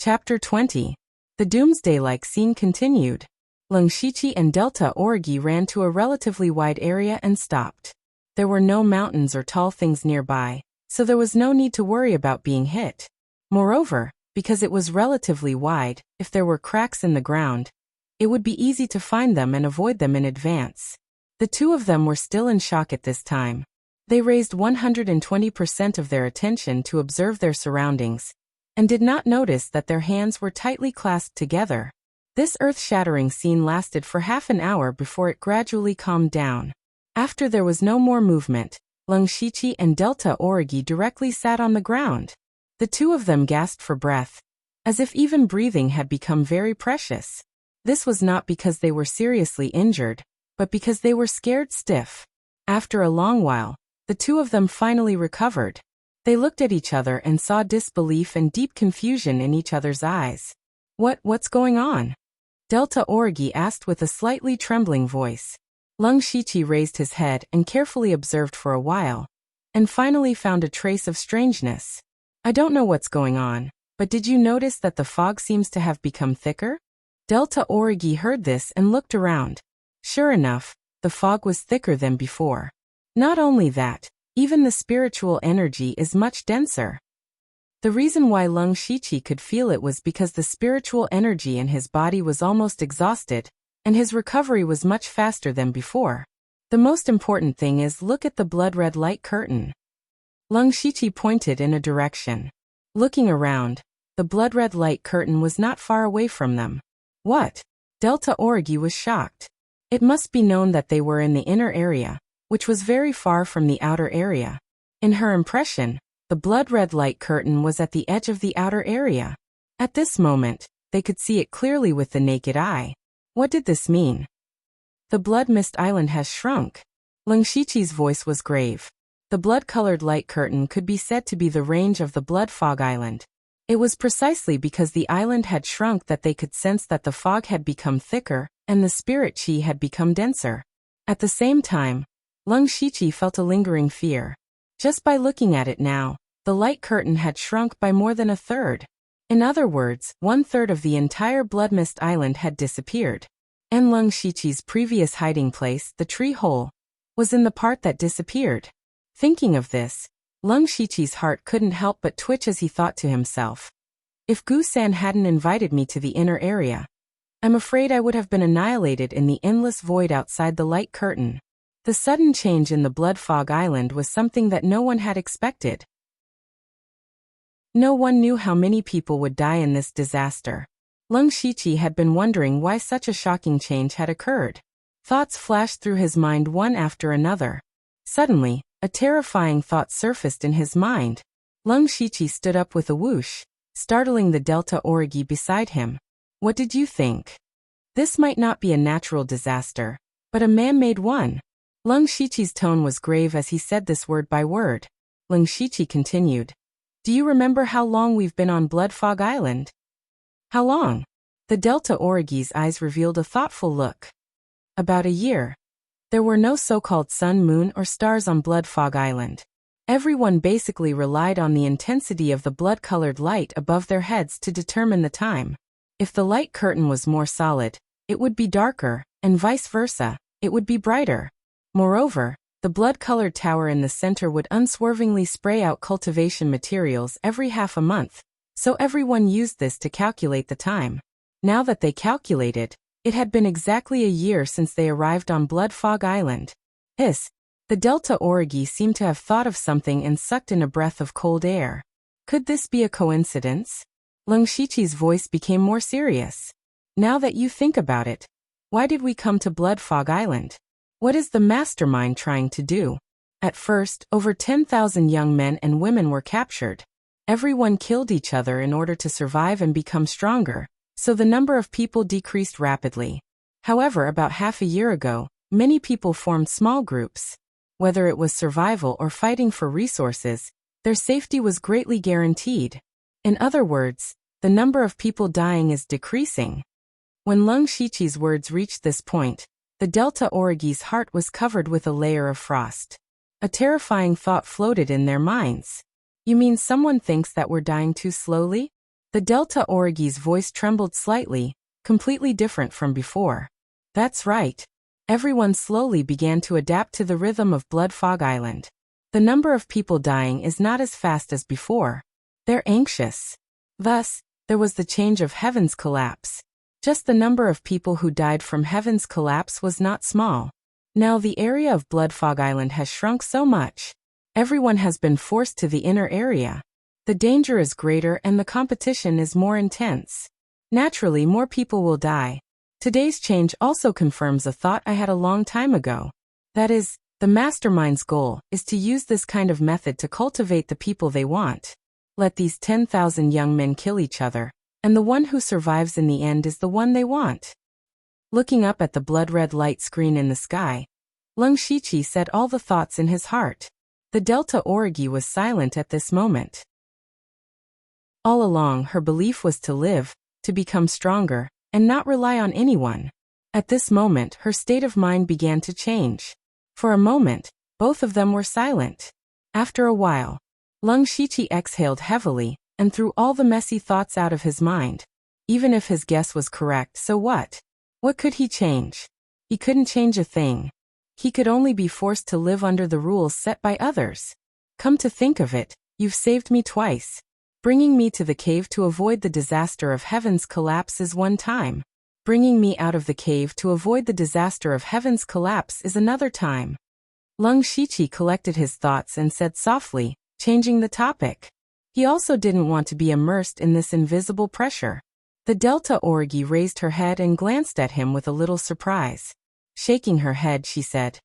Chapter 20. The doomsday-like scene continued. Lung Shiqi and Delta Orgi ran to a relatively wide area and stopped. There were no mountains or tall things nearby, so there was no need to worry about being hit. Moreover, because it was relatively wide, if there were cracks in the ground, it would be easy to find them and avoid them in advance. The two of them were still in shock at this time. They raised 120% of their attention to observe their surroundings, and did not notice that their hands were tightly clasped together. This earth-shattering scene lasted for half an hour before it gradually calmed down. After there was no more movement, Lung Shiqi and Delta Orgi directly sat on the ground. The two of them gasped for breath, as if even breathing had become very precious. This was not because they were seriously injured, but because they were scared stiff. After a long while, the two of them finally recovered. They looked at each other and saw disbelief and deep confusion in each other's eyes. What's going on? Delta Orgi asked with a slightly trembling voice. Lung Shiqi raised his head and carefully observed for a while, and finally found a trace of strangeness. I don't know what's going on, but did you notice that the fog seems to have become thicker? Delta Orgi heard this and looked around. Sure enough, the fog was thicker than before. Not only that, even the spiritual energy is much denser. The reason why Lung Shiqi could feel it was because the spiritual energy in his body was almost exhausted, and his recovery was much faster than before. The most important thing is look at the blood-red light curtain. Lung Shiqi pointed in a direction. Looking around, the blood-red light curtain was not far away from them. What? Delta Orgi was shocked. It must be known that they were in the inner area, which was very far from the outer area. In her impression, the blood-red light curtain was at the edge of the outer area. At this moment, they could see it clearly with the naked eye. What did this mean? The blood mist island has shrunk. Lung Shiqi's voice was grave. The blood-colored light curtain could be said to be the range of the blood fog island. It was precisely because the island had shrunk that they could sense that the fog had become thicker and the spirit chi had become denser. At the same time, Lung Shiqi felt a lingering fear. Just by looking at it now, the light curtain had shrunk by more than a third. In other words, 1/3 of the entire blood mist island had disappeared. And Lung Shiqi's previous hiding place, the tree hole, was in the part that disappeared. Thinking of this, Lung Shiqi's heart couldn't help but twitch as he thought to himself. If Gu-san hadn't invited me to the inner area, I'm afraid I would have been annihilated in the endless void outside the light curtain. The sudden change in the blood fog island was something that no one had expected. No one knew how many people would die in this disaster. Lung Shiqi had been wondering why such a shocking change had occurred. Thoughts flashed through his mind one after another. Suddenly, a terrifying thought surfaced in his mind. Lung Shiqi stood up with a whoosh, startling the Delta Orgi beside him. What did you think? This might not be a natural disaster, but a man-made one. Lung Shiqi's tone was grave as he said this word by word. Lung Shiqi continued. Do you remember how long we've been on Blood Fog Island? How long? The Delta Orgi's eyes revealed a thoughtful look. About a year. There were no so-called sun, moon, or stars on Blood Fog Island. Everyone basically relied on the intensity of the blood-colored light above their heads to determine the time. If the light curtain was more solid, it would be darker, and vice versa, it would be brighter. Moreover, the blood-colored tower in the center would unswervingly spray out cultivation materials every half a month, so everyone used this to calculate the time. Now that they calculated, it had been exactly a year since they arrived on Blood Fog Island. The Delta Orgi seemed to have thought of something and sucked in a breath of cold air. Could this be a coincidence? Lung Shiqi's voice became more serious. Now that you think about it, why did we come to Blood Fog Island? What is the mastermind trying to do? At first, over 10,000 young men and women were captured. Everyone killed each other in order to survive and become stronger, so the number of people decreased rapidly. However, about half a year ago, many people formed small groups. Whether it was survival or fighting for resources, their safety was greatly guaranteed. In other words, the number of people dying is decreasing. When Lung Shiqi's words reached this point, the Delta Orgi's heart was covered with a layer of frost. A terrifying thought floated in their minds. You mean someone thinks that we're dying too slowly? The Delta Origi's voice trembled slightly, completely different from before. That's right. Everyone slowly began to adapt to the rhythm of Blood Fog Island. The number of people dying is not as fast as before. They're anxious. Thus, there was the change of Heaven's collapse. Just the number of people who died from Heaven's collapse was not small. Now the area of Blood Fog Island has shrunk so much. Everyone has been forced to the inner area. The danger is greater and the competition is more intense. Naturally, more people will die. Today's change also confirms a thought I had a long time ago. That is, the mastermind's goal is to use this kind of method to cultivate the people they want. Let these 10,000 young men kill each other, and the one who survives in the end is the one they want. Looking up at the blood-red light screen in the sky, Lung Shiqi said all the thoughts in his heart. The Delta Origi was silent at this moment. All along, her belief was to live, to become stronger, and not rely on anyone. At this moment, her state of mind began to change. For a moment, both of them were silent. After a while, Lung Shiqi exhaled heavily, and threw all the messy thoughts out of his mind. Even if his guess was correct, so what? What could he change? He couldn't change a thing. He could only be forced to live under the rules set by others. Come to think of it, you've saved me twice. Bringing me to the cave to avoid the disaster of Heaven's collapse is one time. Bringing me out of the cave to avoid the disaster of Heaven's collapse is another time. Lung Shiqi collected his thoughts and said softly, changing the topic. He also didn't want to be immersed in this invisible pressure. The Delta Origi raised her head and glanced at him with a little surprise. Shaking her head, she said,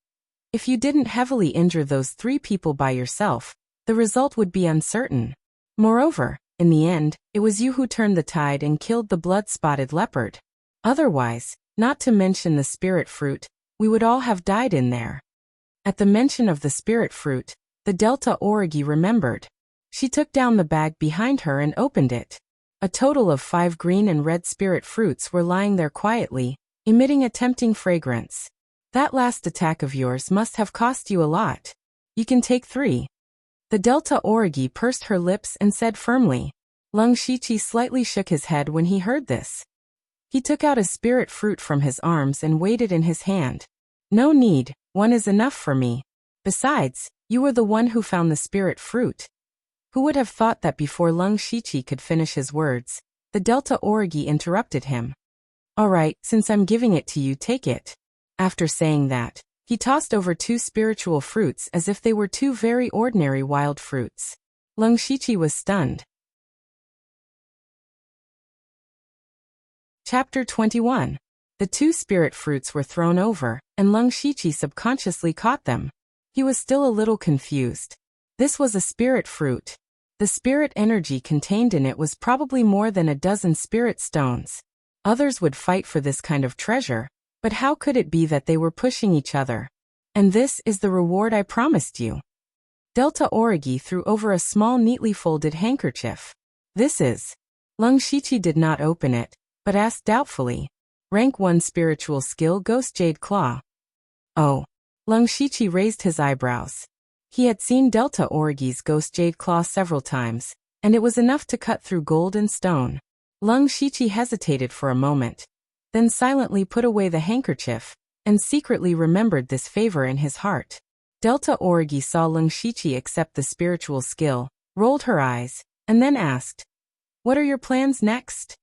"If you didn't heavily injure those 3 people by yourself, the result would be uncertain. Moreover, in the end, it was you who turned the tide and killed the blood-spotted leopard. Otherwise, not to mention the spirit fruit, we would all have died in there." At the mention of the spirit fruit, the Delta Origi remembered. She took down the bag behind her and opened it. A total of 5 green and red spirit fruits were lying there quietly, emitting a tempting fragrance. "That last attack of yours must have cost you a lot. You can take 3. The Delta Origi pursed her lips and said firmly. Lung Shiqi slightly shook his head when he heard this. He took out a spirit fruit from his arms and weighed it in his hand. "No need, 1 is enough for me. Besides, you were the one who found the spirit fruit." Who would have thought that before Lung Shiqi could finish his words, the Delta Origi interrupted him. "All right, since I'm giving it to you, take it." After saying that, he tossed over 2 spiritual fruits as if they were 2 very ordinary wild fruits. Lung Shiqi was stunned. Chapter 21. The 2 spirit fruits were thrown over, and Lung Shiqi subconsciously caught them. He was still a little confused. This was a spirit fruit. The spirit energy contained in it was probably more than a dozen spirit stones. Others would fight for this kind of treasure, but how could it be that they were pushing each other? "And this is the reward I promised you." Delta Origi threw over a small neatly folded handkerchief. "This is." Lung Shiqi did not open it, but asked doubtfully. "Rank 1 spiritual skill Ghost Jade Claw." "Oh." Lung Shiqi raised his eyebrows. He had seen Delta Origi's Ghost Jade Claw several times, and it was enough to cut through gold and stone. Lung Shiqi hesitated for a moment, then silently put away the handkerchief, and secretly remembered this favor in his heart. Delta Origi saw Lung Shiqi accept the spiritual skill, rolled her eyes, and then asked, "What are your plans next?"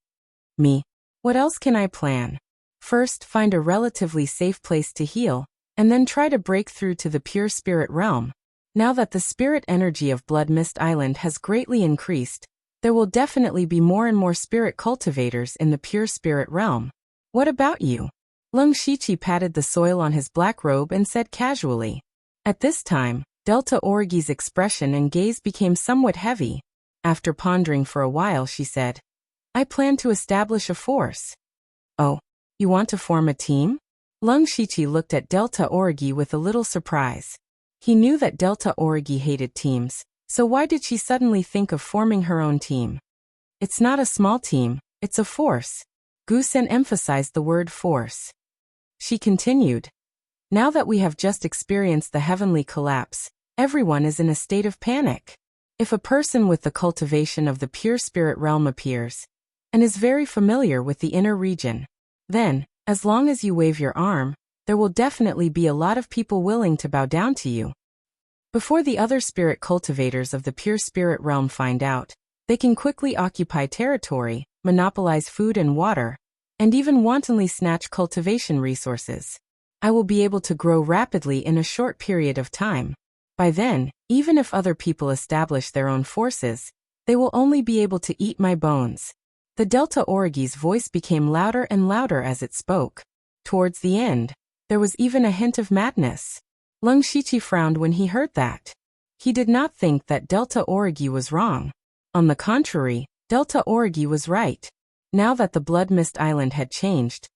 "Me? What else can I plan? First, find a relatively safe place to heal, and then try to break through to the pure spirit realm. Now that the spirit energy of Blood Mist Island has greatly increased, there will definitely be more and more spirit cultivators in the pure spirit realm. What about you?" Lung Shiqi patted the soil on his black robe and said casually. At this time, Delta Origi's expression and gaze became somewhat heavy. After pondering for a while, she said, "I plan to establish a force." "Oh, you want to form a team?" Lung Shiqi looked at Delta Origi with a little surprise. He knew that Delta Origi hated teams, so why did she suddenly think of forming her own team? "It's not a small team, it's a force." Gusen emphasized the word force. She continued, "Now that we have just experienced the heavenly collapse, everyone is in a state of panic. If a person with the cultivation of the pure spirit realm appears, and is very familiar with the inner region, then, as long as you wave your arm, there will definitely be a lot of people willing to bow down to you. Before the other spirit cultivators of the pure spirit realm find out, they can quickly occupy territory, monopolize food and water, and even wantonly snatch cultivation resources. I will be able to grow rapidly in a short period of time. By then, even if other people establish their own forces, they will only be able to eat my bones. The Delta Origi's voice became louder and louder as it spoke. Towards the end, there was even a hint of madness. Lung Shiqi frowned when he heard that. He did not think that Delta Origi was wrong. On the contrary, Delta Origi was right. Now that the Blood Mist Island had changed,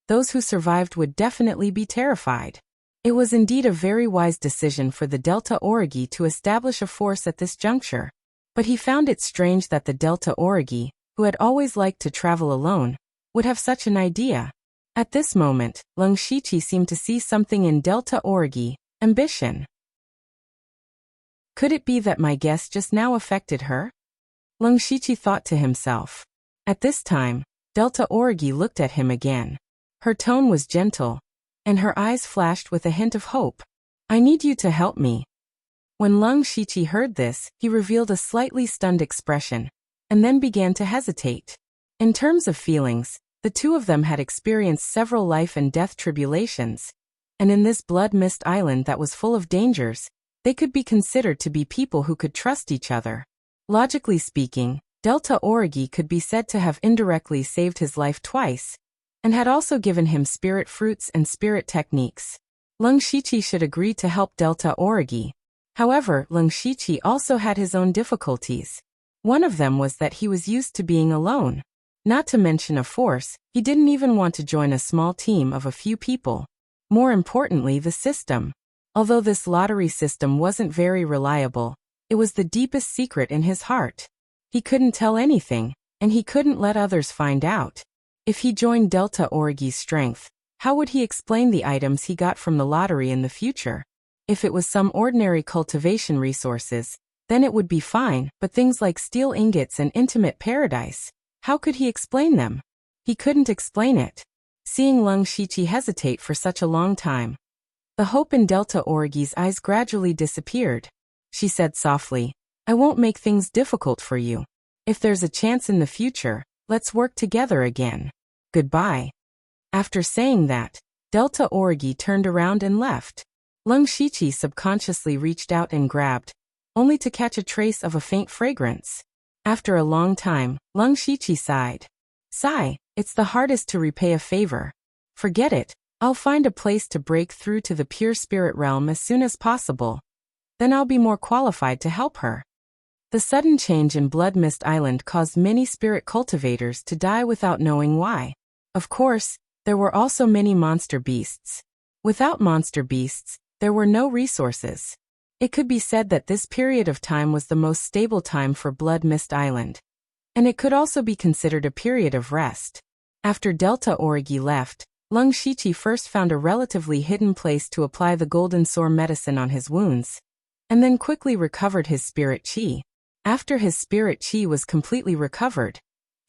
those who survived would definitely be terrified. It was indeed a very wise decision for the Delta Origi to establish a force at this juncture. But he found it strange that the Delta Origi, who had always liked to travel alone, would have such an idea. At this moment, Lung Shiqi seemed to see something in Delta Origi, ambition. Could it be that my guess just now affected her? Lung Shiqi thought to himself. At this time, Delta Origi looked at him again. Her tone was gentle, and her eyes flashed with a hint of hope. I need you to help me. When Lung Shiqi heard this, he revealed a slightly stunned expression, and then began to hesitate. In terms of feelings, the two of them had experienced several life and death tribulations, and in this Blood Mist Island that was full of dangers, they could be considered to be people who could trust each other. Logically speaking, Delta Origi could be said to have indirectly saved his life twice, and had also given him spirit fruits and spirit techniques. Lung Shiqi should agree to help Delta Origi. However, Lung Shiqi also had his own difficulties. One of them was that he was used to being alone. Not to mention a force, he didn't even want to join a small team of a few people. More importantly, the system. Although this lottery system wasn't very reliable, it was the deepest secret in his heart. He couldn't tell anything, and he couldn't let others find out. If he joined Delta Origi's strength, how would he explain the items he got from the lottery in the future? If it was some ordinary cultivation resources, then it would be fine, but things like steel ingots and intimate paradise, how could he explain them? He couldn't explain it. Seeing Lung Shiqi hesitate for such a long time, the hope in Delta Origi's eyes gradually disappeared. She said softly, I won't make things difficult for you. If there's a chance in the future, let's work together again. Goodbye. After saying that, Delta Origi turned around and left. Lung Shiqi subconsciously reached out and grabbed, only to catch a trace of a faint fragrance. After a long time, Lung Shiqi sighed. Sigh, it's the hardest to repay a favor. Forget it, I'll find a place to break through to the pure spirit realm as soon as possible. Then I'll be more qualified to help her. The sudden change in Blood Mist Island caused many spirit cultivators to die without knowing why. Of course, there were also many monster beasts. Without monster beasts, there were no resources. It could be said that this period of time was the most stable time for Blood Mist Island. And it could also be considered a period of rest. After Delta Origi left, Lung Shiqi first found a relatively hidden place to apply the golden sore medicine on his wounds, and then quickly recovered his spirit chi. After his spirit chi was completely recovered,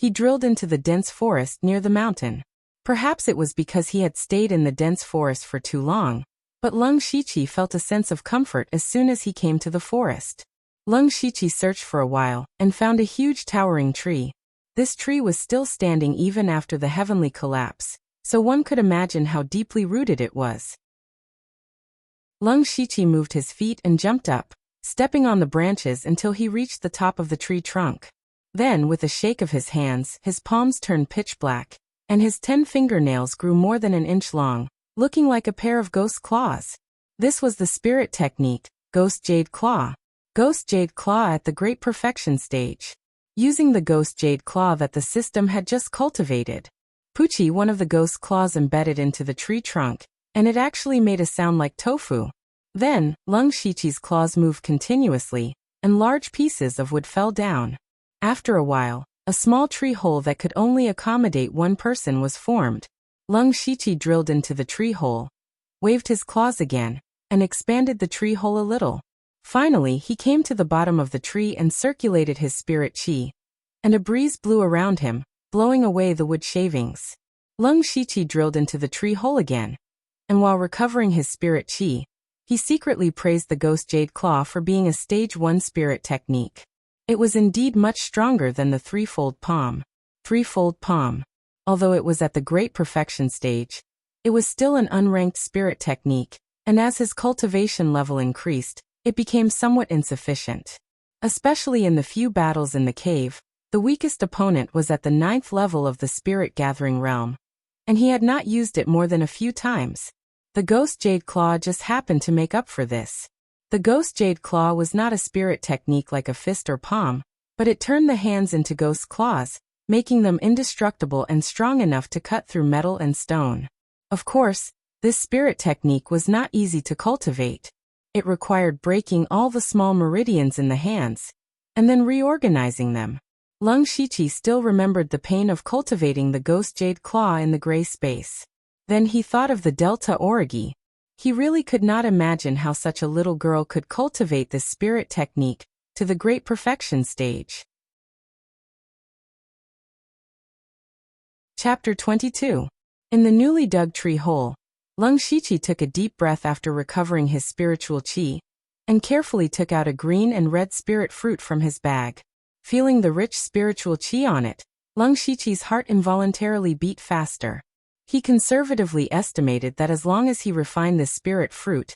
he drilled into the dense forest near the mountain. Perhaps it was because he had stayed in the dense forest for too long, but Lung Shiqi felt a sense of comfort as soon as he came to the forest. Lung Shiqi searched for a while and found a huge towering tree. This tree was still standing even after the heavenly collapse, so one could imagine how deeply rooted it was. Lung Shiqi moved his feet and jumped up, stepping on the branches until he reached the top of the tree trunk. Then, with a shake of his hands, his palms turned pitch black, and his 10 fingernails grew more than an inch long, looking like a pair of ghost claws. This was the spirit technique, Ghost Jade Claw. Ghost Jade Claw at the Great Perfection stage. Using the Ghost Jade Claw that the system had just cultivated, Pucci, one of the ghost claws, embedded into the tree trunk, and it actually made a sound like tofu. Then, Lung Shiqi's claws moved continuously, and large pieces of wood fell down. After a while, a small tree hole that could only accommodate one person was formed. Lung Shiqi drilled into the tree hole, waved his claws again, and expanded the tree hole a little. Finally, he came to the bottom of the tree and circulated his spirit qi. And a breeze blew around him, blowing away the wood shavings. Leng Shiqi drilled into the tree hole again. And while recovering his spirit qi, he secretly praised the ghost jade claw for being a stage 1 spirit technique. It was indeed much stronger than the threefold palm. Although it was at the great perfection stage, it was still an unranked spirit technique, and as his cultivation level increased, it became somewhat insufficient. Especially in the few battles in the cave, the weakest opponent was at the 9th level of the spirit gathering realm, and he had not used it more than a few times. The ghost jade claw just happened to make up for this. The ghost jade claw was not a spirit technique like a fist or palm, but it turned the hands into ghost claws, making them indestructible and strong enough to cut through metal and stone. Of course, this spirit technique was not easy to cultivate. It required breaking all the small meridians in the hands, and then reorganizing them. Leng Shiqi still remembered the pain of cultivating the ghost jade claw in the gray space. Then he thought of the Delta Origi. He really could not imagine how such a little girl could cultivate this spirit technique to the great perfection stage. Chapter 22. In the newly dug tree hole, Leng Shiqi took a deep breath after recovering his spiritual qi, and carefully took out a green and red spirit fruit from his bag. Feeling the rich spiritual qi on it, Leng Shiqi's heart involuntarily beat faster. He conservatively estimated that as long as he refined this spirit fruit,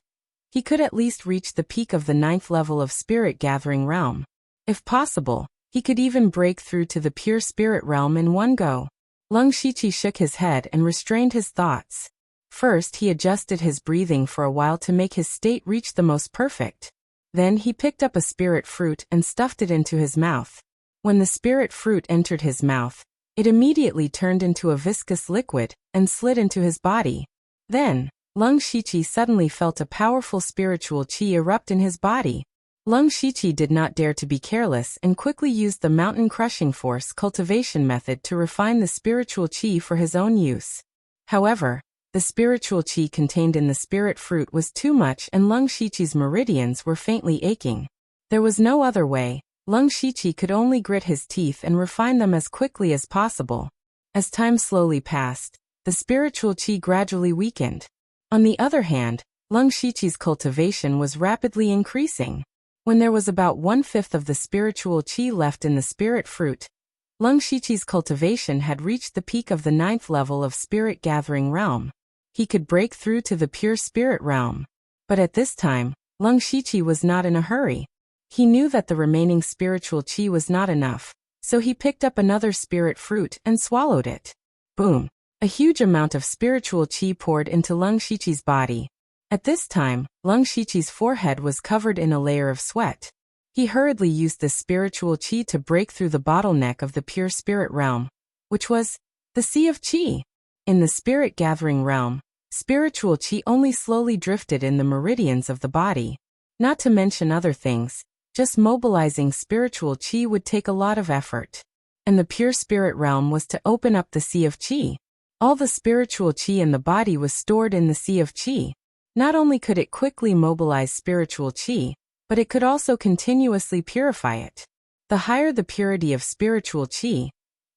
he could at least reach the peak of the 9th level of spirit gathering realm. If possible, he could even break through to the pure spirit realm in one go. Leng Shiqi shook his head and restrained his thoughts. First, he adjusted his breathing for a while to make his state reach the most perfect. Then he picked up a spirit fruit and stuffed it into his mouth. When the spirit fruit entered his mouth, it immediately turned into a viscous liquid and slid into his body. Then, Leng Shiqi suddenly felt a powerful spiritual qi erupt in his body. Leng Shiqi did not dare to be careless and quickly used the mountain crushing force cultivation method to refine the spiritual qi for his own use. However, the spiritual qi contained in the spirit fruit was too much and Leng Shiqi's meridians were faintly aching. There was no other way. Leng Shiqi could only grit his teeth and refine them as quickly as possible. As time slowly passed, the spiritual qi gradually weakened. On the other hand, Leng Shiqi's cultivation was rapidly increasing. When there was about 1/5 of the spiritual qi left in the spirit fruit, Leng Shiqi's cultivation had reached the peak of the 9th level of spirit gathering realm. He could break through to the pure spirit realm. But at this time, Leng Shiqi was not in a hurry. He knew that the remaining spiritual qi was not enough, so he picked up another spirit fruit and swallowed it. Boom! A huge amount of spiritual qi poured into Leng Shiqi's body. At this time, Leng Shiqi's forehead was covered in a layer of sweat. He hurriedly used this spiritual qi to break through the bottleneck of the pure spirit realm, which was the Sea of Qi. In the spirit gathering realm, spiritual qi only slowly drifted in the meridians of the body. Not to mention other things, just mobilizing spiritual qi would take a lot of effort. And the pure spirit realm was to open up the Sea of Qi. All the spiritual qi in the body was stored in the Sea of Qi. Not only could it quickly mobilize spiritual qi, but it could also continuously purify it. The higher the purity of spiritual qi,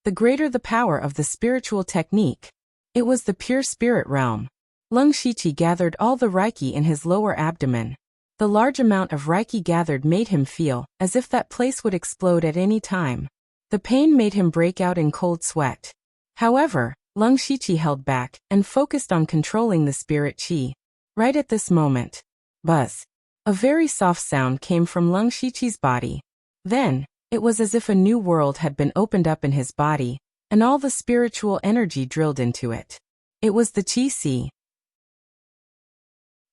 the greater the power of the spiritual technique. It was the pure spirit realm. Leng Shiqi gathered all the reiki in his lower abdomen. The large amount of reiki gathered made him feel as if that place would explode at any time. The pain made him break out in cold sweat. However, Leng Shiqi held back and focused on controlling the spirit qi. Right at this moment, buzz! A very soft sound came from Leng Shiqi's body. Then, it was as if a new world had been opened up in his body, and all the spiritual energy drilled into it. It was the Qi Sea.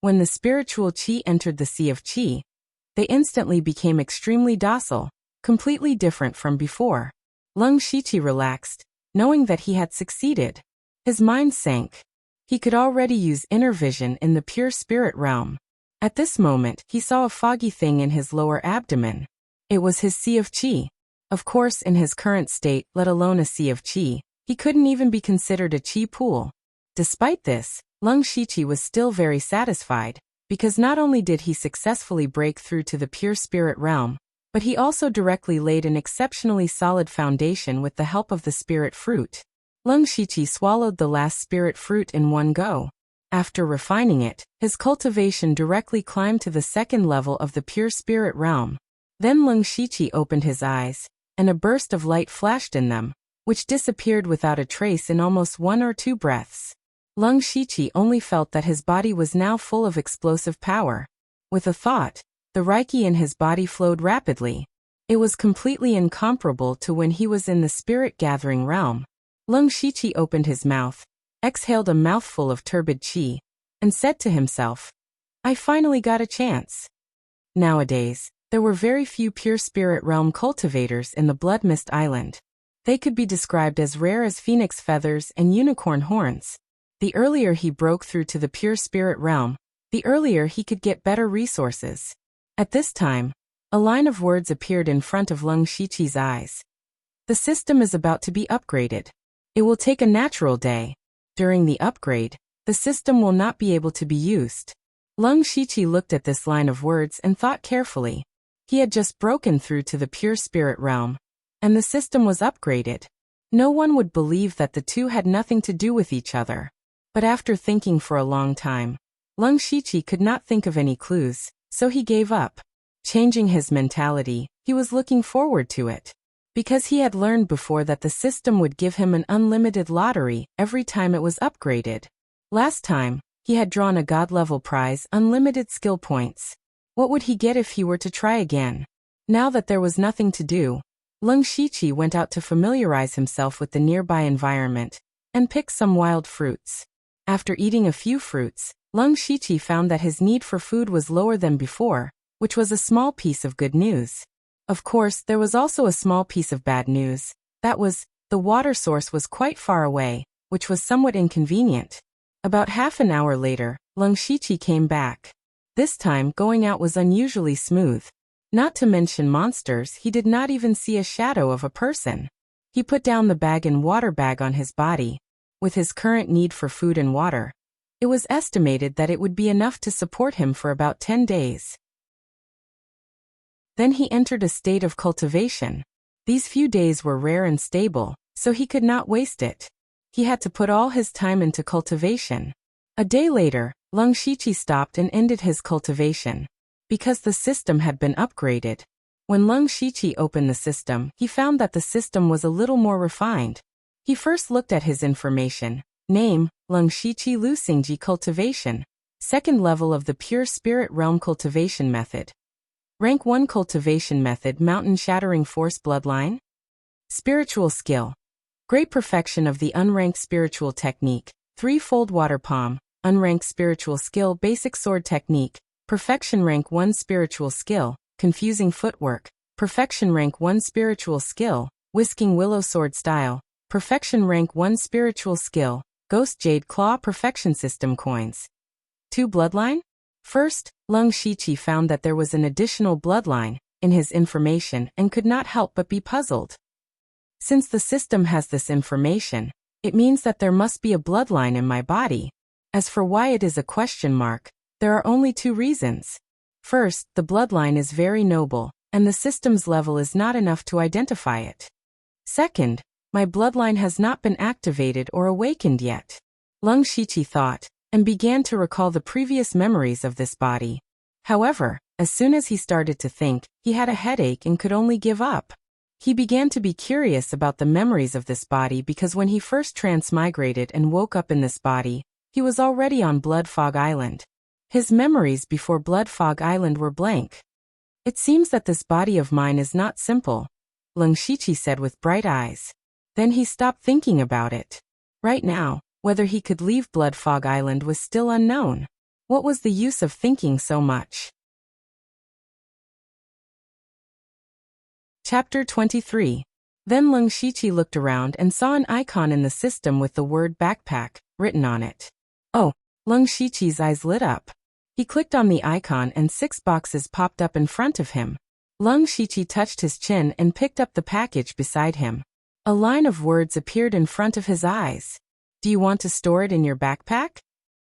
When the spiritual qi entered the Sea of Qi, they instantly became extremely docile, completely different from before. Leng Shiqi relaxed, knowing that he had succeeded. His mind sank. He could already use inner vision in the pure spirit realm. At this moment, he saw a foggy thing in his lower abdomen. It was his Sea of Qi. Of course, in his current state, let alone a Sea of Qi, he couldn't even be considered a qi pool. Despite this, Leng Shiqi was still very satisfied. because not only did he successfully break through to the pure spirit realm, but he also directly laid an exceptionally solid foundation with the help of the spirit fruit. Leng Shiqi swallowed the last spirit fruit in one go. After refining it, his cultivation directly climbed to the second level of the pure spirit realm. Then Leng Shiqi opened his eyes, and a burst of light flashed in them, which disappeared without a trace in almost 1 or 2 breaths. Leng Shiqi only felt that his body was now full of explosive power. With a thought, the Reiki in his body flowed rapidly. It was completely incomparable to when he was in the spirit-gathering realm. Leng Shiqi opened his mouth, exhaled a mouthful of turbid qi, and said to himself, "I finally got a chance." Nowadays, there were very few pure spirit realm cultivators in the Blood Mist Island. They could be described as rare as phoenix feathers and unicorn horns. The earlier he broke through to the pure spirit realm, the earlier he could get better resources. At this time, a line of words appeared in front of Leng Shiqi's eyes. The system is about to be upgraded. It will take a natural day. During the upgrade, the system will not be able to be used. Leng Shiqi looked at this line of words and thought carefully. He had just broken through to the pure spirit realm, and the system was upgraded. No one would believe that the two had nothing to do with each other. But after thinking for a long time, Leng Shiqi could not think of any clues, so he gave up. Changing his mentality, he was looking forward to it. Because he had learned before that the system would give him an unlimited lottery every time it was upgraded. Last time, he had drawn a god-level prize, unlimited skill points. What would he get if he were to try again? Now that there was nothing to do, Leng Shiqi went out to familiarize himself with the nearby environment and pick some wild fruits. After eating a few fruits, Leng Shiqi found that his need for food was lower than before, which was a small piece of good news. Of course, there was also a small piece of bad news. That was, the water source was quite far away, which was somewhat inconvenient. About half an hour later, Leng Shiqi came back. This time, going out was unusually smooth. Not to mention monsters, he did not even see a shadow of a person. He put down the bag and water bag on his body. With his current need for food and water, it was estimated that it would be enough to support him for about 10 days. Then he entered a state of cultivation. These few days were rare and stable, so he could not waste it. He had to put all his time into cultivation. A day later, Leng Shiqi stopped and ended his cultivation. Because the system had been upgraded. When Leng Shiqi opened the system, he found that the system was a little more refined. He first looked at his information. Name, Leng Shiqi Lu Xingji Cultivation. Second level of the Pure Spirit Realm Cultivation Method. Rank 1 Cultivation Method, Mountain Shattering Force Bloodline. Spiritual Skill. Great Perfection of the Unranked Spiritual Technique. Threefold Water Palm. Unranked Spiritual Skill, Basic Sword Technique. Perfection Rank 1 Spiritual Skill. Confusing Footwork. Perfection Rank 1 Spiritual Skill. Whisking Willow Sword Style. Perfection Rank 1 Spiritual Skill. Ghost Jade Claw Perfection System Coins. 2 Bloodline? First, Leng Shiqi found that there was an additional bloodline in his information and could not help but be puzzled. Since the system has this information, it means that there must be a bloodline in my body. As for why it is a question mark, there are only 2 reasons. First, the bloodline is very noble, and the system's level is not enough to identify it. Second, my bloodline has not been activated or awakened yet. Leng Shiqi thought, and began to recall the previous memories of this body. However, as soon as he started to think, he had a headache and could only give up. He began to be curious about the memories of this body because when he first transmigrated and woke up in this body, he was already on Blood Fog Island. His memories before Blood Fog Island were blank. It seems that this body of mine is not simple, Leng Shiqi said with bright eyes. Then he stopped thinking about it. Right now, whether he could leave Blood Fog Island was still unknown. What was the use of thinking so much? Chapter 23. Then Leng Shiqi looked around and saw an icon in the system with the word backpack written on it. Oh, Leng Shiqi's eyes lit up. He clicked on the icon and 6 boxes popped up in front of him. Leng Shiqi touched his chin and picked up the package beside him. A line of words appeared in front of his eyes. Do you want to store it in your backpack?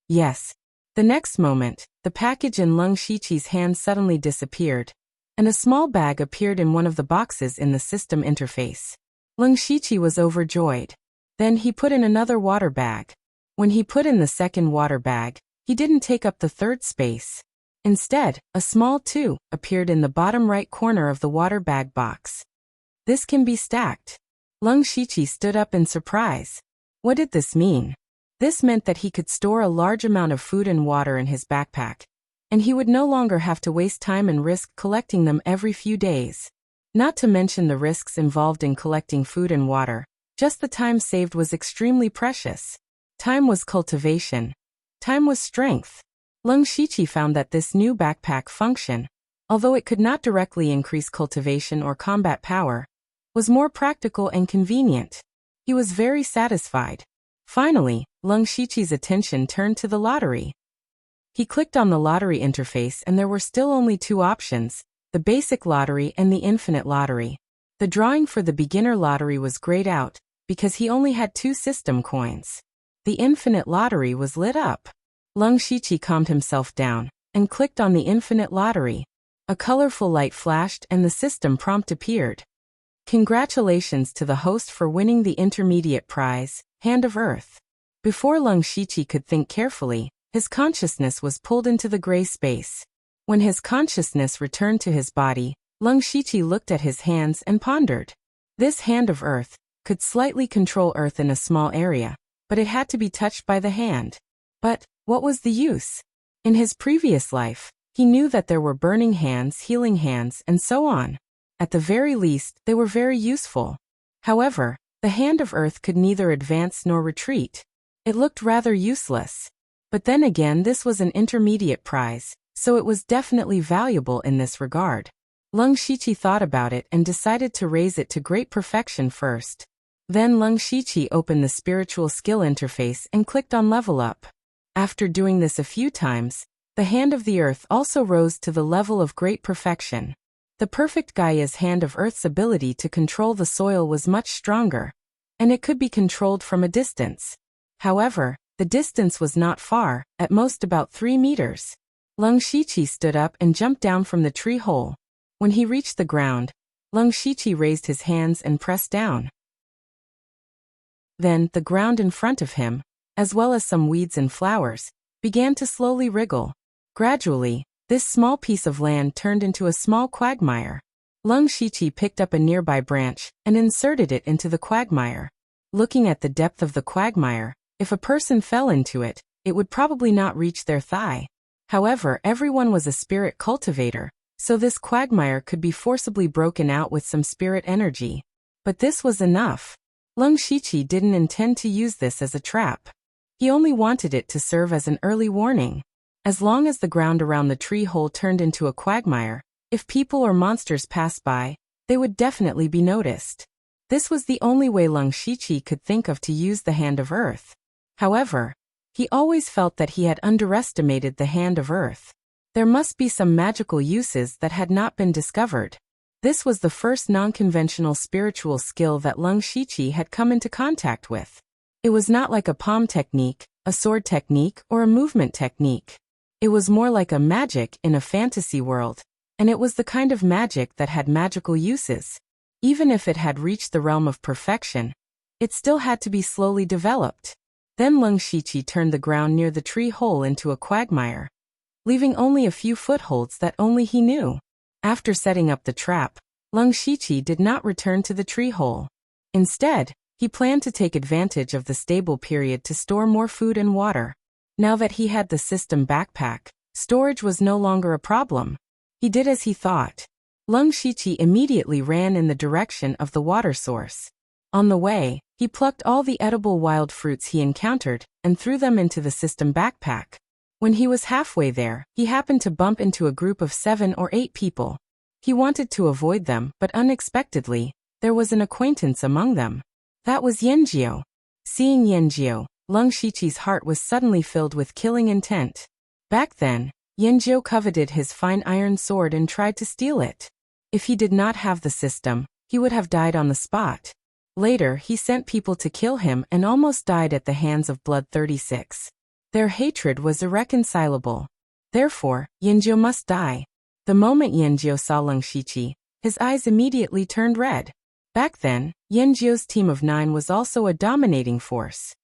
Yes. The next moment, the package in Leng Shiqi's hand suddenly disappeared, and a small bag appeared in one of the boxes in the system interface. Leng Shiqi was overjoyed. Then he put in another water bag. When he put in the second water bag, he didn't take up the third space. Instead, a small 2 appeared in the bottom right corner of the water bag box. This can be stacked. Leng Shiqi stood up in surprise. What did this mean? This meant that he could store a large amount of food and water in his backpack, and he would no longer have to waste time and risk collecting them every few days. Not to mention the risks involved in collecting food and water, just the time saved was extremely precious. Time was cultivation. Time was strength. Leng Shiqi found that this new backpack function, although it could not directly increase cultivation or combat power, was more practical and convenient. He was very satisfied. Finally, Leng Shiqi's attention turned to the lottery. He clicked on the lottery interface and there were still only 2 options, the basic lottery and the infinite lottery. The drawing for the beginner lottery was grayed out, because he only had 2 system coins. The infinite lottery was lit up. Leng Shiqi calmed himself down, and clicked on the infinite lottery. A colorful light flashed and the system prompt appeared. Congratulations to the host for winning the intermediate prize, Hand of Earth. Before Leng Shiqi could think carefully, his consciousness was pulled into the gray space. When his consciousness returned to his body, Leng Shiqi looked at his hands and pondered. This Hand of Earth could slightly control Earth in a small area, but it had to be touched by the hand. But what was the use? In his previous life, he knew that there were burning hands, healing hands, and so on. At the very least, they were very useful. However, the Hand of Earth could neither advance nor retreat. It looked rather useless. But then again, this was an intermediate prize, so it was definitely valuable in this regard. Leng Shiqi thought about it and decided to raise it to great perfection first. Then Leng Shiqi opened the spiritual skill interface and clicked on Level Up. After doing this a few times, the Hand of the Earth also rose to the level of great perfection. The perfect Gaia's Hand of Earth's ability to control the soil was much stronger, and it could be controlled from a distance. However, the distance was not far, at most about 3 meters. Leng Shiqi stood up and jumped down from the tree hole. When he reached the ground, Leng Shiqi raised his hands and pressed down. Then, the ground in front of him, as well as some weeds and flowers, began to slowly wriggle. Gradually, this small piece of land turned into a small quagmire. Leng Shiqi picked up a nearby branch and inserted it into the quagmire. Looking at the depth of the quagmire, if a person fell into it, it would probably not reach their thigh. However, everyone was a spirit cultivator, so this quagmire could be forcibly broken out with some spirit energy. But this was enough. Leng Shiqi didn't intend to use this as a trap. He only wanted it to serve as an early warning. As long as the ground around the tree hole turned into a quagmire, if people or monsters passed by, they would definitely be noticed. This was the only way Leng Shiqi could think of to use the Hand of Earth. However, he always felt that he had underestimated the Hand of Earth. There must be some magical uses that had not been discovered. This was the first non-conventional spiritual skill that Leng Shiqi had come into contact with. It was not like a palm technique, a sword technique, or a movement technique. It was more like a magic in a fantasy world, and it was the kind of magic that had magical uses. Even if it had reached the realm of perfection, it still had to be slowly developed. Then Leng Shiqi turned the ground near the tree hole into a quagmire, leaving only a few footholds that only he knew. After setting up the trap, Leng Shiqi did not return to the tree hole. Instead, he planned to take advantage of the stable period to store more food and water. Now that he had the system backpack, storage was no longer a problem. He did as he thought. Leng Shiqi immediately ran in the direction of the water source. On the way, he plucked all the edible wild fruits he encountered and threw them into the system backpack. When he was halfway there, he happened to bump into a group of 7 or 8 people. He wanted to avoid them, but unexpectedly, there was an acquaintance among them. That was Yanjiu. Seeing Yanjiu, Leng Shiqi's heart was suddenly filled with killing intent. Back then, Yanjiu coveted his fine iron sword and tried to steal it. If he did not have the system, he would have died on the spot. Later, he sent people to kill him and almost died at the hands of Blood 36. Their hatred was irreconcilable. Therefore, Yanjiu must die. The moment Yanjiu saw Leng Shiqi, his eyes immediately turned red. Back then, Yanjiu's team of 9 was also a dominating force.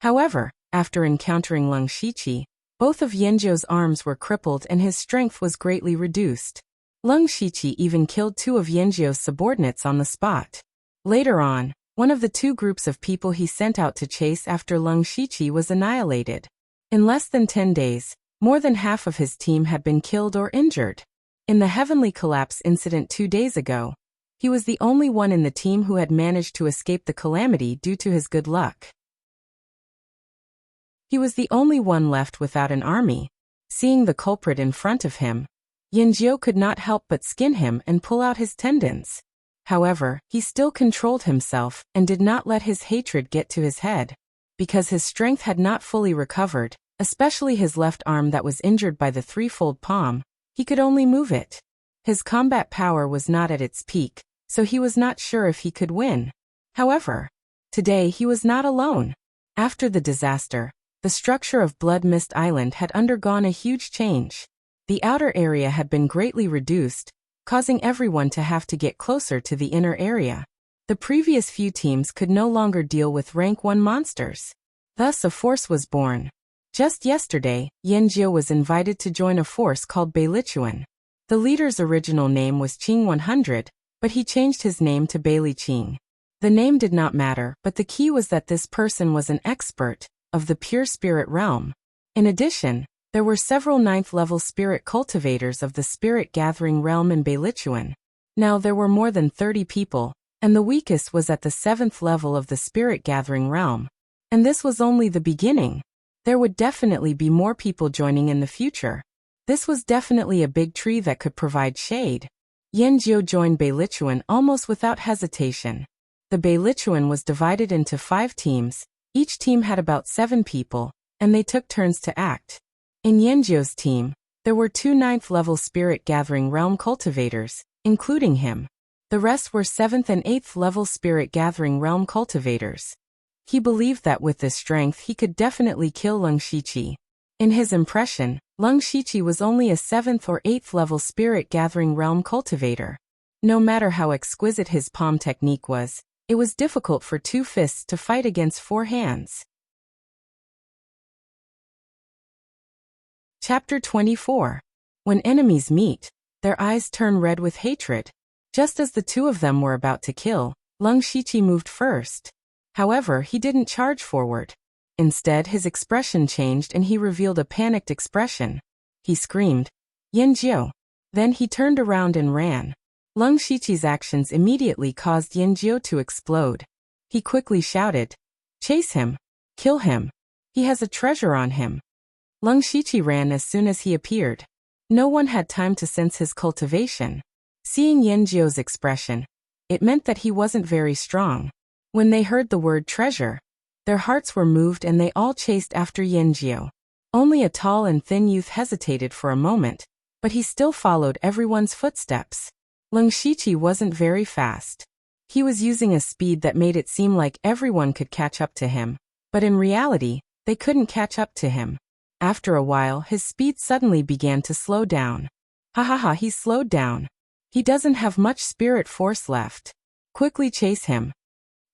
However, after encountering Leng Shiqi, both of Yanjiu's arms were crippled and his strength was greatly reduced. Leng Shiqi even killed 2 of Yanjiu's subordinates on the spot. Later on, one of the 2 groups of people he sent out to chase after Leng Shiqi was annihilated. In less than 10 days, more than half of his team had been killed or injured. In the Heavenly Collapse incident 2 days ago, he was the only one in the team who had managed to escape the calamity due to his good luck. He was the only one left without an army. Seeing the culprit in front of him, Yanjiu could not help but skin him and pull out his tendons. However, he still controlled himself and did not let his hatred get to his head. Because his strength had not fully recovered, especially his left arm that was injured by the threefold palm, he could only move it. His combat power was not at its peak, so he was not sure if he could win. However, today he was not alone. After the disaster, the structure of Blood Mist Island had undergone a huge change. The outer area had been greatly reduced, causing everyone to have to get closer to the inner area. The previous few teams could no longer deal with rank 1 monsters. Thus a force was born. Just yesterday, Yanjiu was invited to join a force called Beilichuan. The leader's original name was Qing 100, but he changed his name to Beili Qing. The name did not matter, but the key was that this person was an expert of the pure spirit realm. In addition, there were several 9th-level spirit cultivators of the spirit gathering realm in Beilichuan. Now there were more than 30 people, and the weakest was at the 7th level of the spirit gathering realm. And this was only the beginning. There would definitely be more people joining in the future. This was definitely a big tree that could provide shade. Yanjiu joined Beilichuan almost without hesitation. The Beilichuan was divided into 5 teams. Each team had about 7 people, and they took turns to act. In Yanjiu's team, there were 2 9th-level spirit gathering realm cultivators, including him. The rest were 7th and 8th level spirit gathering realm cultivators. He believed that with this strength he could definitely kill Leng Shiqi. In his impression, Leng Shiqi was only a 7th or 8th level spirit gathering realm cultivator. No matter how exquisite his palm technique was, it was difficult for 2 fists to fight against 4 hands. Chapter 24. When enemies meet, their eyes turn red with hatred. Just as the 2 of them were about to kill, Leng Shiqi moved first. However, he didn't charge forward. Instead, his expression changed and he revealed a panicked expression. He screamed, "Yanjiu!" Then he turned around and ran. Leng Shiqi's actions immediately caused Yanjiu to explode. He quickly shouted, "Chase him! Kill him! He has a treasure on him!" Leng Shiqi ran as soon as he appeared. No one had time to sense his cultivation. Seeing Yanjiu's expression, it meant that he wasn't very strong. When they heard the word treasure, their hearts were moved and they all chased after Yanjiu. Only a tall and thin youth hesitated for a moment, but he still followed everyone's footsteps. Leng Shiqi wasn't very fast. He was using a speed that made it seem like everyone could catch up to him, but in reality, they couldn't catch up to him. After a while, his speed suddenly began to slow down. Ha, he slowed down. He doesn't have much spirit force left. Quickly chase him.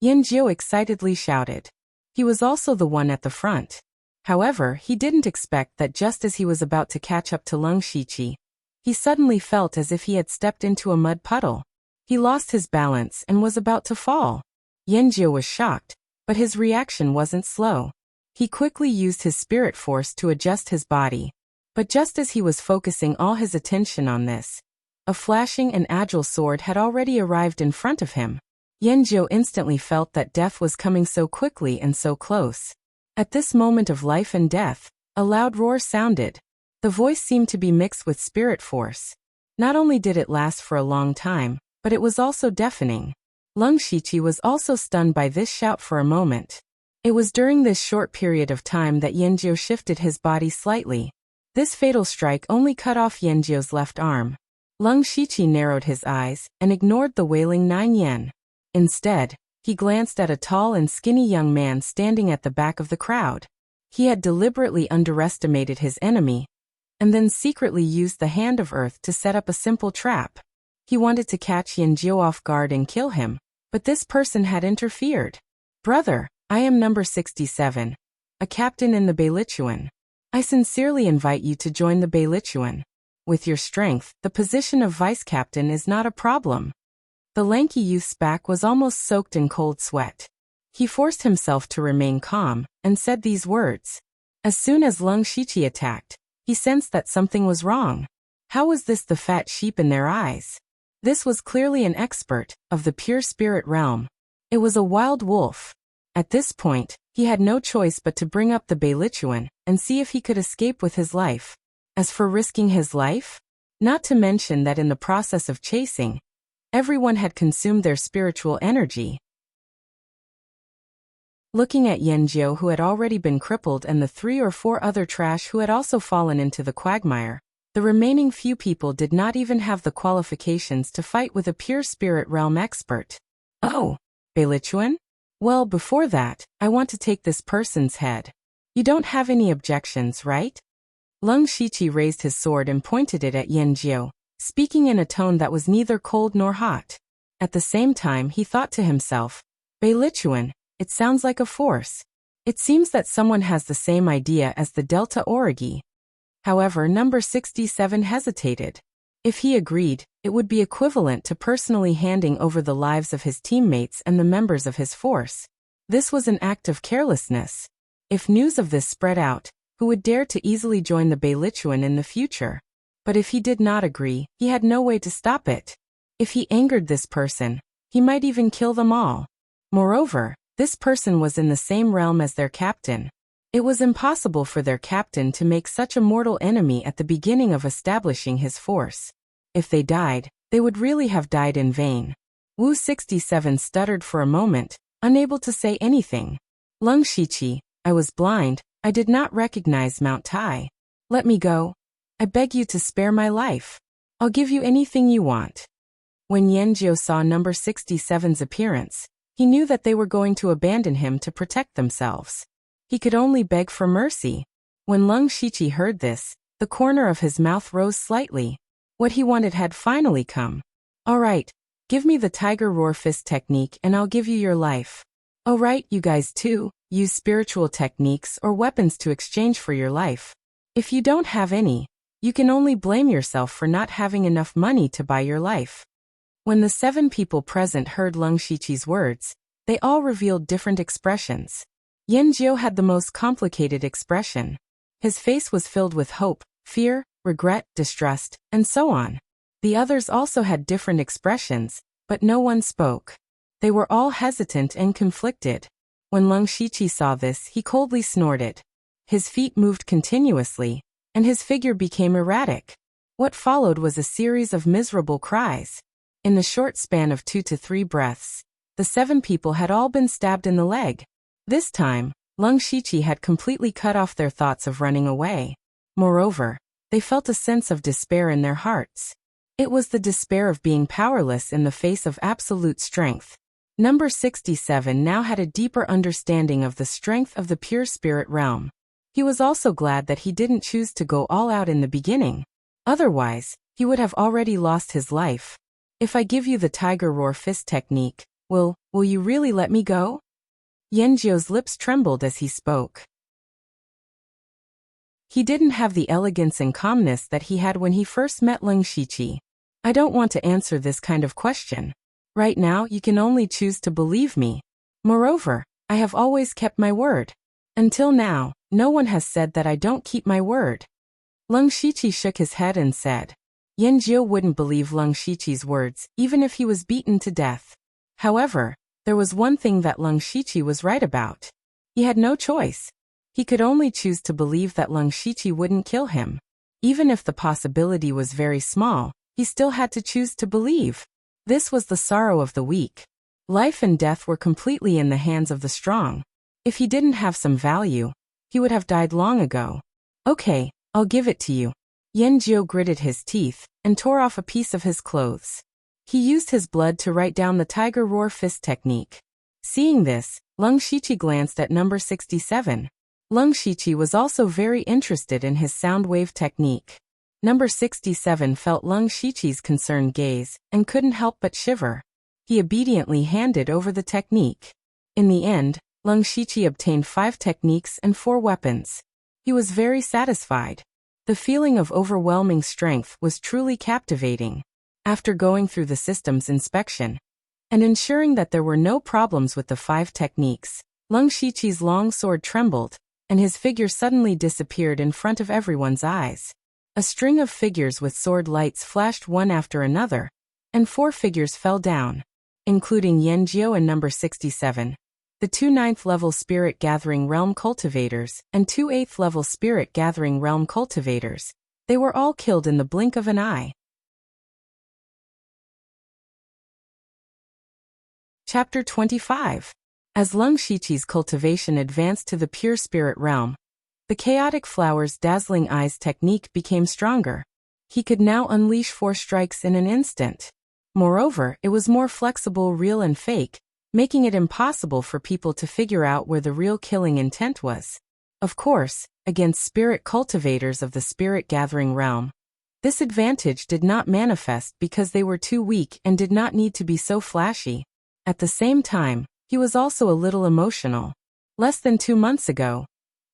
Yanjiu excitedly shouted. He was also the one at the front. However, he didn't expect that just as he was about to catch up to Leng Shiqi, he suddenly felt as if he had stepped into a mud puddle. He lost his balance and was about to fall. Yanjiu was shocked, but his reaction wasn't slow. He quickly used his spirit force to adjust his body. But just as he was focusing all his attention on this, a flashing and agile sword had already arrived in front of him. Yanjiu instantly felt that death was coming so quickly and so close. At this moment of life and death, a loud roar sounded. The voice seemed to be mixed with spirit force. Not only did it last for a long time, but it was also deafening. Leng Shiqi was also stunned by this shout for a moment. It was during this short period of time that Yanjiu shifted his body slightly. This fatal strike only cut off Yanjiu's left arm. Leng Shiqi narrowed his eyes and ignored the wailing 9 yen. Instead, he glanced at a tall and skinny young man standing at the back of the crowd. He had deliberately underestimated his enemy, and then secretly used the Hand of Earth to set up a simple trap. He wanted to catch Yanjiu off guard and kill him, but this person had interfered. Brother, I am number 67, a captain in the Beilichuan. I sincerely invite you to join the Beilichuan. With your strength, the position of vice captain is not a problem. The lanky youth's back was almost soaked in cold sweat. He forced himself to remain calm, and said these words. As soon as Leng Shiqi attacked, he sensed that something was wrong. How was this the fat sheep in their eyes? This was clearly an expert, of the pure spirit realm. It was a wild wolf. At this point, he had no choice but to bring up the Beilichuan, and see if he could escape with his life. As for risking his life? Not to mention that in the process of chasing, everyone had consumed their spiritual energy. Looking at Yanjiu, who had already been crippled, and the 3 or 4 other trash who had also fallen into the quagmire, the remaining few people did not even have the qualifications to fight with a pure spirit realm expert. Oh, Beilichuan? Well, before that, I want to take this person's head. You don't have any objections, right? Leng Shiqi raised his sword and pointed it at Yanjiu, speaking in a tone that was neither cold nor hot. At the same time, he thought to himself, Beilichuan, it sounds like a force. It seems that someone has the same idea as the Delta Origi. However, number 67 hesitated. If he agreed, it would be equivalent to personally handing over the lives of his teammates and the members of his force. This was an act of carelessness. If news of this spread out, who would dare to easily join the Beilichuan in the future? But if he did not agree, he had no way to stop it. If he angered this person, he might even kill them all. Moreover, this person was in the same realm as their captain. It was impossible for their captain to make such a mortal enemy at the beginning of establishing his force. If they died, they would really have died in vain. Wu 67 stuttered for a moment, unable to say anything. Leng Shiqi, I was blind, I did not recognize Mount Tai. Let me go. I beg you to spare my life. I'll give you anything you want. When Yanjiu saw number 67's appearance, he knew that they were going to abandon him to protect themselves. He could only beg for mercy. When Leng Shiqi heard this, the corner of his mouth rose slightly. What he wanted had finally come. All right, give me the Tiger Roar Fist technique and I'll give you your life. All right, you guys too, use spiritual techniques or weapons to exchange for your life. If you don't have any, you can only blame yourself for not having enough money to buy your life. When the 7 people present heard Leng Shiqi's words, they all revealed different expressions. Yanjiu had the most complicated expression. His face was filled with hope, fear, regret, distrust, and so on. The others also had different expressions, but no one spoke. They were all hesitant and conflicted. When Leng Shiqi saw this, he coldly snorted. His feet moved continuously, and his figure became erratic. What followed was a series of miserable cries. In the short span of 2 to 3 breaths, the 7 people had all been stabbed in the leg. This time, Leng Shiqi had completely cut off their thoughts of running away. Moreover, they felt a sense of despair in their hearts. It was the despair of being powerless in the face of absolute strength. Number 67 now had a deeper understanding of the strength of the pure spirit realm. He was also glad that he didn't choose to go all out in the beginning. Otherwise, he would have already lost his life. If I give you the Tiger Roar Fist technique, will you really let me go? Yanjiu's lips trembled as he spoke. He didn't have the elegance and calmness that he had when he first met Leng Shiqi. I don't want to answer this kind of question. Right now, you can only choose to believe me. Moreover, I have always kept my word. Until now, no one has said that I don't keep my word. Leng Shiqi shook his head and said. Yanjiu wouldn't believe Leng Shiqi's words, even if he was beaten to death. However, there was one thing that Leng Shiqi was right about. He had no choice. He could only choose to believe that Leng Shiqi wouldn't kill him. Even if the possibility was very small, he still had to choose to believe. This was the sorrow of the weak. Life and death were completely in the hands of the strong. If he didn't have some value, he would have died long ago. Okay, I'll give it to you. Yanjiu gritted his teeth and tore off a piece of his clothes. He used his blood to write down the Tiger Roar Fist technique. Seeing this, Leng Shiqi glanced at number 67. Lung Shiqi was also very interested in his sound wave technique. Number 67 felt Lung Shiqi's concerned gaze and couldn't help but shiver. He obediently handed over the technique. In the end, Lung Shiqi obtained 5 techniques and 4 weapons. He was very satisfied. The feeling of overwhelming strength was truly captivating. After going through the system's inspection and ensuring that there were no problems with the 5 techniques, Lung Shiqi's long sword trembled, and his figure suddenly disappeared in front of everyone's eyes. A string of figures with sword lights flashed one after another, and 4 figures fell down, including Yanjiu and number 67, the 2 9th-level Spirit Gathering Realm cultivators, and 2 8th-level Spirit Gathering Realm cultivators. They were all killed in the blink of an eye. Chapter 25. As Lung Shiqi's cultivation advanced to the pure spirit realm, the chaotic flower's dazzling eyes technique became stronger. He could now unleash 4 strikes in an instant. Moreover, it was more flexible, real and fake, making it impossible for people to figure out where the real killing intent was. Of course, against spirit cultivators of the spirit gathering realm, this advantage did not manifest because they were too weak and did not need to be so flashy. At the same time, he was also a little emotional. Less than 2 months ago,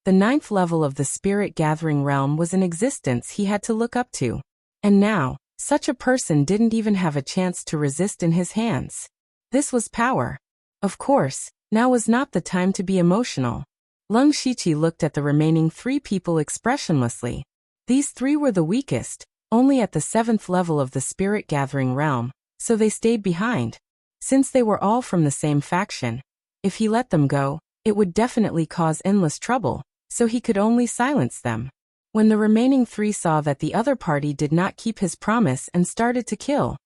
the 9th level of the spirit gathering realm was an existence he had to look up to. And now, such a person didn't even have a chance to resist in his hands. This was power. Of course, now was not the time to be emotional. Lung Shiqi looked at the remaining 3 people expressionlessly. These 3 were the weakest, only at the 7th level of the spirit gathering realm, so they stayed behind. Since they were all from the same faction, if he let them go, it would definitely cause endless trouble, so he could only silence them. When the remaining 3 saw that the other party did not keep his promise and started to kill,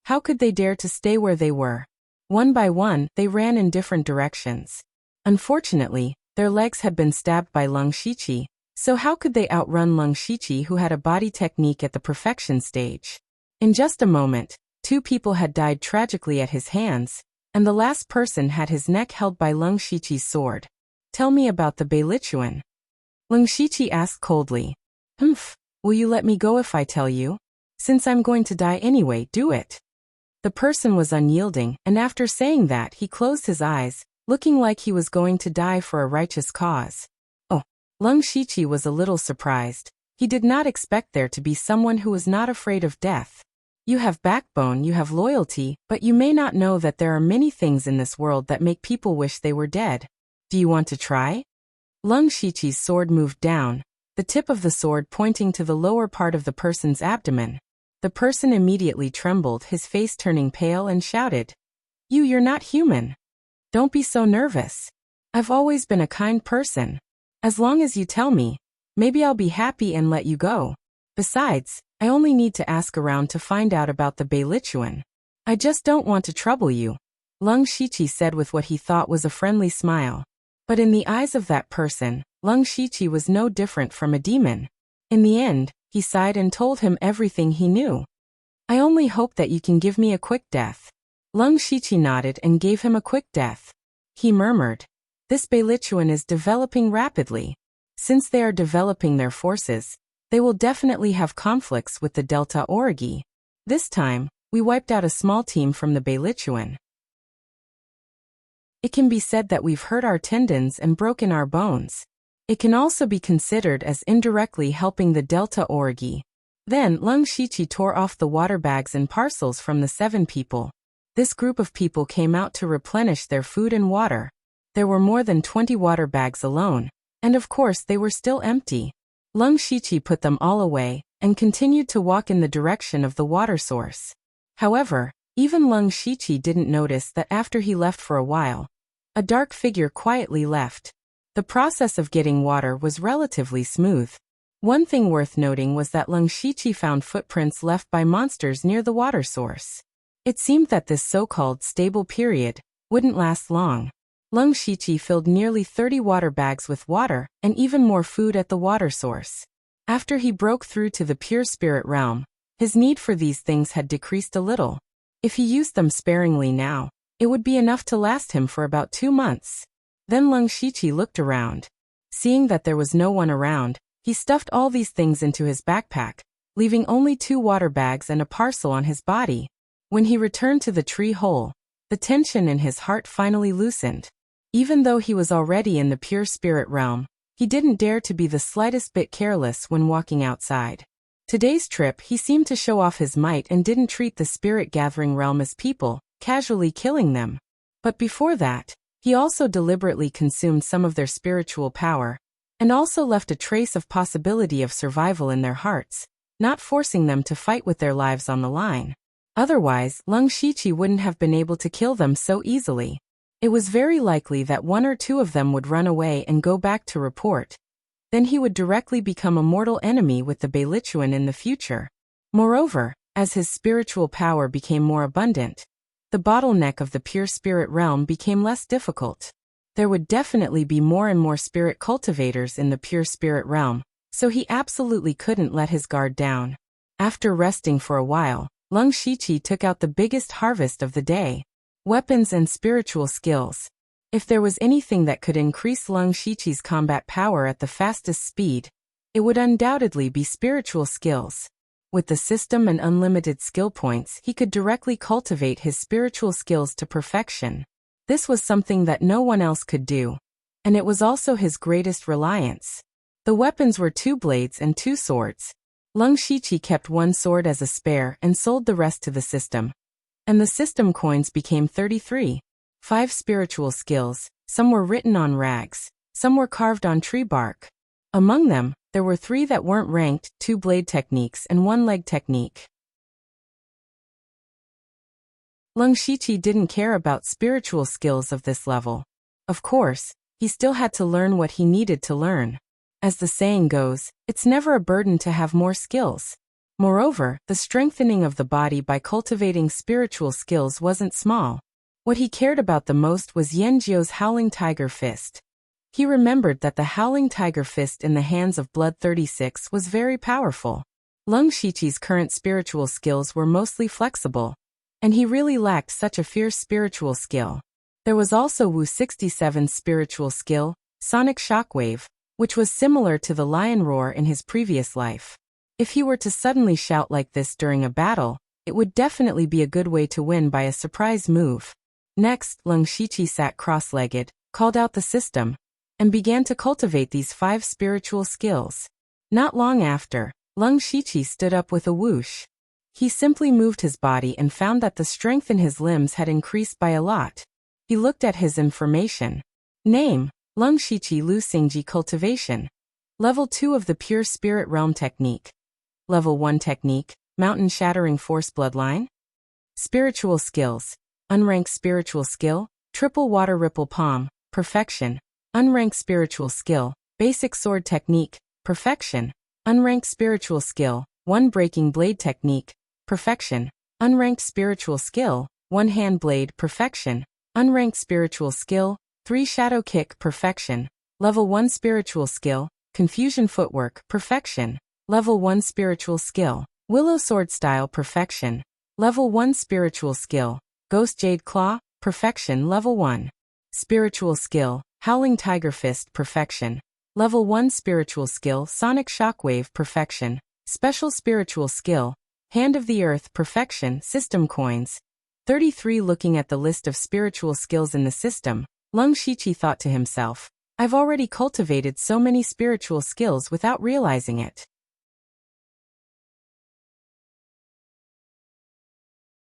how could they dare to stay where they were? One by one, they ran in different directions. Unfortunately, their legs had been stabbed by Lung Shiqi, so how could they outrun Lung Shiqi, who had a body technique at the perfection stage? In just a moment, 2 people had died tragically at his hands, and the last person had his neck held by Lung Shiqi's sword. Tell me about the Beilichuan. Lung Shiqi asked coldly. Will you let me go if I tell you? Since I'm going to die anyway, do it. The person was unyielding, and after saying that, he closed his eyes, looking like he was going to die for a righteous cause. Oh, Lung Shiqi was a little surprised. He did not expect there to be someone who was not afraid of death. You have backbone, you have loyalty, but you may not know that there are many things in this world that make people wish they were dead. Do you want to try? Lung Shiqi's sword moved down, the tip of the sword pointing to the lower part of the person's abdomen. The person immediately trembled, his face turning pale, and shouted, You're not human. Don't be so nervous. I've always been a kind person. As long as you tell me, maybe I'll be happy and let you go. Besides, I only need to ask around to find out about the Beilichuan. I just don't want to trouble you, Lung Shiqi said with what he thought was a friendly smile. But in the eyes of that person, Lung Shiqi was no different from a demon. In the end, he sighed and told him everything he knew. I only hope that you can give me a quick death. Lung Shiqi nodded and gave him a quick death. He murmured, This Beilichuan is developing rapidly. Since they are developing their forces, they will definitely have conflicts with the Delta Origi. This time, we wiped out a small team from the Beilichuan. It can be said that we've hurt our tendons and broken our bones. It can also be considered as indirectly helping the Delta Origi. Then Lung Shiqi tore off the water bags and parcels from the 7 people. This group of people came out to replenish their food and water. There were more than 20 water bags alone, and of course they were still empty. Lung Shiqi put them all away, and continued to walk in the direction of the water source. However, even Lung Shiqi didn't notice that after he left for a while, a dark figure quietly left. The process of getting water was relatively smooth. One thing worth noting was that Lung Shiqi found footprints left by monsters near the water source. It seemed that this so-called stable period wouldn't last long. Lung Shiqi filled nearly 30 water bags with water and even more food at the water source. After he broke through to the pure spirit realm, his need for these things had decreased a little. If he used them sparingly now, it would be enough to last him for about 2 months. Then Lung Shiqi looked around. Seeing that there was no one around, he stuffed all these things into his backpack, leaving only 2 water bags and a parcel on his body. When he returned to the tree hole, the tension in his heart finally loosened. Even though he was already in the pure spirit realm, he didn't dare to be the slightest bit careless when walking outside. Today's trip he seemed to show off his might and didn't treat the spirit-gathering realm as people, casually killing them. But before that, he also deliberately consumed some of their spiritual power, and also left a trace of possibility of survival in their hearts, not forcing them to fight with their lives on the line. Otherwise, Lung Shiqi wouldn't have been able to kill them so easily. It was very likely that 1 or 2 of them would run away and go back to report. Then he would directly become a mortal enemy with the Beilichuan in the future. Moreover, as his spiritual power became more abundant, the bottleneck of the pure spirit realm became less difficult. There would definitely be more and more spirit cultivators in the pure spirit realm, so he absolutely couldn't let his guard down. After resting for a while, Lung Shiqi took out the biggest harvest of the day: weapons and spiritual skills. If there was anything that could increase Lung Shiqi's combat power at the fastest speed, it would undoubtedly be spiritual skills. With the system and unlimited skill points, he could directly cultivate his spiritual skills to perfection. This was something that no one else could do, and it was also his greatest reliance. The weapons were 2 blades and 2 swords. Lung Shiqi kept 1 sword as a spare and sold the rest to the system. And the system coins became 33. 5 spiritual skills, some were written on rags, some were carved on tree bark. Among them, there were 3 that weren't ranked: 2 blade techniques and 1 leg technique. Lung Shiqi didn't care about spiritual skills of this level. Of course, he still had to learn what he needed to learn. As the saying goes, it's never a burden to have more skills. Moreover, the strengthening of the body by cultivating spiritual skills wasn't small. What he cared about the most was Yanjiu's Howling Tiger Fist. He remembered that the Howling Tiger Fist in the hands of Blood 36 was very powerful. Lung Shiqi's current spiritual skills were mostly flexible, and he really lacked such a fierce spiritual skill. There was also Wu 67's spiritual skill, Sonic Shockwave, which was similar to the Lion Roar in his previous life. If he were to suddenly shout like this during a battle, it would definitely be a good way to win by a surprise move. Next, Lung Shiqi sat cross-legged, called out the system, and began to cultivate these 5 spiritual skills. Not long after, Lung Shiqi stood up with a whoosh. He simply moved his body and found that the strength in his limbs had increased by a lot. He looked at his information. Name: Lung Shiqi Lu Xingji Cultivation. Level 2 of the Pure Spirit Realm Technique. Level 1 Technique, Mountain Shattering Force Bloodline. Spiritual Skills: Unranked Spiritual Skill, Triple Water Ripple Palm, Perfection. Unranked Spiritual Skill, Basic Sword Technique, Perfection. Unranked Spiritual Skill, 1 Breaking Blade Technique, Perfection. Unranked Spiritual Skill, 1 Hand Blade, Perfection. Unranked Spiritual Skill, 3 Shadow Kick, Perfection. Level 1 Spiritual Skill, Confusion Footwork, Perfection. Level 1 Spiritual Skill, Willow Sword Style, Perfection. Level 1 Spiritual Skill, Ghost Jade Claw, Perfection. Level 1 Spiritual Skill, Howling Tiger Fist, Perfection. Level 1 Spiritual Skill, Sonic Shockwave, Perfection. Special Spiritual Skill, Hand of the Earth, Perfection. System coins. 33. Looking at the list of spiritual skills in the system, Lung Shiqi thought to himself, I've already cultivated so many spiritual skills without realizing it.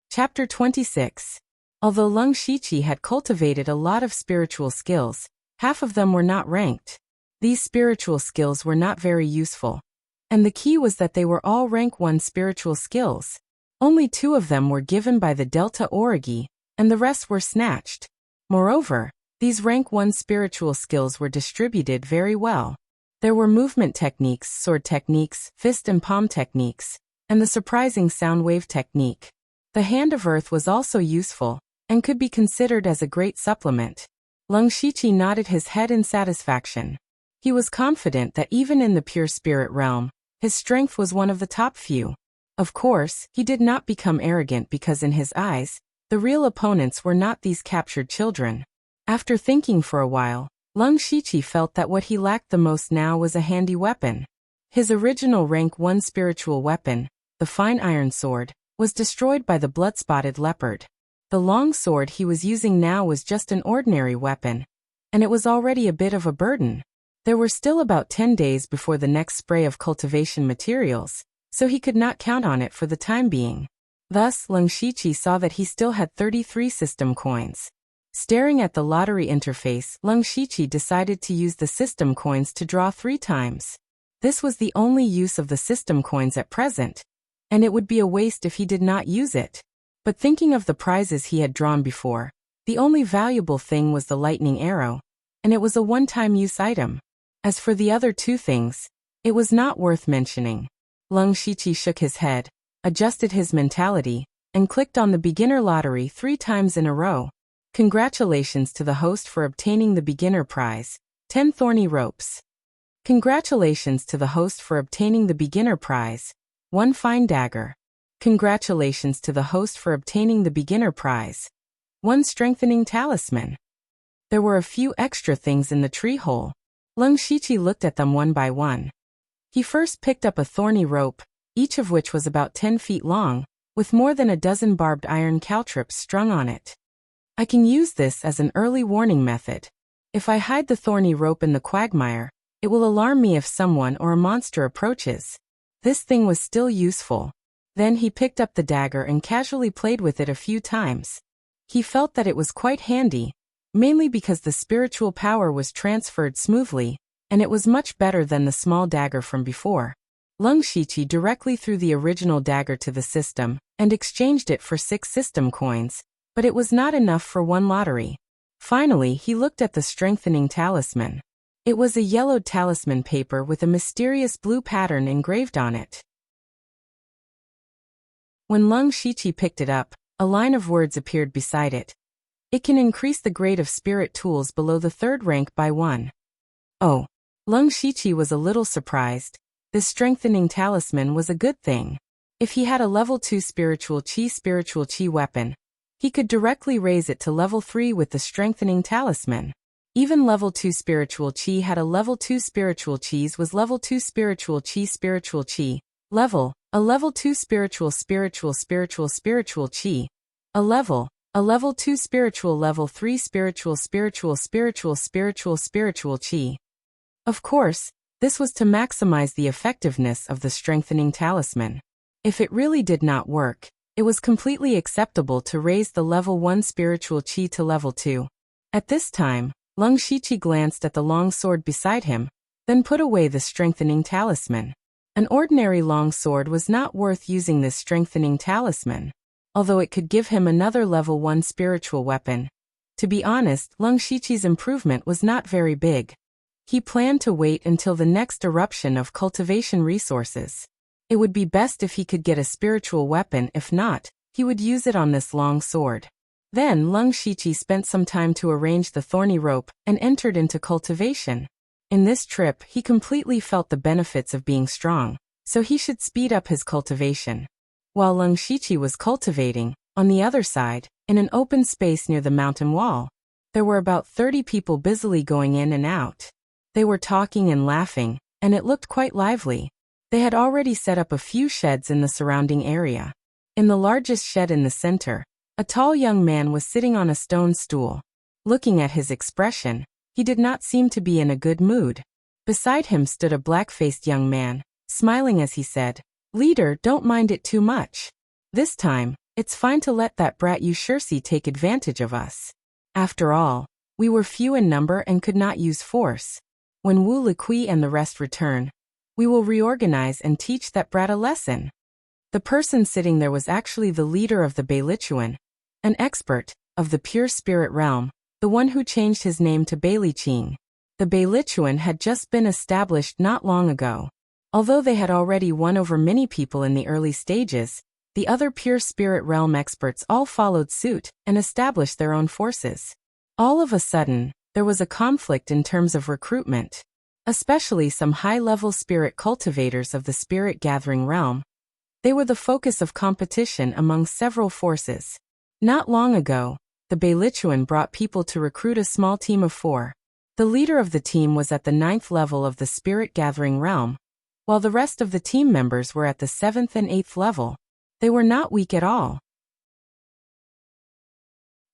Chapter 26. Although Lung Shiqi had cultivated a lot of spiritual skills, half of them were not ranked. These spiritual skills were not very useful, and the key was that they were all rank 1 spiritual skills. Only 2 of them were given by the Delta Origi, and the rest were snatched. Moreover, these rank 1 spiritual skills were distributed very well. There were movement techniques, sword techniques, fist and palm techniques, and the surprising sound wave technique. The Hand of Earth was also useful, and could be considered as a great supplement. Lung Shiqi nodded his head in satisfaction. He was confident that even in the pure spirit realm, his strength was one of the top few. Of course, he did not become arrogant because in his eyes, the real opponents were not these captured children. After thinking for a while, Lung Shiqi felt that what he lacked the most now was a handy weapon. His original rank 1 spiritual weapon, the fine iron sword, was destroyed by the blood-spotted leopard. The long sword he was using now was just an ordinary weapon, and it was already a bit of a burden. There were still about 10 days before the next spray of cultivation materials, so he could not count on it for the time being. Thus, Lung Shiqi saw that he still had 33 system coins. Staring at the lottery interface, Lung Shiqi decided to use the system coins to draw 3 times. This was the only use of the system coins at present, and it would be a waste if he did not use it. But thinking of the prizes he had drawn before, the only valuable thing was the lightning arrow, and it was a one-time use item. As for the other 2 things, it was not worth mentioning. Lung Shiqi shook his head, adjusted his mentality, and clicked on the beginner lottery 3 times in a row. Congratulations to the host for obtaining the beginner prize, 10 thorny ropes. Congratulations to the host for obtaining the beginner prize, 1 fine dagger. Congratulations to the host for obtaining the beginner prize, 1 strengthening talisman. There were a few extra things in the tree hole. Lung Shiqi looked at them one by one. He first picked up a thorny rope, each of which was about 10 feet long, with more than a dozen barbed iron caltrops strung on it. I can use this as an early warning method. If I hide the thorny rope in the quagmire, it will alarm me if someone or a monster approaches. This thing was still useful. Then he picked up the dagger and casually played with it a few times. He felt that it was quite handy, mainly because the spiritual power was transferred smoothly, and it was much better than the small dagger from before. Lung Shiqi directly threw the original dagger to the system, and exchanged it for 6 system coins, but it was not enough for 1 lottery. Finally, he looked at the strengthening talisman. It was a yellowed talisman paper with a mysterious blue pattern engraved on it. When Lung Shiqi picked it up, a line of words appeared beside it. It can increase the grade of spirit tools below the 3rd rank by 1. Oh. Lung Shiqi was a little surprised. This strengthening talisman was a good thing. If he had a level 2 spiritual chi weapon, he could directly raise it to level 3 with the strengthening talisman. Even level 2 spiritual chi had a level 2 spiritual chi's was level 2 spiritual chi, level, a level 2 spiritual chi, a level 2 spiritual level 3 spiritual chi. Of course, this was to maximize the effectiveness of the strengthening talisman. If it really did not work, it was completely acceptable to raise the level 1 spiritual chi to level 2. At this time, Lung Shiqi glanced at the long sword beside him, then put away the strengthening talisman. An ordinary long sword was not worth using this strengthening talisman, although it could give him another level 1 spiritual weapon. To be honest, Lung Shiqi's improvement was not very big. He planned to wait until the next eruption of cultivation resources. It would be best if he could get a spiritual weapon. If not, he would use it on this long sword. Then Lung Shiqi spent some time to arrange the thorny rope and entered into cultivation. In this trip, he completely felt the benefits of being strong, so he should speed up his cultivation. While Lung Shiqi was cultivating, on the other side, in an open space near the mountain wall, there were about 30 people busily going in and out. They were talking and laughing, and it looked quite lively. They had already set up a few sheds in the surrounding area. In the largest shed in the center, a tall young man was sitting on a stone stool. Looking at his expression, he did not seem to be in a good mood. Beside him stood a black-faced young man, smiling as he said, "Leader, don't mind it too much. This time, it's fine to let that brat Ushursi take advantage of us. After all, we were few in number and could not use force. When Wu Liqui and the rest return, we will reorganize and teach that brat a lesson." The person sitting there was actually the leader of the Beilichuan, an expert of the pure spirit realm, the one who changed his name to Beiliching. The Beilichuan had just been established not long ago. Although they had already won over many people in the early stages, the other pure spirit realm experts all followed suit and established their own forces. All of a sudden, there was a conflict in terms of recruitment. Especially some high-level spirit cultivators of the spirit-gathering realm. They were the focus of competition among several forces. Not long ago, the Beilichuan brought people to recruit a small team of 4. The leader of the team was at the 9th level of the spirit gathering realm, while the rest of the team members were at the 7th and 8th level. They were not weak at all.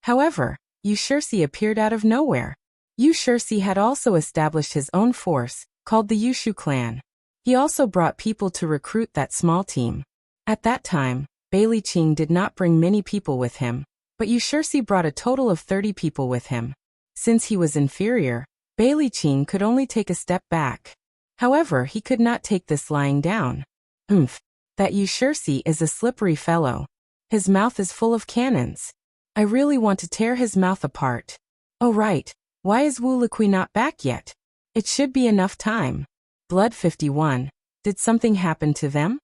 However, Yushursi appeared out of nowhere. Yushursi had also established his own force, called the Yushu clan. He also brought people to recruit that small team. At that time, Bailey Qing did not bring many people with him, but Yushursi brought a total of 30 people with him. Since he was inferior, Bailey Qing could only take a step back. However, he could not take this lying down. That Yushursi is a slippery fellow. His mouth is full of cannons. I really want to tear his mouth apart. Oh right, why is Wu Liqui not back yet? It should be enough time. Blood 51. Did something happen to them?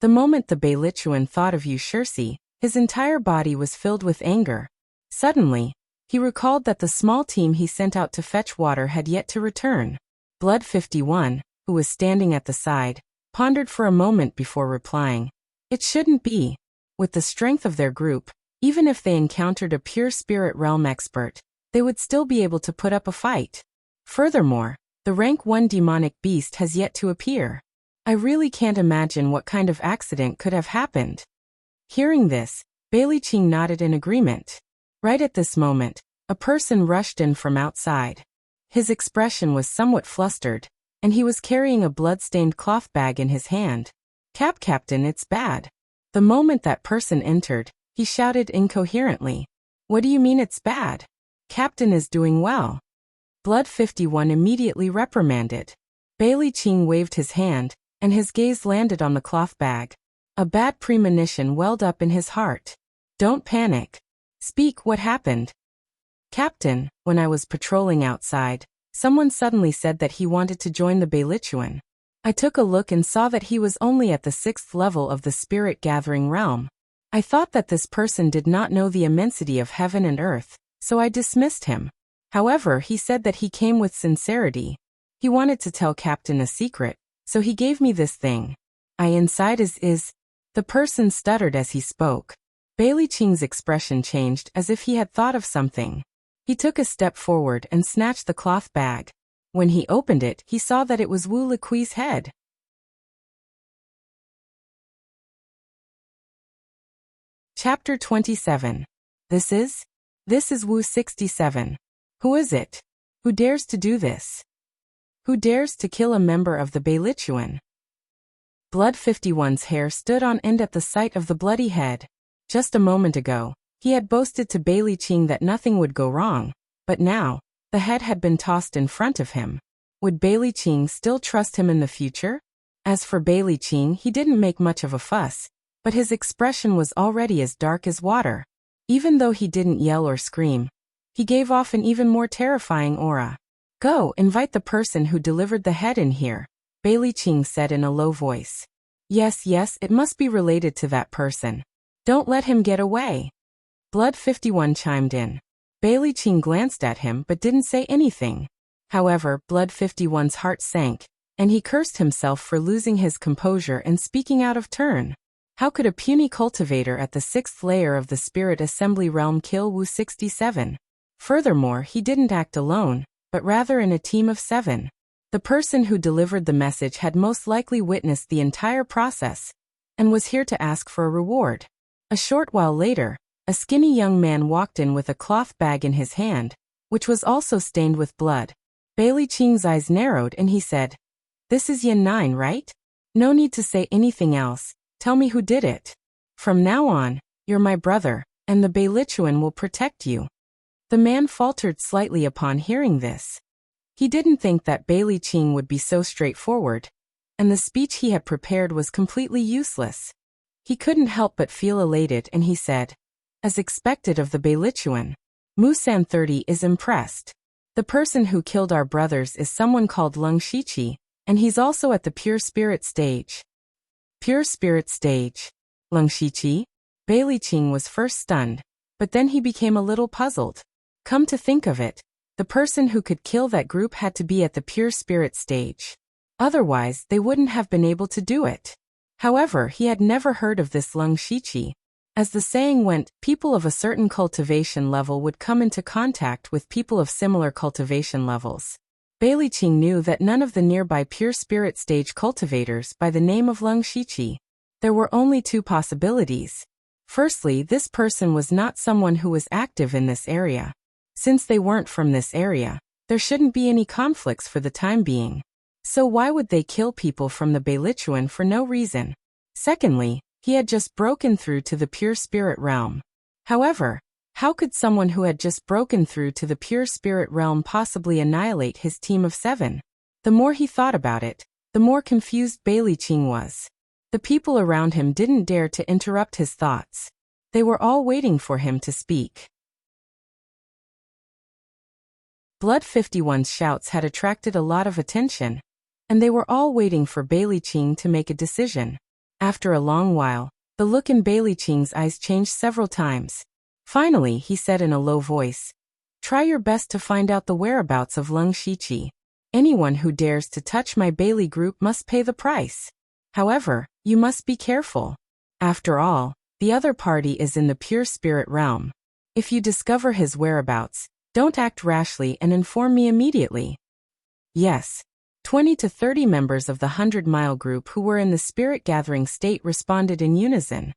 The moment the Beilichuan thought of Yushursi, his entire body was filled with anger. Suddenly, he recalled that the small team he sent out to fetch water had yet to return. Blood 51, who was standing at the side, pondered for a moment before replying. It shouldn't be. With the strength of their group, even if they encountered a pure spirit realm expert, they would still be able to put up a fight. Furthermore, the rank 1 demonic beast has yet to appear. I really can't imagine what kind of accident could have happened. Hearing this, Bailey Qing nodded in agreement. Right at this moment, a person rushed in from outside. His expression was somewhat flustered, and he was carrying a blood-stained cloth bag in his hand. Captain, it's bad. The moment that person entered, he shouted incoherently. What do you mean it's bad? Captain is doing well. Blood 51 immediately reprimanded. Bailey Qing waved his hand, and his gaze landed on the cloth bag. A bad premonition welled up in his heart. Don't panic. Speak, what happened? Captain, when I was patrolling outside, someone suddenly said that he wanted to join the Beilichuan. I took a look and saw that he was only at the 6th level of the spirit gathering realm. I thought that this person did not know the immensity of heaven and earth, so I dismissed him. However, he said that he came with sincerity. He wanted to tell Captain a secret, so he gave me this thing. Inside is. The person stuttered as he spoke. Bailey Qing's expression changed as if he had thought of something. He took a step forward and snatched the cloth bag. When he opened it, he saw that it was Wu Liqui's head. Chapter 27. This is Wu 67. Who is it? Who dares to do this? Who dares to kill a member of the Beilichuan? Blood 51's hair stood on end at the sight of the bloody head. Just a moment ago, he had boasted to Bailey Qing that nothing would go wrong, but now, the head had been tossed in front of him. Would Bailey Qing still trust him in the future? As for Bailey Qing, he didn't make much of a fuss, but his expression was already as dark as water. Even though he didn't yell or scream, he gave off an even more terrifying aura. Go, invite the person who delivered the head in here, Bailey Qing said in a low voice. Yes, it must be related to that person. Don't let him get away. Blood 51 chimed in. Bailey Qing glanced at him but didn't say anything. However, Blood 51's heart sank, and he cursed himself for losing his composure and speaking out of turn. How could a puny cultivator at the 6th layer of the Spirit Assembly realm kill Wu 67? Furthermore, he didn't act alone, but rather in a team of 7. The person who delivered the message had most likely witnessed the entire process, and was here to ask for a reward. A short while later, a skinny young man walked in with a cloth bag in his hand, which was also stained with blood. Bailey Qing's eyes narrowed and he said, This is Yin 9, right? No need to say anything else, tell me who did it. From now on, you're my brother, and the Beilichuan will protect you. The man faltered slightly upon hearing this. He didn't think that Bailey Qing would be so straightforward, and the speech he had prepared was completely useless. He couldn't help but feel elated and he said, As expected of the Beilichuan, Musan 30 is impressed. The person who killed our brothers is someone called Lung Shiqi, and he's also at the pure spirit stage. Pure spirit stage. Lung Shiqi? Bailey Qing was first stunned, but then he became a little puzzled. Come to think of it, the person who could kill that group had to be at the pure spirit stage. Otherwise, they wouldn't have been able to do it. However, he had never heard of this Lung Shiqi. As the saying went, people of a certain cultivation level would come into contact with people of similar cultivation levels. Bailey Qing knew that none of the nearby pure spirit stage cultivators by the name of Leng Shiqi. There were only two possibilities. Firstly, this person was not someone who was active in this area. Since they weren't from this area, there shouldn't be any conflicts for the time being. So why would they kill people from the Beilichuan for no reason? Secondly, he had just broken through to the pure spirit realm. However, how could someone who had just broken through to the pure spirit realm possibly annihilate his team of 7? The more he thought about it, the more confused Bailey Qing was. The people around him didn't dare to interrupt his thoughts. They were all waiting for him to speak. Blood 51's shouts had attracted a lot of attention, and they were all waiting for Bailey Qing to make a decision. After a long while, the look in Bailey Qing's eyes changed several times. Finally, he said in a low voice, "Try your best to find out the whereabouts of Leng Shiqi. Anyone who dares to touch my Bailey group must pay the price. However, you must be careful. After all, the other party is in the pure spirit realm. If you discover his whereabouts, don't act rashly and inform me immediately." Yes. 20 to 30 members of the 100-mile group who were in the spirit-gathering state responded in unison.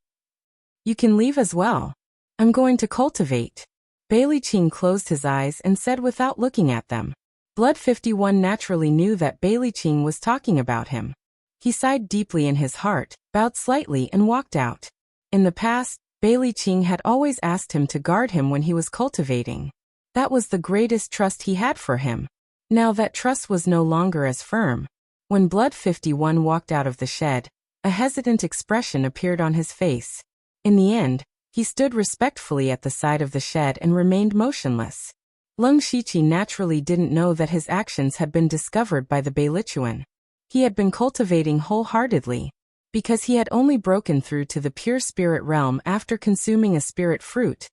"You can leave as well. I'm going to cultivate." Bailey Qing closed his eyes and said without looking at them. Blood 51 naturally knew that Bailey Qing was talking about him. He sighed deeply in his heart, bowed slightly and walked out. In the past, Bailey Qing had always asked him to guard him when he was cultivating. That was the greatest trust he had for him. Now that trust was no longer as firm. When Blood 51 walked out of the shed, a hesitant expression appeared on his face. In the end, he stood respectfully at the side of the shed and remained motionless. Leng Shiqi naturally didn't know that his actions had been discovered by the Beilichuan. He had been cultivating wholeheartedly, because he had only broken through to the pure spirit realm after consuming a spirit fruit.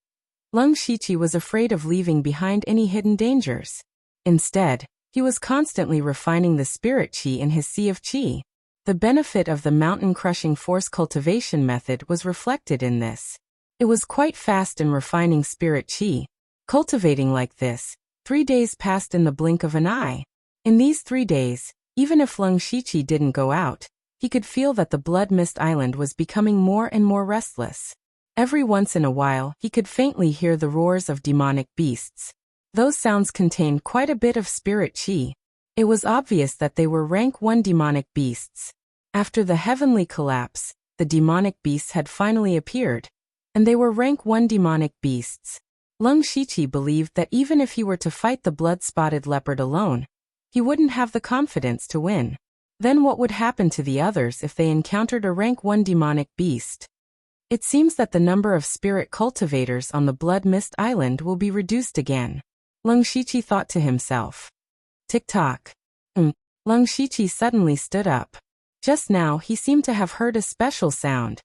Leng Shiqi was afraid of leaving behind any hidden dangers. Instead, he was constantly refining the spirit qi in his sea of qi. The benefit of the mountain-crushing force cultivation method was reflected in this. It was quite fast in refining spirit qi. Cultivating like this, 3 days passed in the blink of an eye. In these 3 days, even if Leng Shiqi didn't go out, he could feel that the Blood Mist Island was becoming more and more restless. Every once in a while, he could faintly hear the roars of demonic beasts. Those sounds contained quite a bit of spirit qi. It was obvious that they were rank 1 demonic beasts. After the heavenly collapse, the demonic beasts had finally appeared, and they were rank 1 demonic beasts. Leng Shiqi believed that even if he were to fight the blood-spotted leopard alone, he wouldn't have the confidence to win. Then what would happen to the others if they encountered a rank 1 demonic beast? It seems that the number of spirit cultivators on the Blood Mist Island will be reduced again. Leng Shiqi thought to himself. Tick-tock. Leng Shiqi suddenly stood up. Just now he seemed to have heard a special sound.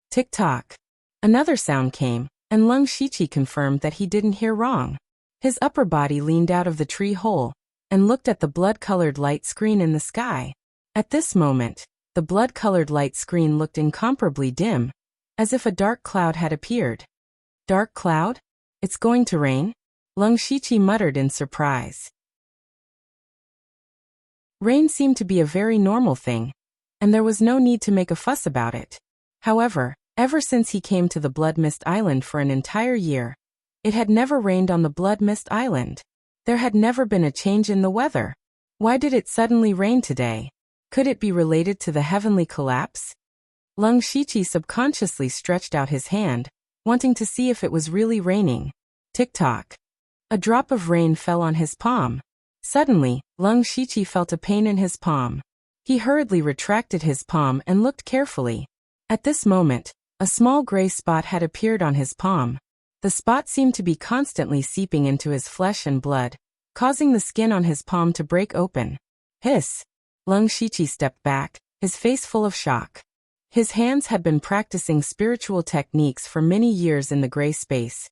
Tick-tock. Another sound came, and Leng Shiqi confirmed that he didn't hear wrong. His upper body leaned out of the tree hole, and looked at the blood-colored light screen in the sky. At this moment, the blood-colored light screen looked incomparably dim, as if a dark cloud had appeared. Dark cloud? It's going to rain? Leng Shiqi muttered in surprise. Rain seemed to be a very normal thing, and there was no need to make a fuss about it. However, ever since he came to the Blood Mist Island for an entire year, it had never rained on the Blood Mist Island. There had never been a change in the weather. Why did it suddenly rain today? Could it be related to the heavenly collapse? Leng Shiqi subconsciously stretched out his hand, wanting to see if it was really raining. Tick-tock. A drop of rain fell on his palm. Suddenly, Leng Shiqi felt a pain in his palm. He hurriedly retracted his palm and looked carefully. At this moment, a small gray spot had appeared on his palm. The spot seemed to be constantly seeping into his flesh and blood, causing the skin on his palm to break open. Hiss! Leng Shiqi stepped back, his face full of shock. His hands had been practicing spiritual techniques for many years in the gray space,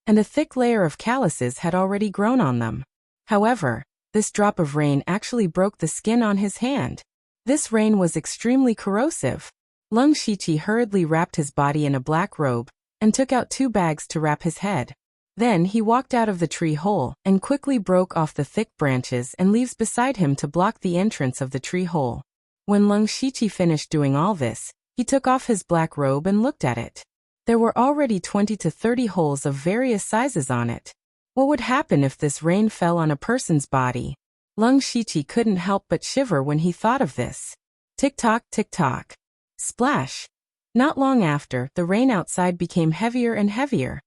and a thick layer of calluses had already grown on them. However, this drop of rain actually broke the skin on his hand. This rain was extremely corrosive. Lung Shiqi hurriedly wrapped his body in a black robe and took out 2 bags to wrap his head. Then he walked out of the tree hole and quickly broke off the thick branches and leaves beside him to block the entrance of the tree hole. When Lung Shiqi finished doing all this, he took off his black robe and looked at it. There were already 20 to 30 holes of various sizes on it. What would happen if this rain fell on a person's body? Lung Shiqi couldn't help but shiver when he thought of this. Tick-tock, tick-tock. Splash! Not long after, the rain outside became heavier and heavier.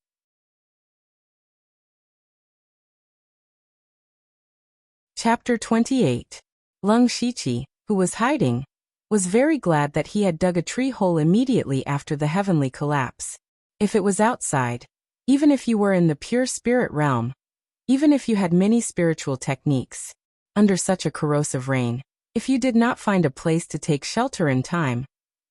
Chapter 28. Lung Shiqi, who was hiding, was very glad that he had dug a tree hole immediately after the heavenly collapse. If it was outside, even if you were in the pure spirit realm, even if you had many spiritual techniques, under such a corrosive rain, if you did not find a place to take shelter in time,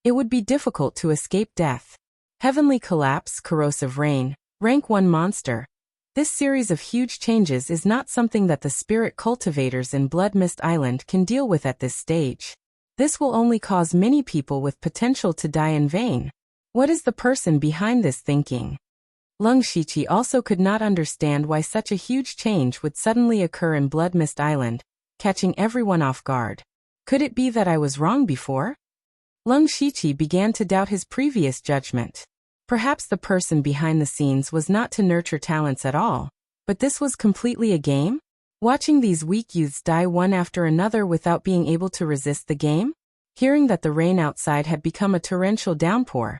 it would be difficult to escape death. Heavenly collapse, corrosive rain, rank 1 monster. This series of huge changes is not something that the spirit cultivators in Blood Mist Island can deal with at this stage. This will only cause many people with potential to die in vain. What is the person behind this thinking? Lung Shiqi also could not understand why such a huge change would suddenly occur in Blood Mist Island, catching everyone off guard. Could it be that I was wrong before? Lung Shiqi began to doubt his previous judgment. Perhaps the person behind the scenes was not to nurture talents at all, but this was completely a game? Watching these weak youths die one after another without being able to resist the game? Hearing that the rain outside had become a torrential downpour,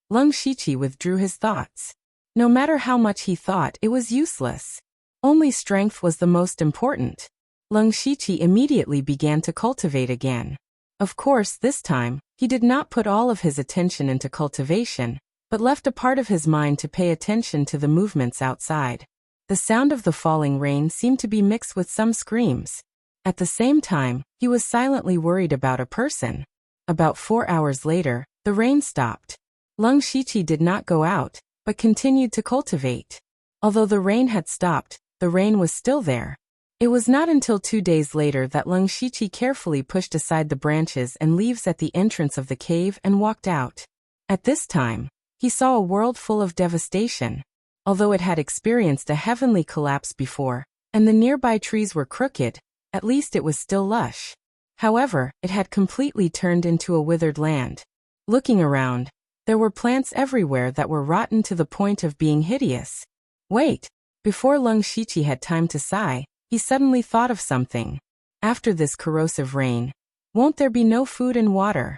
Lung Shiqi withdrew his thoughts. No matter how much he thought, it was useless. Only strength was the most important. Lung Shiqi immediately began to cultivate again. Of course, this time, he did not put all of his attention into cultivation, but left a part of his mind to pay attention to the movements outside. The sound of the falling rain seemed to be mixed with some screams. At the same time, he was silently worried about a person. About 4 hours later, the rain stopped. Lung Shiqi did not go out, but continued to cultivate. Although the rain had stopped, the rain was still there. It was not until 2 days later that Lung Shiqi carefully pushed aside the branches and leaves at the entrance of the cave and walked out. At this time, he saw a world full of devastation. Although it had experienced a heavenly collapse before, and the nearby trees were crooked, at least it was still lush. However, it had completely turned into a withered land. Looking around, there were plants everywhere that were rotten to the point of being hideous. Wait! Before Lung Shiqi had time to sigh, he suddenly thought of something. After this corrosive rain, won't there be no food and water?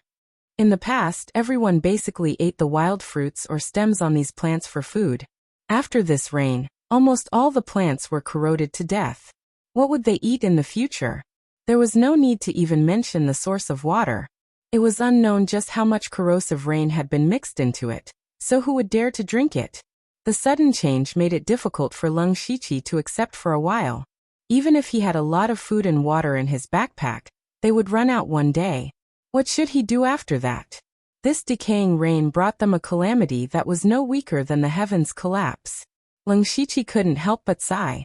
In the past, everyone basically ate the wild fruits or stems on these plants for food. After this rain, almost all the plants were corroded to death. What would they eat in the future? There was no need to even mention the source of water. It was unknown just how much corrosive rain had been mixed into it, so who would dare to drink it? The sudden change made it difficult for Lung Shiqi to accept for a while. Even if he had a lot of food and water in his backpack, they would run out one day. What should he do after that? This decaying rain brought them a calamity that was no weaker than the heavens' collapse. Lung Shiqi couldn't help but sigh.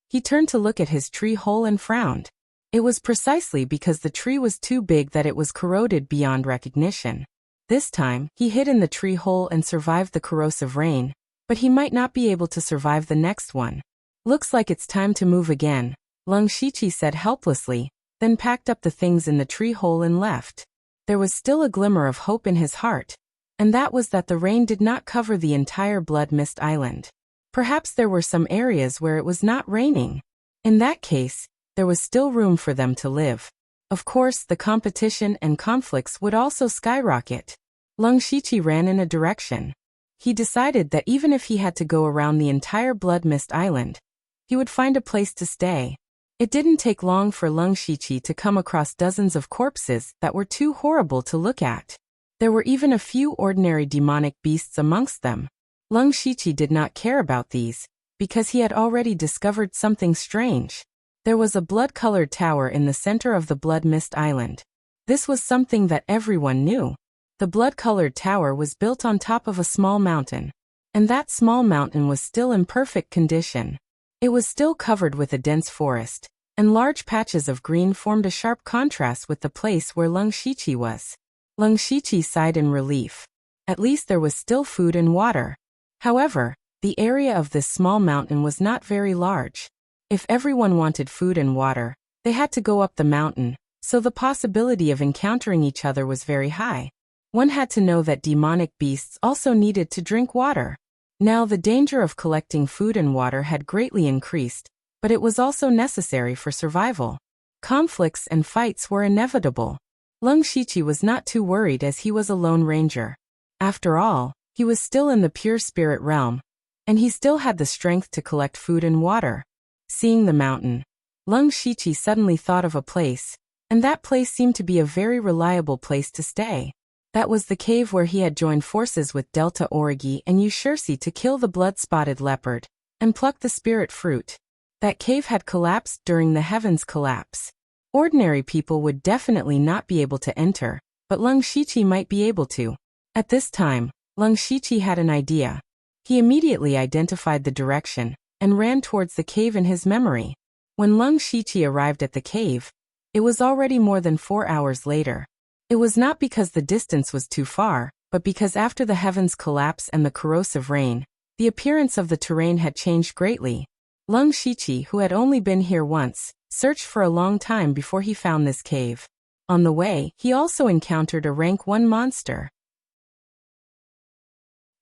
He turned to look at his tree hole and frowned. It was precisely because the tree was too big that it was corroded beyond recognition. This time, he hid in the tree hole and survived the corrosive rain, but he might not be able to survive the next one. Looks like it's time to move again, Lung Shiqi said helplessly, then packed up the things in the tree hole and left. There was still a glimmer of hope in his heart, and that was that the rain did not cover the entire Blood Mist Island. Perhaps there were some areas where it was not raining. In that case, there was still room for them to live. Of course, the competition and conflicts would also skyrocket. Lung Shiqi ran in a direction. He decided that even if he had to go around the entire Blood Mist Island, he would find a place to stay. It didn't take long for Lung Shiqi to come across dozens of corpses that were too horrible to look at. There were even a few ordinary demonic beasts amongst them. Lung Shiqi did not care about these, because he had already discovered something strange. There was a blood-colored tower in the center of the Blood Mist Island. This was something that everyone knew. The blood-colored tower was built on top of a small mountain, and that small mountain was still in perfect condition. It was still covered with a dense forest, and large patches of green formed a sharp contrast with the place where Leng Shiqi was. Leng Shiqi sighed in relief. At least there was still food and water. However, the area of this small mountain was not very large. If everyone wanted food and water, they had to go up the mountain, so the possibility of encountering each other was very high. One had to know that demonic beasts also needed to drink water. Now the danger of collecting food and water had greatly increased, but it was also necessary for survival. Conflicts and fights were inevitable. Leng Shiqi was not too worried as he was a lone ranger. After all, he was still in the pure spirit realm, and he still had the strength to collect food and water. Seeing the mountain, Leng Shiqi suddenly thought of a place, and that place seemed to be a very reliable place to stay. That was the cave where he had joined forces with Delta Origi and Ushirsi to kill the blood-spotted leopard and pluck the spirit fruit. That cave had collapsed during the heavens collapse. Ordinary people would definitely not be able to enter, but Leng Shiqi might be able to. At this time, Leng Shiqi had an idea. He immediately identified the direction and ran towards the cave in his memory. When Leng Shiqi arrived at the cave, it was already more than 4 hours later. It was not because the distance was too far, but because after the heavens collapse and the corrosive rain, the appearance of the terrain had changed greatly. Leng Shiqi, who had only been here once, searched for a long time before he found this cave. On the way, he also encountered a rank 1 monster.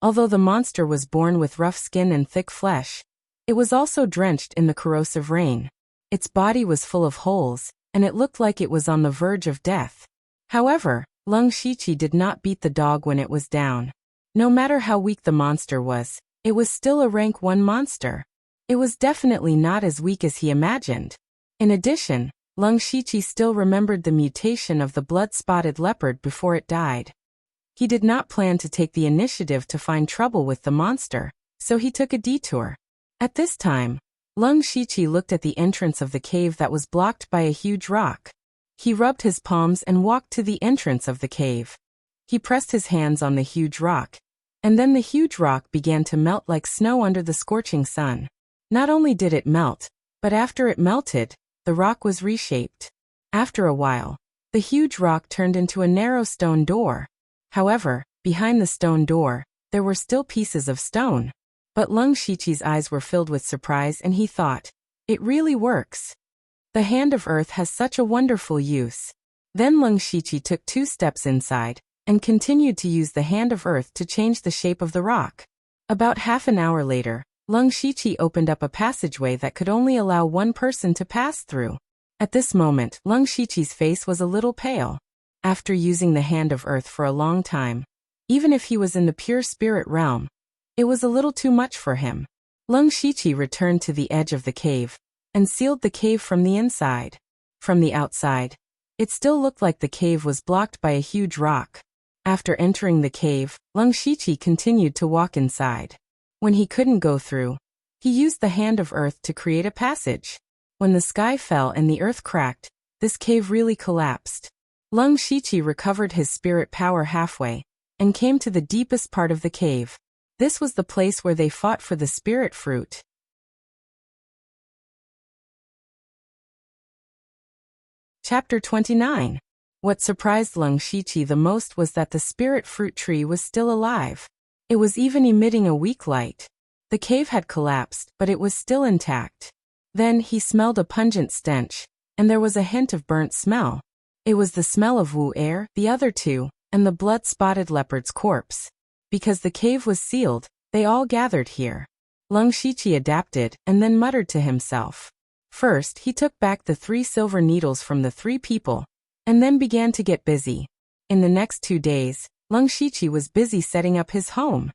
Although the monster was born with rough skin and thick flesh, it was also drenched in the corrosive rain. Its body was full of holes, and it looked like it was on the verge of death. However, Leng Shiqi did not beat the dog when it was down. No matter how weak the monster was, it was still a rank 1 monster. It was definitely not as weak as he imagined. In addition, Leng Shiqi still remembered the mutation of the blood-spotted leopard before it died. He did not plan to take the initiative to find trouble with the monster, so he took a detour. At this time, Leng Shiqi looked at the entrance of the cave that was blocked by a huge rock. He rubbed his palms and walked to the entrance of the cave. He pressed his hands on the huge rock, and then the huge rock began to melt like snow under the scorching sun. Not only did it melt, but after it melted, the rock was reshaped. After a while, the huge rock turned into a narrow stone door. However, behind the stone door, there were still pieces of stone. But Leng Shiqi's eyes were filled with surprise and he thought, "It really works. The hand of earth has such a wonderful use." Then Leng Shiqi took 2 steps inside, and continued to use the hand of earth to change the shape of the rock. About half an hour later, Leng Shiqi opened up a passageway that could only allow 1 person to pass through. At this moment, Leng Shiqi's face was a little pale. After using the hand of earth for a long time, even if he was in the pure spirit realm, it was a little too much for him. Leng Shiqi returned to the edge of the cave, and sealed the cave from the inside. From the outside, it still looked like the cave was blocked by a huge rock. After entering the cave, Leng Shiqi continued to walk inside. When he couldn't go through, he used the hand of earth to create a passage. When the sky fell and the earth cracked, this cave really collapsed. Leng Shiqi recovered his spirit power halfway, and came to the deepest part of the cave. This was the place where they fought for the spirit fruit. Chapter 29. What surprised Leng Shiqi the most was that the spirit fruit tree was still alive. It was even emitting a weak light. The cave had collapsed, but it was still intact. Then he smelled a pungent stench, and there was a hint of burnt smell. It was the smell of Wu Er, the other 2, and the blood-spotted leopard's corpse. Because the cave was sealed, they all gathered here. Leng Shiqi adapted and then muttered to himself. First, he took back the 3 silver needles from the 3 people, and then began to get busy. In the next 2 days, Leng Shiqi was busy setting up his home.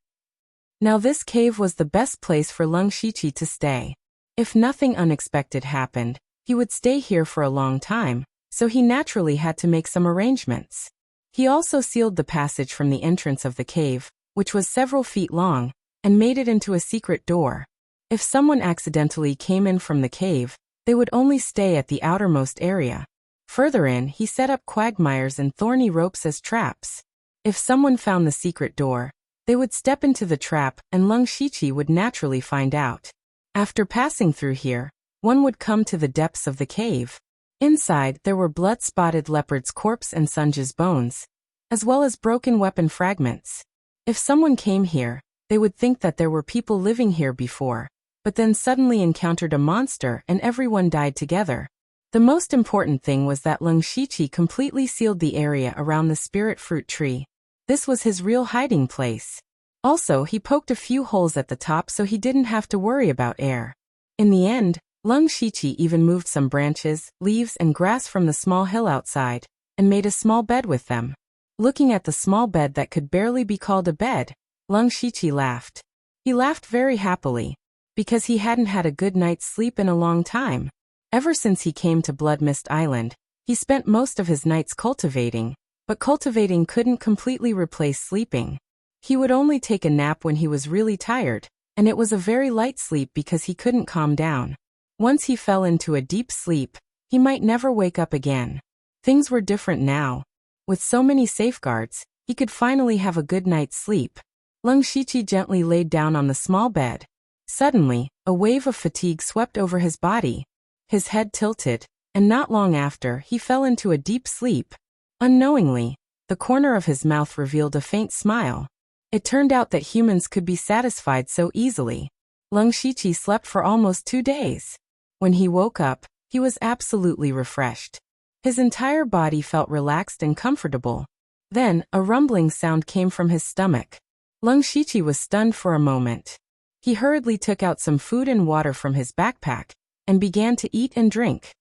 Now this cave was the best place for Leng Shiqi to stay. If nothing unexpected happened, he would stay here for a long time, so he naturally had to make some arrangements. He also sealed the passage from the entrance of the cave, which was several feet long, and made it into a secret door. If someone accidentally came in from the cave, they would only stay at the outermost area. Further in, he set up quagmires and thorny ropes as traps. If someone found the secret door, they would step into the trap and Leng Shiqi would naturally find out. After passing through here, one would come to the depths of the cave. Inside, there were blood-spotted leopard's corpse and Sunja's bones, as well as broken weapon fragments. If someone came here, they would think that there were people living here before, but then suddenly encountered a monster and everyone died together. The most important thing was that Leng Shiqi completely sealed the area around the spirit fruit tree. This was his real hiding place. Also, he poked a few holes at the top so he didn't have to worry about air. In the end, Leng Shiqi even moved some branches, leaves and grass from the small hill outside, and made a small bed with them. Looking at the small bed that could barely be called a bed, Leng Shiqi laughed. He laughed very happily, because he hadn't had a good night's sleep in a long time. Ever since he came to Blood Mist Island, he spent most of his nights cultivating, but cultivating couldn't completely replace sleeping. He would only take a nap when he was really tired, and it was a very light sleep because he couldn't calm down. Once he fell into a deep sleep, he might never wake up again. Things were different now. With so many safeguards, he could finally have a good night's sleep. Leng Shiqi gently laid down on the small bed. Suddenly, a wave of fatigue swept over his body. His head tilted, and not long after, he fell into a deep sleep. Unknowingly, the corner of his mouth revealed a faint smile. It turned out that humans could be satisfied so easily. Leng Shiqi slept for almost 2 days. When he woke up, he was absolutely refreshed. His entire body felt relaxed and comfortable. Then, a rumbling sound came from his stomach. Leng Shiqi was stunned for a moment. He hurriedly took out some food and water from his backpack, and began to eat and drink.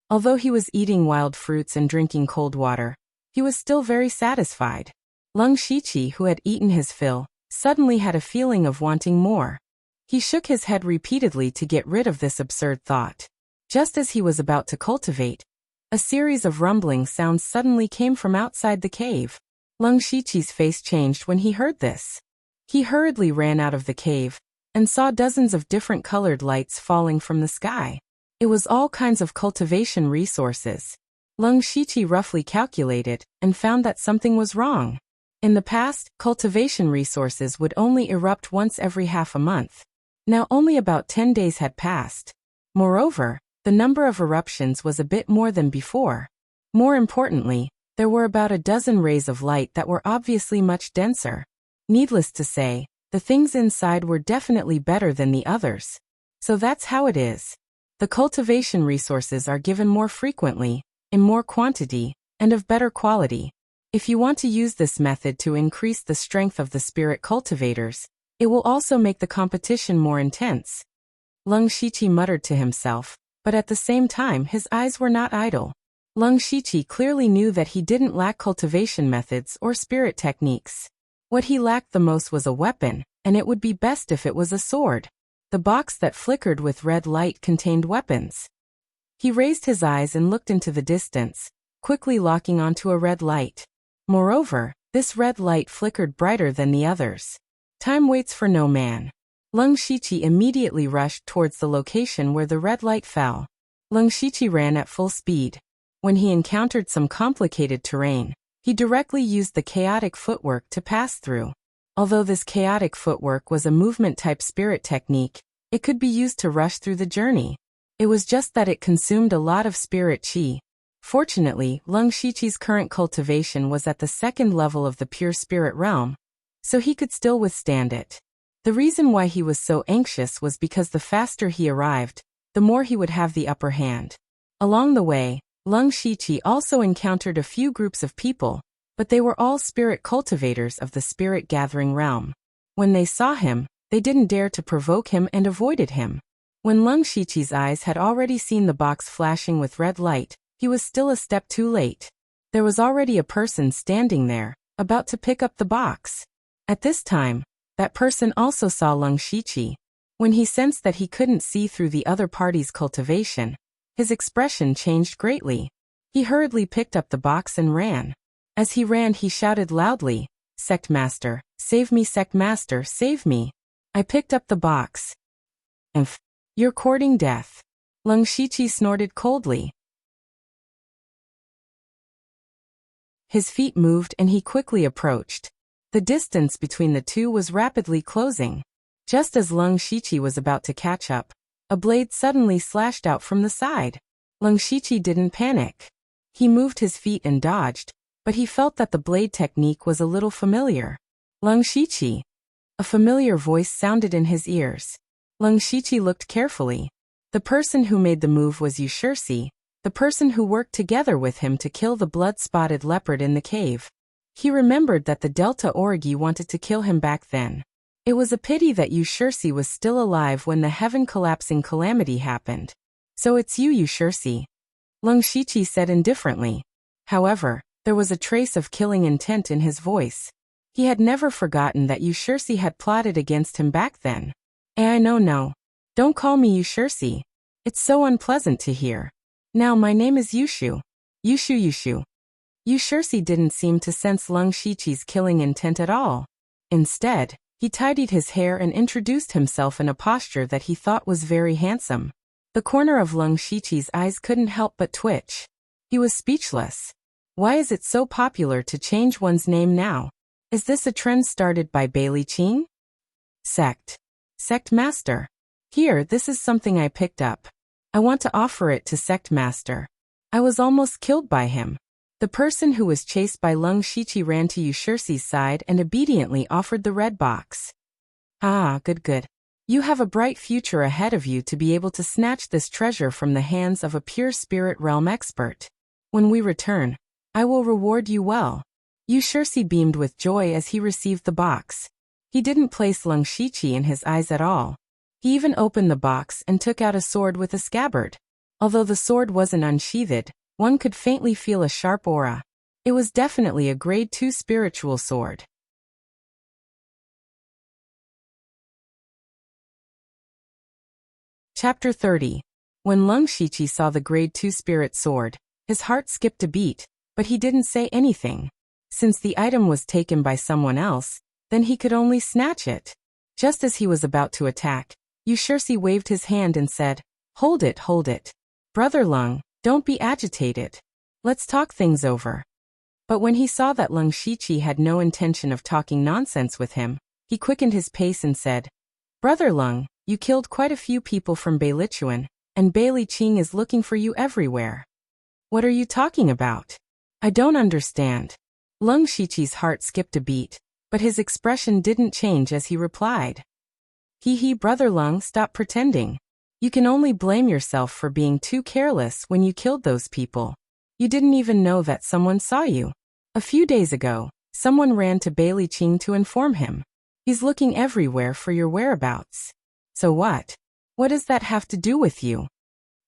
Although he was eating wild fruits and drinking cold water, he was still very satisfied. Leng Shiqi, who had eaten his fill, suddenly had a feeling of wanting more. He shook his head repeatedly to get rid of this absurd thought. Just as he was about to cultivate, a series of rumbling sounds suddenly came from outside the cave. Leng Shiqi's face changed when he heard this. He hurriedly ran out of the cave, and saw dozens of different colored lights falling from the sky. It was all kinds of cultivation resources. Leng Shiqi roughly calculated, and found that something was wrong. In the past, cultivation resources would only erupt once every half a month. Now only about 10 days had passed. Moreover, the number of eruptions was a bit more than before. More importantly, there were about a dozen rays of light that were obviously much denser. Needless to say, the things inside were definitely better than the others. So that's how it is. The cultivation resources are given more frequently, in more quantity, and of better quality. If you want to use this method to increase the strength of the spirit cultivators, it will also make the competition more intense. Leng Shiqi muttered to himself, but at the same time his eyes were not idle. Leng Shiqi clearly knew that he didn't lack cultivation methods or spirit techniques. What he lacked the most was a weapon, and it would be best if it was a sword. The box that flickered with red light contained weapons. He raised his eyes and looked into the distance, quickly locking onto a red light. Moreover, this red light flickered brighter than the others. Time waits for no man. Leng Shiqi immediately rushed towards the location where the red light fell. Leng Shiqi ran at full speed. When he encountered some complicated terrain, he directly used the chaotic footwork to pass through. Although this chaotic footwork was a movement-type spirit technique, it could be used to rush through the journey. It was just that it consumed a lot of spirit chi. Fortunately, Leng Shiqi's current cultivation was at the 2nd level of the pure spirit realm, so he could still withstand it. The reason why he was so anxious was because the faster he arrived, the more he would have the upper hand. Along the way, Leng Shiqi also encountered a few groups of people, but they were all spirit cultivators of the spirit gathering realm. When they saw him, they didn't dare to provoke him and avoided him. When Leng Shiqi's eyes had already seen the box flashing with red light, he was still a step too late. There was already a person standing there, about to pick up the box. At this time, that person also saw Leng Shiqi. When he sensed that he couldn't see through the other party's cultivation, his expression changed greatly. He hurriedly picked up the box and ran. As he ran, he shouted loudly, "Sect Master, save me, Sect Master, save me." I picked up the box. You're courting death. Leng Shiqi snorted coldly. His feet moved and he quickly approached. The distance between the two was rapidly closing. Just as Leng Shiqi was about to catch up, a blade suddenly slashed out from the side. Leng Shiqi didn't panic. He moved his feet and dodged, but he felt that the blade technique was a little familiar. Leng Shiqi. A familiar voice sounded in his ears. Leng Shiqi looked carefully. The person who made the move was Yushirsi, the person who worked together with him to kill the blood-spotted leopard in the cave. He remembered that the Delta Orgi wanted to kill him back then. It was a pity that Yushirsi was still alive when the heaven-collapsing calamity happened. So it's you, Yushirsi, Leng Shiqi said indifferently. However, there was a trace of killing intent in his voice. He had never forgotten that Yushirsi had plotted against him back then. No. Don't call me Yushirsi. It's so unpleasant to hear. Now my name is Yushu. Yushu. Yushirsi didn't seem to sense Leng Shiqi's killing intent at all. Instead, he tidied his hair and introduced himself in a posture that he thought was very handsome. The corner of Leng Shiqi's eyes couldn't help but twitch. He was speechless. Why is it so popular to change one's name now? Is this a trend started by Bailey Qing? Sect Master. Here, this is something I picked up. I want to offer it to Sect Master. I was almost killed by him. The person who was chased by Leng Shiqi ran to Yushirsi's side and obediently offered the red box. Good. You have a bright future ahead of you to be able to snatch this treasure from the hands of a pure spirit realm expert. When we return, I will reward you well. Yushirsi beamed with joy as he received the box. He didn't place Leng Shiqi in his eyes at all. He even opened the box and took out a sword with a scabbard. Although the sword wasn't unsheathed, one could faintly feel a sharp aura. It was definitely a grade 2 spiritual sword. Chapter 30. When Leng Shiqi saw the grade 2 spirit sword, his heart skipped a beat, but he didn't say anything. Since the item was taken by someone else, then he could only snatch it. Just as he was about to attack, Yushirsi waved his hand and said, Hold it. Brother Leng, don't be agitated. Let's talk things over. But when he saw that Leng Shiqi had no intention of talking nonsense with him, he quickened his pace and said, Brother Leng, you killed quite a few people from Beilichuan, and Bailey Qing is looking for you everywhere. What are you talking about? I don't understand. Leng Shiqi's heart skipped a beat, but his expression didn't change as he replied. Brother Leng, stop pretending. You can only blame yourself for being too careless when you killed those people. You didn't even know that someone saw you. A few days ago, someone ran to Bailey Qing to inform him. He's looking everywhere for your whereabouts. So what? What does that have to do with you?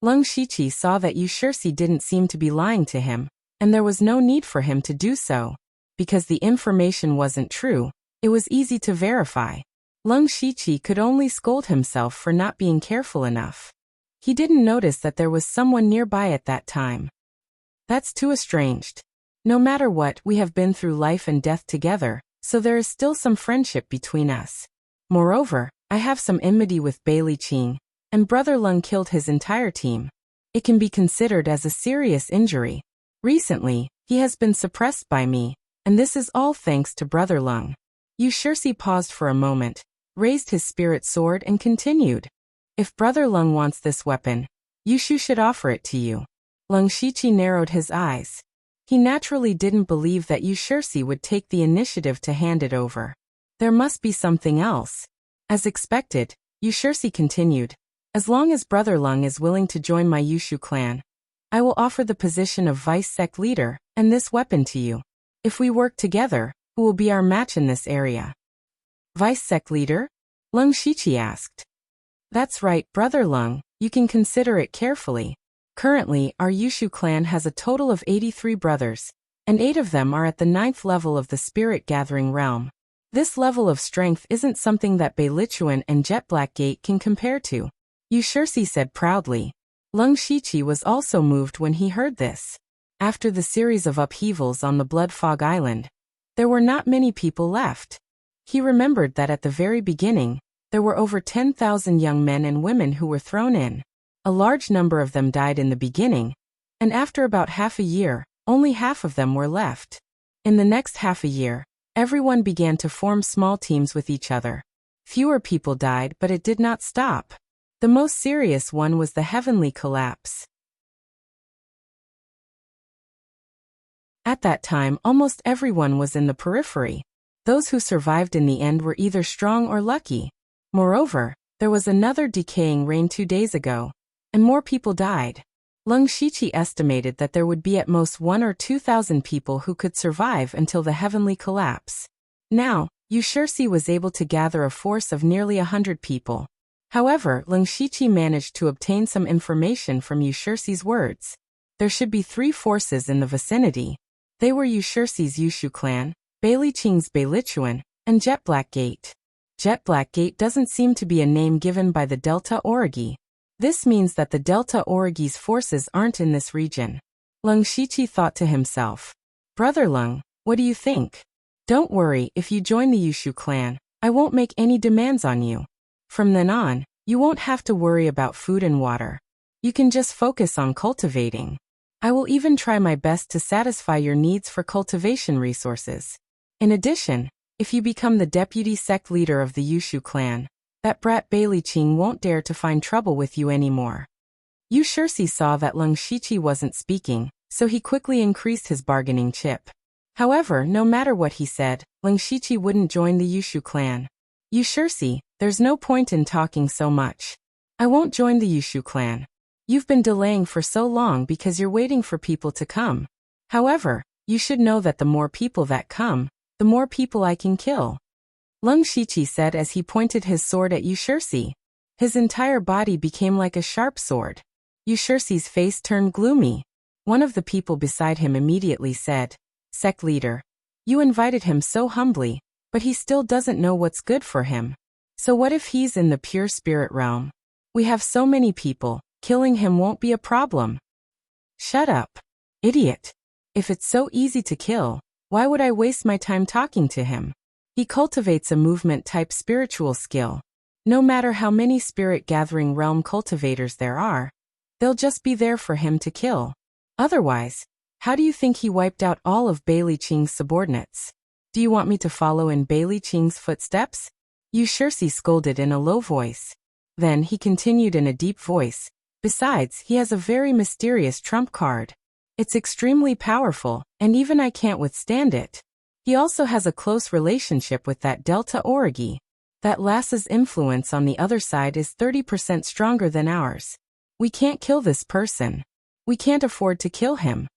Leng Shiqi saw that Yushirsi didn't seem to be lying to him, and there was no need for him to do so. Because the information wasn't true, it was easy to verify. Leng Shiqi could only scold himself for not being careful enough. He didn't notice that there was someone nearby at that time. That's too estranged. No matter what, we have been through life and death together, so there is still some friendship between us. Moreover, I have some enmity with Bailey Qing, and Brother Leng killed his entire team. It can be considered as a serious injury. Recently, he has been suppressed by me, and this is all thanks to Brother Leng. Yushirsi paused for a moment, raised his spirit sword and continued. If Brother Leng wants this weapon, Yushu should offer it to you. Leng Shiqi narrowed his eyes. He naturally didn't believe that Yushirsi would take the initiative to hand it over. There must be something else. As expected, Yushirsi continued. As long as Brother Leng is willing to join my Yushu clan, I will offer the position of vice sect leader and this weapon to you. If we work together, who will be our match in this area? Vice sect leader? Leng Shiqi asked. That's right, Brother Leng, you can consider it carefully. Currently, our Yushu clan has a total of 83 brothers, and 8 of them are at the 9th level of the spirit gathering realm. This level of strength isn't something that Beilichuan and Jet Blackgate can compare to. Yushirsi said proudly. Leng Shiqi was also moved when he heard this. After the series of upheavals on the Blood Fog Island, there were not many people left. He remembered that at the very beginning, there were over 10,000 young men and women who were thrown in. A large number of them died in the beginning, and after about half a year, only half of them were left. In the next half a year, everyone began to form small teams with each other. Fewer people died, but it did not stop. The most serious one was the heavenly collapse. At that time, almost everyone was in the periphery. Those who survived in the end were either strong or lucky. Moreover, there was another decaying rain 2 days ago, and more people died. Leng Shiqi estimated that there would be at most 1 or 2,000 people who could survive until the heavenly collapse. Now, Yu Shixi was able to gather a force of nearly 100 people. However, Leng Shiqi managed to obtain some information from Yu Shixi's words. There should be 3 forces in the vicinity. They were Yu Shixi's Yushu clan, Bailey Qing's Beilichuan, and Jet Black Gate. Jet Black Gate doesn't seem to be a name given by the Delta Origi. This means that the Delta Origi's forces aren't in this region. Leng Shiqi thought to himself. Brother Leng, what do you think? Don't worry, if you join the Yushu clan, I won't make any demands on you. From then on, you won't have to worry about food and water. You can just focus on cultivating. I will even try my best to satisfy your needs for cultivation resources. In addition, if you become the deputy sect leader of the Yushu clan, that brat Bailey Qing won't dare to find trouble with you anymore. Yu Shixi saw that Leng Shiqi wasn't speaking, so he quickly increased his bargaining chip. However, no matter what he said, Leng Shiqi wouldn't join the Yushu clan. Yu Shixi, there's no point in talking so much. I won't join the Yushu clan. You've been delaying for so long because you're waiting for people to come. However, you should know that the more people that come, the more people I can kill. Leng Shiqi said as he pointed his sword at Yu Shixi. His entire body became like a sharp sword. Yu Shixi's face turned gloomy. One of the people beside him immediately said, Sect leader, you invited him so humbly, but he still doesn't know what's good for him. So what if he's in the pure spirit realm? We have so many people, killing him won't be a problem. Shut up. Idiot. If it's so easy to kill, why would I waste my time talking to him? He cultivates a movement-type spiritual skill. No matter how many spirit-gathering realm cultivators there are, they'll just be there for him to kill. Otherwise, how do you think he wiped out all of Bailey Qing's subordinates? Do you want me to follow in Bailey Qing's footsteps? Yu Shixi scolded in a low voice. Then he continued in a deep voice. Besides, he has a very mysterious trump card. It's extremely powerful, and even I can't withstand it. He also has a close relationship with that Delta Origi. That lass's influence on the other side is 30% stronger than ours. We can't kill this person. We can't afford to kill him.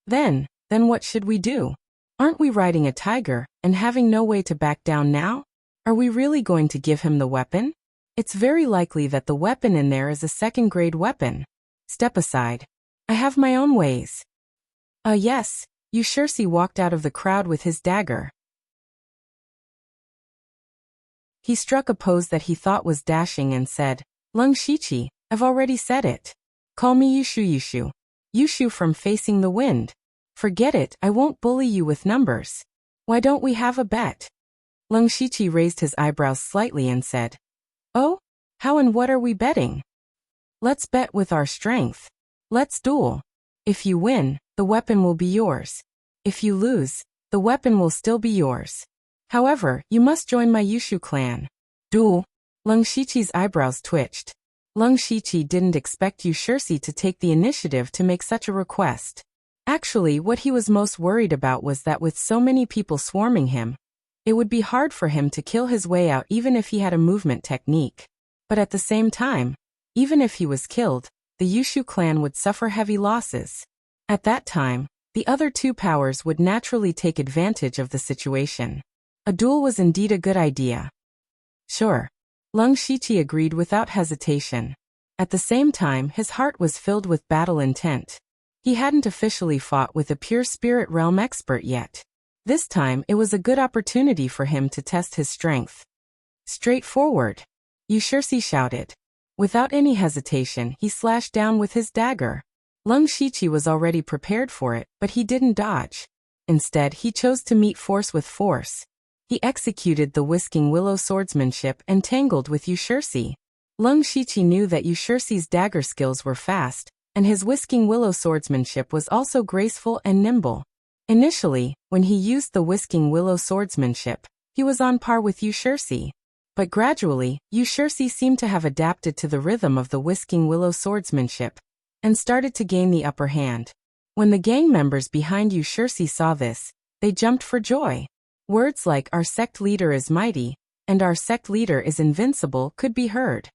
Then what should we do? Aren't we riding a tiger and having no way to back down now? Are we really going to give him the weapon? It's very likely that the weapon in there is a second-grade weapon. Step aside. I have my own ways. Yes. Yu Shixi walked out of the crowd with his dagger. He struck a pose that he thought was dashing and said, Leng Shiqi, I've already said it. Call me Yushu. Yushu from facing the wind. Forget it, I won't bully you with numbers. Why don't we have a bet? Leng Shiqi raised his eyebrows slightly and said, Oh? How and what are we betting? Let's bet with our strength. Let's duel. If you win, the weapon will be yours. If you lose, the weapon will still be yours. However, you must join my Yushu clan. Duel. Leng Shiqi's eyebrows twitched. Leng Shiqi didn't expect Yu Shixi to take the initiative to make such a request. Actually, what he was most worried about was that with so many people swarming him, it would be hard for him to kill his way out even if he had a movement technique. But at the same time, even if he was killed, the Yushu clan would suffer heavy losses. At that time, the other 2 powers would naturally take advantage of the situation. A duel was indeed a good idea. Sure. Leng Shiqi agreed without hesitation. At the same time, his heart was filled with battle intent. He hadn't officially fought with a pure spirit realm expert yet. This time, it was a good opportunity for him to test his strength. Straightforward. Yu Shixi shouted. Without any hesitation, he slashed down with his dagger. Leng Shiqi was already prepared for it, but he didn't dodge. Instead, he chose to meet force with force. He executed the whisking willow swordsmanship and tangled with Yu Shixi. Leng Shiqi knew that Yu Shixi's dagger skills were fast, and his whisking willow swordsmanship was also graceful and nimble. Initially, when he used the whisking willow swordsmanship, he was on par with Yu Shixi. But gradually, Yushursi seemed to have adapted to the rhythm of the whisking willow swordsmanship and started to gain the upper hand. When the gang members behind Yushursi saw this, they jumped for joy. Words like "our sect leader is mighty" and "our sect leader is invincible" could be heard.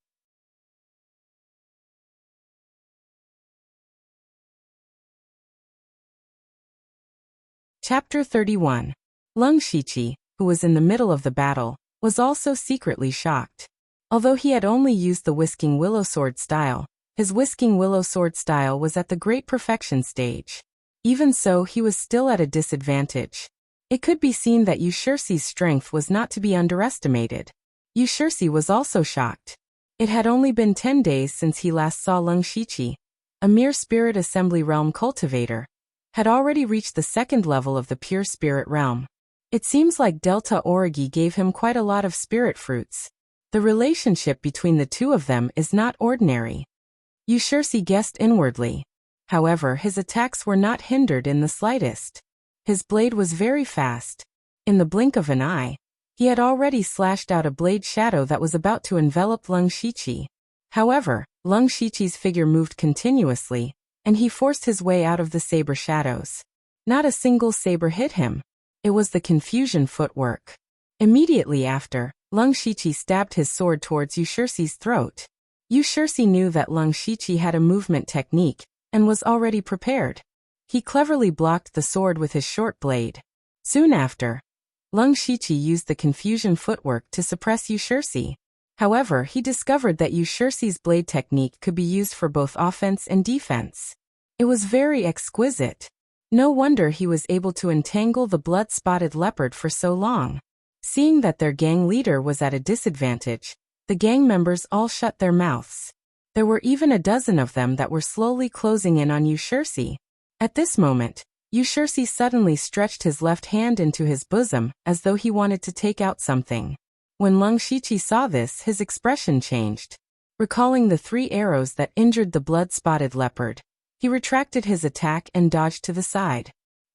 Chapter 31. Lung Shiqi, who was in the middle of the battle, was also secretly shocked. Although he had only used the whisking willow sword style, his whisking willow sword style was at the great perfection stage. Even so, he was still at a disadvantage. It could be seen that Yushursi's strength was not to be underestimated. Yushursi was also shocked. It had only been 10 days since he last saw Lung Shiqi, a mere spirit assembly realm cultivator, had already reached the second level of the pure spirit realm. It seems like Delta Origi gave him quite a lot of spirit fruits. The relationship between the two of them is not ordinary. Yushursi guessed inwardly. However, his attacks were not hindered in the slightest. His blade was very fast. In the blink of an eye, he had already slashed out a blade shadow that was about to envelop Lung Shiqi. However, Lung Shiqi's figure moved continuously, and he forced his way out of the saber shadows. Not a single saber hit him. It was the confusion footwork. Immediately after, Lung Shiqi stabbed his sword towards Yushursi's throat. Yushursi knew that Lung Shiqi had a movement technique and was already prepared. He cleverly blocked the sword with his short blade. Soon after, Lung Shiqi used the confusion footwork to suppress Yushursi. However, he discovered that Yushursi's blade technique could be used for both offense and defense. It was very exquisite. No wonder he was able to entangle the blood-spotted leopard for so long. Seeing that their gang leader was at a disadvantage, the gang members all shut their mouths. There were even a dozen of them that were slowly closing in on Yushursi. At this moment, Yushursi suddenly stretched his left hand into his bosom as though he wanted to take out something. When Lung Shiqi saw this, his expression changed. Recalling the 3 arrows that injured the blood-spotted leopard, he retracted his attack and dodged to the side.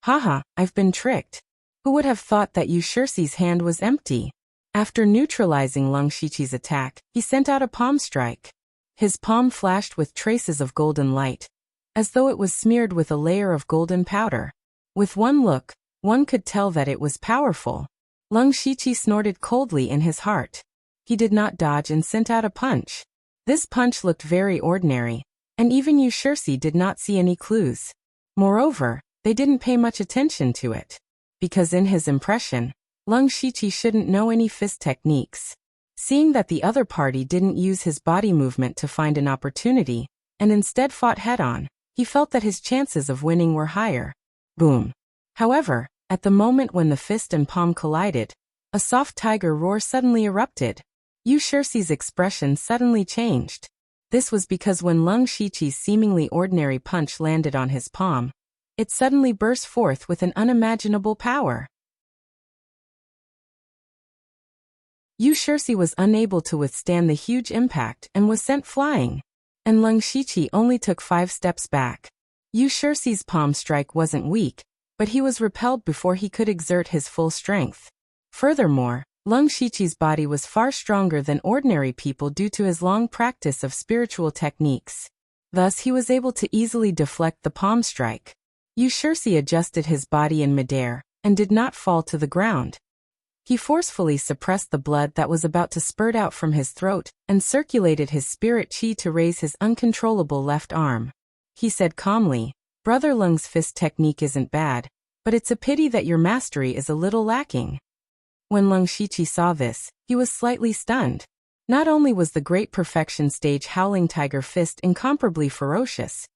Haha, I've been tricked. Who would have thought that Yushursi's hand was empty? After neutralizing Lung Shiqi's attack, he sent out a palm strike. His palm flashed with traces of golden light, as though it was smeared with a layer of golden powder. With one look, one could tell that it was powerful. Lung Shiqi snorted coldly in his heart. He did not dodge and sent out a punch. This punch looked very ordinary, and even Yushursi did not see any clues. Moreover, they didn't pay much attention to it. Because in his impression, Lung Shiqi shouldn't know any fist techniques. Seeing that the other party didn't use his body movement to find an opportunity, and instead fought head-on, he felt that his chances of winning were higher. Boom. However, at the moment when the fist and palm collided, a soft tiger roar suddenly erupted. Yushursi's expression suddenly changed. This was because when Lung Shiqi's seemingly ordinary punch landed on his palm, it suddenly burst forth with an unimaginable power. Yushursi was unable to withstand the huge impact and was sent flying. And Lung Shiqi only took 5 steps back. Yushursi's palm strike wasn't weak, but he was repelled before he could exert his full strength. Furthermore, Lung Shiqi's body was far stronger than ordinary people due to his long practice of spiritual techniques. Thus he was able to easily deflect the palm strike. Yushursi adjusted his body in midair, and did not fall to the ground. He forcefully suppressed the blood that was about to spurt out from his throat, and circulated his spirit chi to raise his uncontrollable left arm. He said calmly, "Brother Lung's fist technique isn't bad, but it's a pity that your mastery is a little lacking." When Lung Shiqi saw this, he was slightly stunned. Not only was the Great Perfection Stage Howling Tiger Fist incomparably ferocious,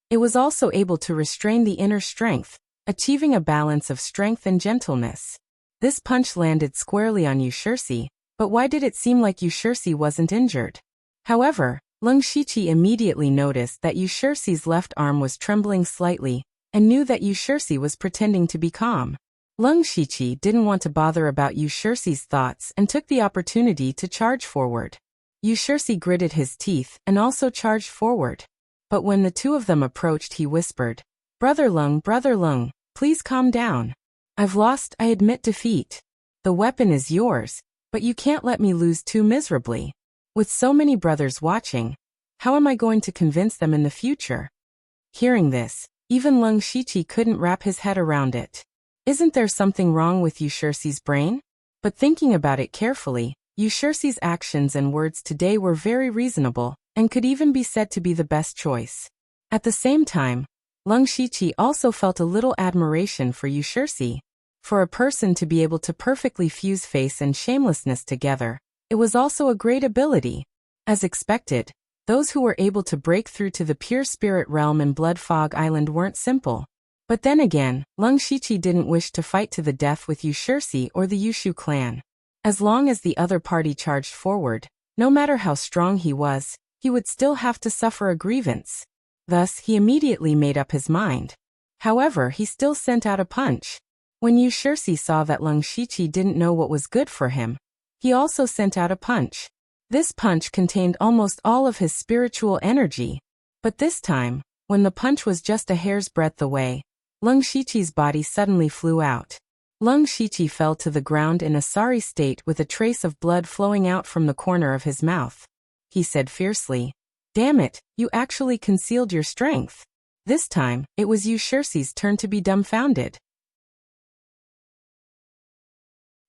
it was also able to restrain the inner strength, achieving a balance of strength and gentleness. This punch landed squarely on Yushursi, but why did it seem like Yushursi wasn't injured? However, Lung Shiqi immediately noticed that Yushursi's left arm was trembling slightly, and knew that Yushursi was pretending to be calm. Lung Shiqi didn't want to bother about Yushursi's thoughts and took the opportunity to charge forward. Yushursi gritted his teeth and also charged forward. But when the two of them approached, he whispered, Brother Lung, please calm down. I've lost, I admit defeat. The weapon is yours, But you can't let me lose too miserably. With so many brothers watching, how am I going to convince them in the future? Hearing this, even Leng Shiqi couldn't wrap his head around it. Isn't there something wrong with Yu Shirsi's brain? But thinking about it carefully, Yu Shirsi's actions and words today were very reasonable, and could even be said to be the best choice. At the same time, Leng Shiqi also felt a little admiration for Yu Shirsi. For a person to be able to perfectly fuse face and shamelessness together, it was also a great ability. As expected, those who were able to break through to the pure spirit realm in Blood Fog Island weren't simple. But then again, Leng Shiqi didn't wish to fight to the death with Yu Shirsi or the Yushu clan. As long as the other party charged forward, no matter how strong he was, he would still have to suffer a grievance. Thus, he immediately made up his mind. However, he still sent out a punch. When Yu Shirsi saw that Leng Shiqi didn't know what was good for him, he also sent out a punch. This punch contained almost all of his spiritual energy. But this time, when the punch was just a hair's breadth away, Leng Shiqi's body suddenly flew out. Leng Shiqi fell to the ground in a sorry state with a trace of blood flowing out from the corner of his mouth. He said fiercely, "Damn it, you actually concealed your strength." This time, it was Yu Shirsi's turn to be dumbfounded.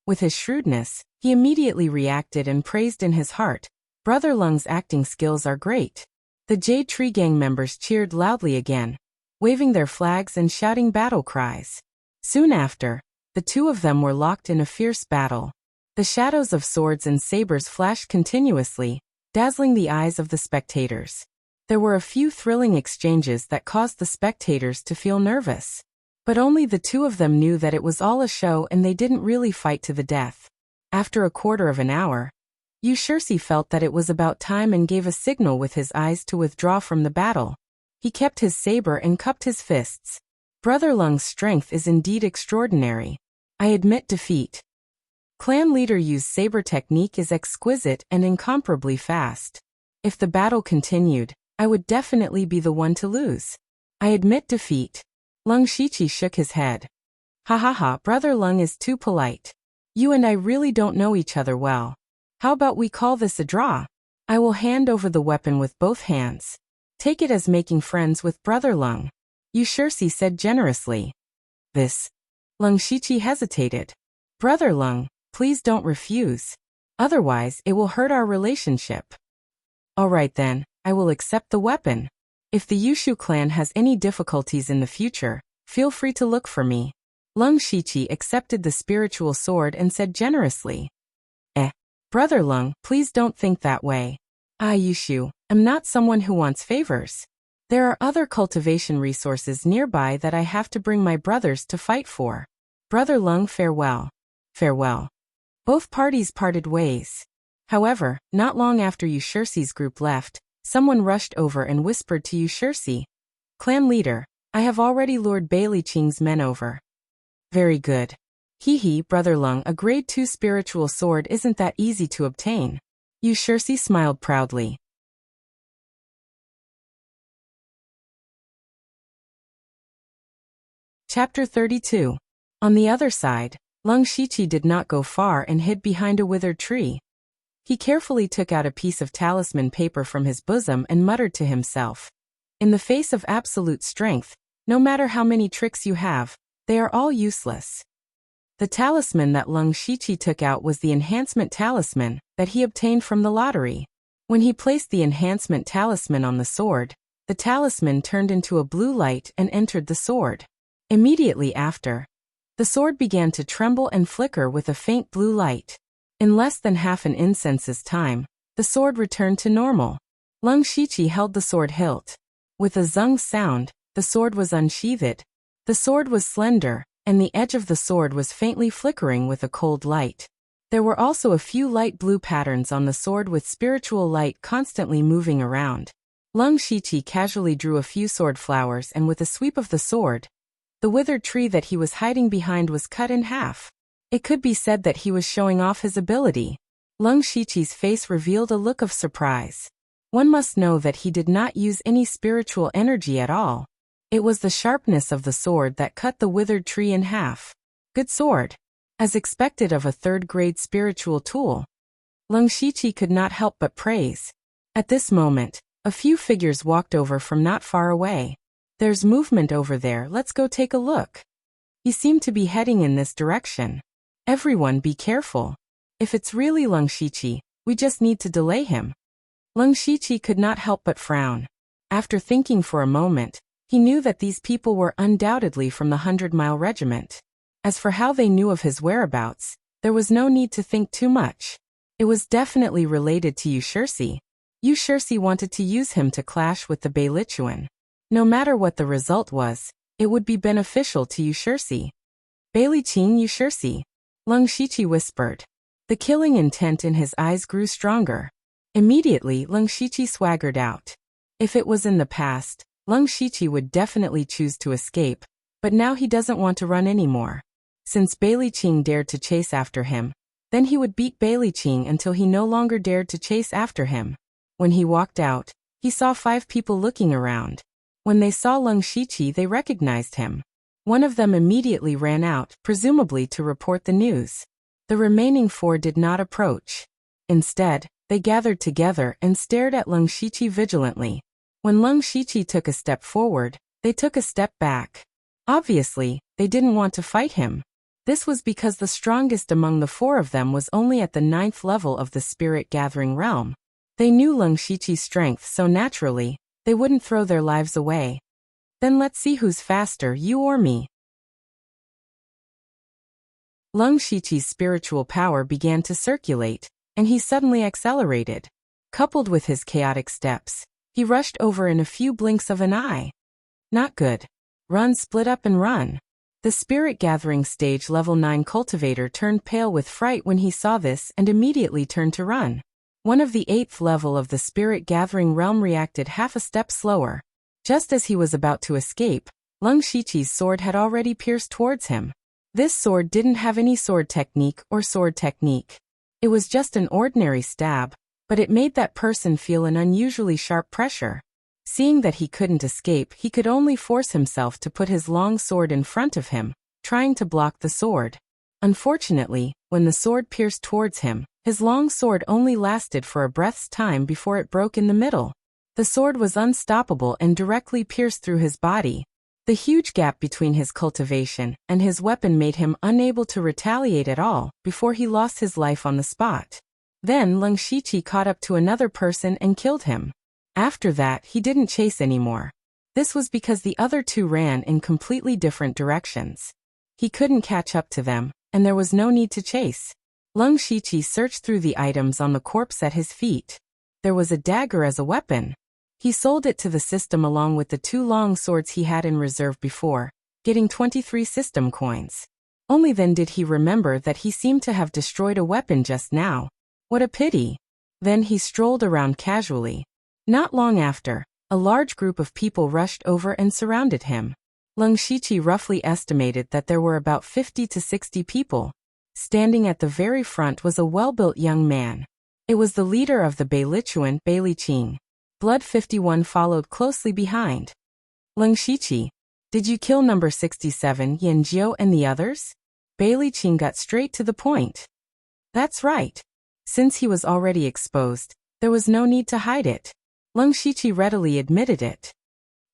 With his shrewdness, he immediately reacted and praised in his heart, "Brother Leng's acting skills are great." The Jade Tree Gang members cheered loudly again, waving their flags and shouting battle cries. Soon after, the two of them were locked in a fierce battle. The shadows of swords and sabers flashed continuously, dazzling the eyes of the spectators. There were a few thrilling exchanges that caused the spectators to feel nervous. But only the two of them knew that it was all a show and they didn't really fight to the death. After a quarter of an hour, Yu Shirsi felt that it was about time and gave a signal with his eyes to withdraw from the battle. He kept his saber and cupped his fists. Brother Leng's strength is indeed extraordinary. I admit defeat. Clan leader Yu's saber technique is exquisite and incomparably fast. If the battle continued, I would definitely be the one to lose. I admit defeat. Leng Shiqi shook his head. Ha ha ha, Brother Leng is too polite. You and I really don't know each other well. How about we call this a draw? I will hand over the weapon with both hands. Take it as making friends with Brother Leng. Yu Shirsi said generously. This. Leng Shiqi hesitated. Brother Leng, please don't refuse. Otherwise, it will hurt our relationship. All right then, I will accept the weapon. If the Yushu clan has any difficulties in the future, feel free to look for me. Leng Shiqi accepted the spiritual sword and said generously. Brother Leng, please don't think that way. I, Yushu, am not someone who wants favors. There are other cultivation resources nearby that I have to bring my brothers to fight for. Brother Leng, farewell. Farewell. Both parties parted ways. However, not long after Yu Shirsi's group left, someone rushed over and whispered to Yu Shirsi. Clan leader, I have already lured Bailey Qing's men over. Very good. Hee, Brother Leng, a grade 2 spiritual sword isn't that easy to obtain. Yu Shirsi smiled proudly. Chapter 32. On the other side, Leng Shiqi did not go far and hid behind a withered tree. He carefully took out a piece of talisman paper from his bosom and muttered to himself. In the face of absolute strength, no matter how many tricks you have, they are all useless. The talisman that Leng Shiqi took out was the enhancement talisman that he obtained from the lottery. When he placed the enhancement talisman on the sword, the talisman turned into a blue light and entered the sword. Immediately after, the sword began to tremble and flicker with a faint blue light. In less than half an instance's time, the sword returned to normal. Leng Shiqi held the sword hilt. With a zung sound, the sword was unsheathed. The sword was slender, and the edge of the sword was faintly flickering with a cold light. There were also a few light blue patterns on the sword with spiritual light constantly moving around. Leng Shiqi casually drew a few sword flowers and with a sweep of the sword, the withered tree that he was hiding behind was cut in half. It could be said that he was showing off his ability. Leng Shiqi's face revealed a look of surprise. One must know that he did not use any spiritual energy at all. It was the sharpness of the sword that cut the withered tree in half. Good sword. as expected of a third-grade spiritual tool. Leng Shiqi could not help but praise. At this moment, a few figures walked over from not far away. There's movement over there, let's go take a look. He seemed to be heading in this direction. Everyone be careful. If it's really Leng Shiqi, we just need to delay him. Leng Shiqi could not help but frown. After thinking for a moment, he knew that these people were undoubtedly from the 100-Mile Regiment. As for how they knew of his whereabouts, there was no need to think too much. It was definitely related to Yu Shirsi. Yu Shirsi wanted to use him to clash with the Beilichuan. No matter what the result was, it would be beneficial to Yu Shirsi. Beiliqing Yu Shirsi, Leng Shiqi whispered. The killing intent in his eyes grew stronger. Immediately, Leng Shiqi swaggered out. If it was in the past, Leng Shiqi would definitely choose to escape, but now he doesn't want to run anymore. Since Beiliqing dared to chase after him, then he would beat Beiliqing until he no longer dared to chase after him. When he walked out, he saw 5 people looking around. When they saw Leng Shiqi, they recognized him. One of them immediately ran out, presumably to report the news. The remaining 4 did not approach. Instead, they gathered together and stared at Leng Shiqi vigilantly. When Leng Shiqi took a step forward, they took a step back. Obviously, they didn't want to fight him. This was because the strongest among the 4 of them was only at the 9th level of the spirit-gathering realm. They knew Leng Shiqi's strength, so naturally, they wouldn't throw their lives away. Then let's see who's faster, you or me. Leng Shiqi's spiritual power began to circulate, and he suddenly accelerated. Coupled with his chaotic steps, he rushed over in a few blinks of an eye. Not good. Run, split up and run. The spirit-gathering stage level 9 cultivator turned pale with fright when he saw this and immediately turned to run. One of the 8th level of the spirit-gathering realm reacted half a step slower. Just as he was about to escape, Leng Shiqi's sword had already pierced towards him. This sword didn't have any sword technique. It was just an ordinary stab, but it made that person feel an unusually sharp pressure. Seeing that he couldn't escape, he could only force himself to put his long sword in front of him, trying to block the sword. Unfortunately, when the sword pierced towards him, his long sword only lasted for a breath's time before it broke in the middle. The sword was unstoppable and directly pierced through his body. The huge gap between his cultivation and his weapon made him unable to retaliate at all before he lost his life on the spot. Then Leng Shiqi caught up to another person and killed him. After that, he didn't chase anymore. This was because the other 2 ran in completely different directions. He couldn't catch up to them, and there was no need to chase. Leng Shiqi searched through the items on the corpse at his feet. There was a dagger as a weapon. He sold it to the system along with the 2 long swords he had in reserve before, getting 23 system coins. Only then did he remember that he seemed to have destroyed a weapon just now. What a pity. Then he strolled around casually. Not long after, a large group of people rushed over and surrounded him. Leng Shiqi roughly estimated that there were about 50 to 60 people. Standing at the very front was a well-built young man. It was the leader of the Beilichuan, Beiliqing. Blood 51 followed closely behind. Leng Shiqi, did you kill number 67 Yan Jiu and the others? Beiliqing got straight to the point. That's right. Since he was already exposed, there was no need to hide it. Leng Shiqi readily admitted it.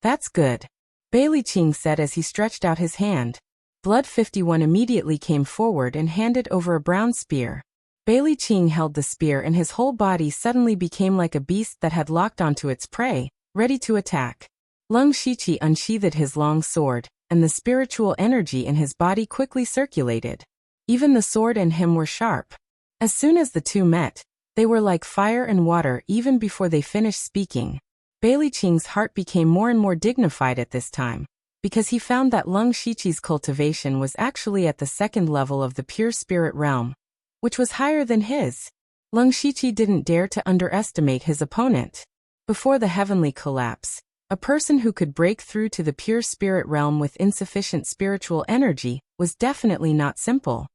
That's good, Beiliqing said as he stretched out his hand. Blood 51 immediately came forward and handed over a brown spear. Beiliqing held the spear and his whole body suddenly became like a beast that had locked onto its prey, ready to attack. Leng Shiqi unsheathed his long sword, and the spiritual energy in his body quickly circulated. Even the sword and him were sharp. As soon as the 2 met, they were like fire and water even before they finished speaking. Beiliqing's heart became more and more dignified at this time, because he found that Leng Shiqi's cultivation was actually at the 2nd level of the pure spirit realm, which was higher than his. Leng Shiqi didn't dare to underestimate his opponent. Before the heavenly collapse, a person who could break through to the pure spirit realm with insufficient spiritual energy was definitely not simple.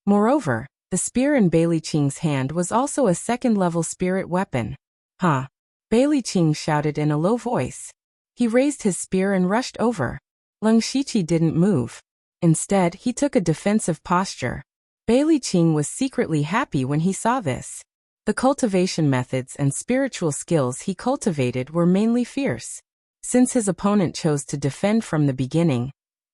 Moreover, the spear in Beiliqing's hand was also a 2nd-level spirit weapon. Huh? Beiliqing shouted in a low voice. He raised his spear and rushed over. Leng Shiqi didn't move. Instead, he took a defensive posture. Bai Liqing was secretly happy when he saw this. The cultivation methods and spiritual skills he cultivated were mainly fierce. Since his opponent chose to defend from the beginning,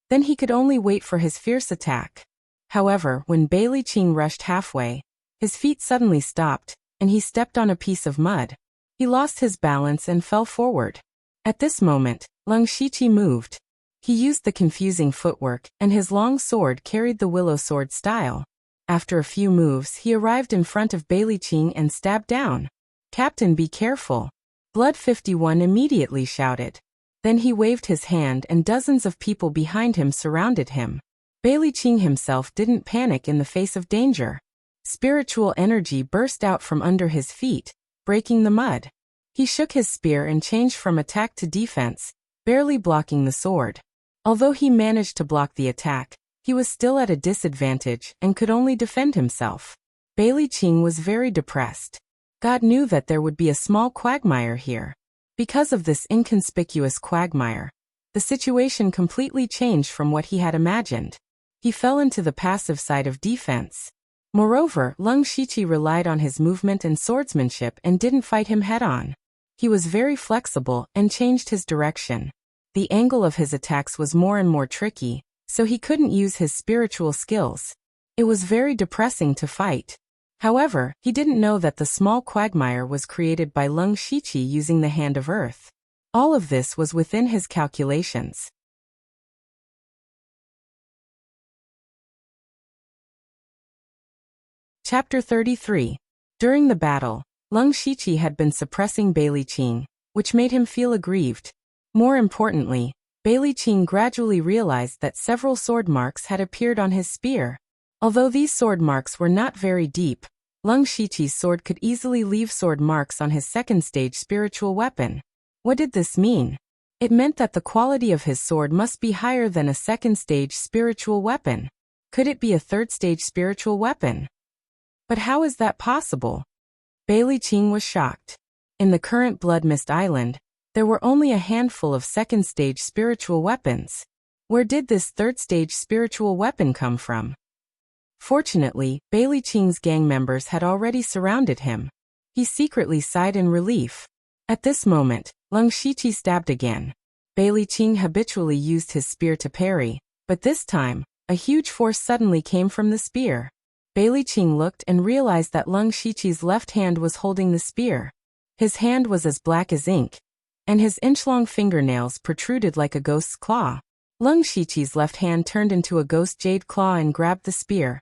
then he could only wait for his fierce attack. However, when Bai Liqing rushed halfway, his feet suddenly stopped, and he stepped on a piece of mud. He lost his balance and fell forward. At this moment, Leng Shiqi moved. He used the confusing footwork, and his long sword carried the willow sword style. After a few moves, he arrived in front of Bai Liqing and stabbed down. "Captain, be careful!" Blood 51 immediately shouted. Then he waved his hand and dozens of people behind him surrounded him. Bai Liqing himself didn't panic in the face of danger. Spiritual energy burst out from under his feet, breaking the mud. He shook his spear and changed from attack to defense, barely blocking the sword. Although he managed to block the attack, he was still at a disadvantage and could only defend himself. Bai Liqing was very depressed. God knew that there would be a small quagmire here. Because of this inconspicuous quagmire, the situation completely changed from what he had imagined. He fell into the passive side of defense. Moreover, Leng Shiqi relied on his movement and swordsmanship and didn't fight him head-on. He was very flexible and changed his direction. The angle of his attacks was more and more tricky, so he couldn't use his spiritual skills. It was very depressing to fight. However, he didn't know that the small quagmire was created by Leng Shiqi using the Hand of Earth. All of this was within his calculations. Chapter 33. During the battle, Leng Shiqi had been suppressing Bai Liqing, which made him feel aggrieved. More importantly, Bai Liqing gradually realized that several sword marks had appeared on his spear. Although these sword marks were not very deep, Leng Shiqi's sword could easily leave sword marks on his second-stage spiritual weapon. What did this mean? It meant that the quality of his sword must be higher than a second-stage spiritual weapon. Could it be a third-stage spiritual weapon? But how is that possible? Bai Liqing was shocked. In the current Blood Mist Island, there were only a handful of second-stage spiritual weapons. Where did this third-stage spiritual weapon come from? Fortunately, Bai Liqing's gang members had already surrounded him. He secretly sighed in relief. At this moment, Leng Shiqi stabbed again. Bai Liqing habitually used his spear to parry, but this time, a huge force suddenly came from the spear. Bai Liqing looked and realized that Leng Shiqi's left hand was holding the spear. His hand was as black as ink, and his inch-long fingernails protruded like a ghost's claw. Leng Shiqi's left hand turned into a ghost jade claw and grabbed the spear,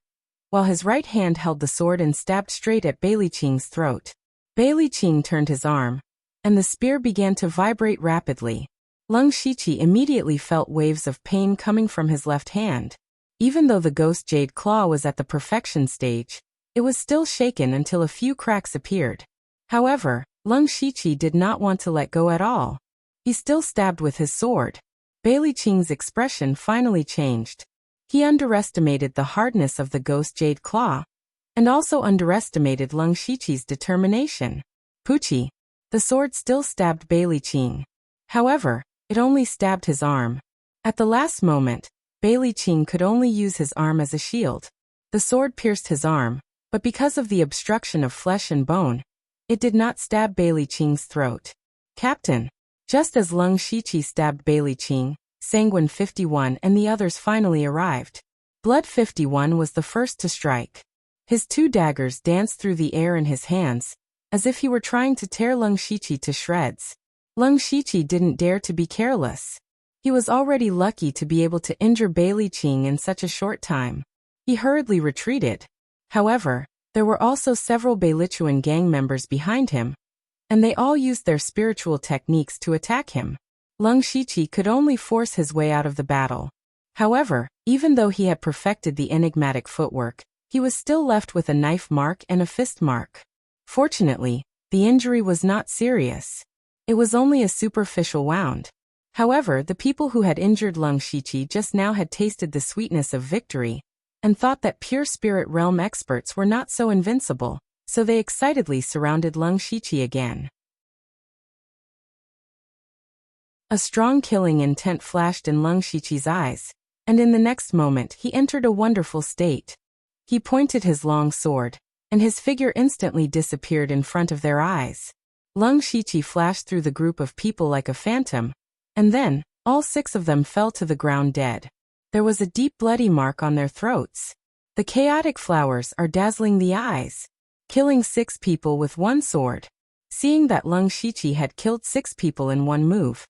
while his right hand held the sword and stabbed straight at Bai Liqing's throat. Bai Liqing turned his arm, and the spear began to vibrate rapidly. Leng Shiqi immediately felt waves of pain coming from his left hand. Even though the ghost jade claw was at the perfection stage, it was still shaken until a few cracks appeared. However, Leng Shiqi did not want to let go at all. He still stabbed with his sword. Bai Liqing's expression finally changed. He underestimated the hardness of the ghost jade claw, and also underestimated Leng Shiqi's determination. Puchi. The sword still stabbed Bai Liqing. However, it only stabbed his arm. At the last moment, Bai Liqing could only use his arm as a shield. The sword pierced his arm, but because of the obstruction of flesh and bone, it did not stab Bai Liqing's throat. Captain. Just as Leng Shiqi stabbed Bai Liqing, Sanguine 51 and the others finally arrived. Blood 51 was the first to strike. His two daggers danced through the air in his hands, as if he were trying to tear Leng Shiqi to shreds. Leng Shiqi didn't dare to be careless. He was already lucky to be able to injure Bai Liqing in such a short time. He hurriedly retreated. However, there were also several Bai Liquan gang members behind him, and they all used their spiritual techniques to attack him. Leng Shiqi could only force his way out of the battle. However, even though he had perfected the enigmatic footwork, he was still left with a knife mark and a fist mark. Fortunately, the injury was not serious. It was only a superficial wound. However, the people who had injured Leng Shiqi just now had tasted the sweetness of victory, and thought that pure spirit realm experts were not so invincible, so they excitedly surrounded Leng Shiqi again. A strong killing intent flashed in Leng Shiqi's eyes, and in the next moment he entered a wonderful state. He pointed his long sword, and his figure instantly disappeared in front of their eyes. Leng Shiqi flashed through the group of people like a phantom, and then, all 6 of them fell to the ground dead. There was a deep bloody mark on their throats. The chaotic flowers are dazzling the eyes, killing 6 people with one sword. Seeing that Leng Shiqi had killed 6 people in one move,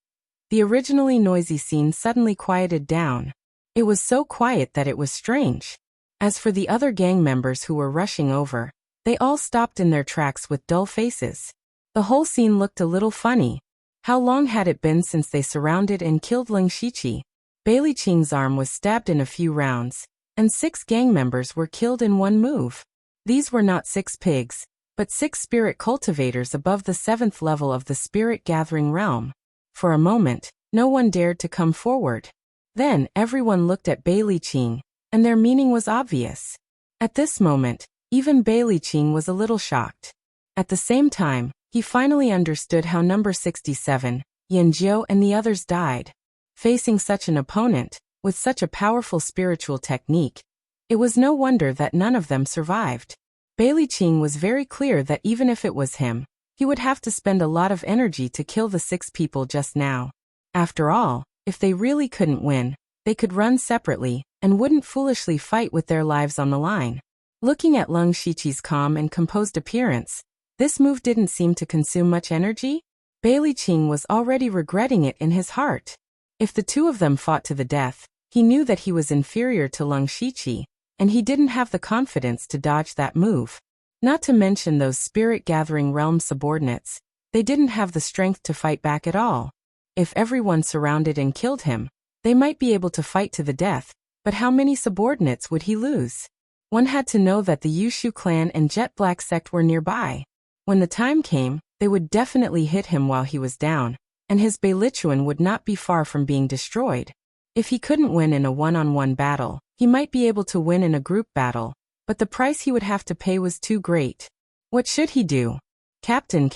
the originally noisy scene suddenly quieted down. It was so quiet that it was strange. As for the other gang members who were rushing over, they all stopped in their tracks with dull faces. The whole scene looked a little funny. How long had it been since they surrounded and killed Leng Shiqi? Bailey Qing's arm was stabbed in a few rounds, and 6 gang members were killed in one move. These were not 6 pigs, but 6 spirit cultivators above the 7th level of the spirit gathering realm. For a moment, no one dared to come forward. Then, everyone looked at Bailey Qing, and their meaning was obvious. At this moment, even Bailey Qing was a little shocked. At the same time, he finally understood how number 67, Yan Jiu and the others died. Facing such an opponent, with such a powerful spiritual technique, it was no wonder that none of them survived. Bailey Qing was very clear that even if it was him, he would have to spend a lot of energy to kill the 6 people just now. After all, if they really couldn't win, they could run separately, and wouldn't foolishly fight with their lives on the line. Looking at Leng Shiqi's calm and composed appearance, this move didn't seem to consume much energy. Bailey Qing was already regretting it in his heart. If the 2 of them fought to the death, he knew that he was inferior to Leng Shiqi, and he didn't have the confidence to dodge that move. Not to mention those spirit-gathering realm subordinates, they didn't have the strength to fight back at all. If everyone surrounded and killed him, they might be able to fight to the death, but how many subordinates would he lose? One had to know that the Yushu clan and Jet Black sect were nearby. When the time came, they would definitely hit him while he was down, and his Beilichuan would not be far from being destroyed. If he couldn't win in a one-on-one battle, he might be able to win in a group battle, but the price he would have to pay was too great. What should he do? Captain.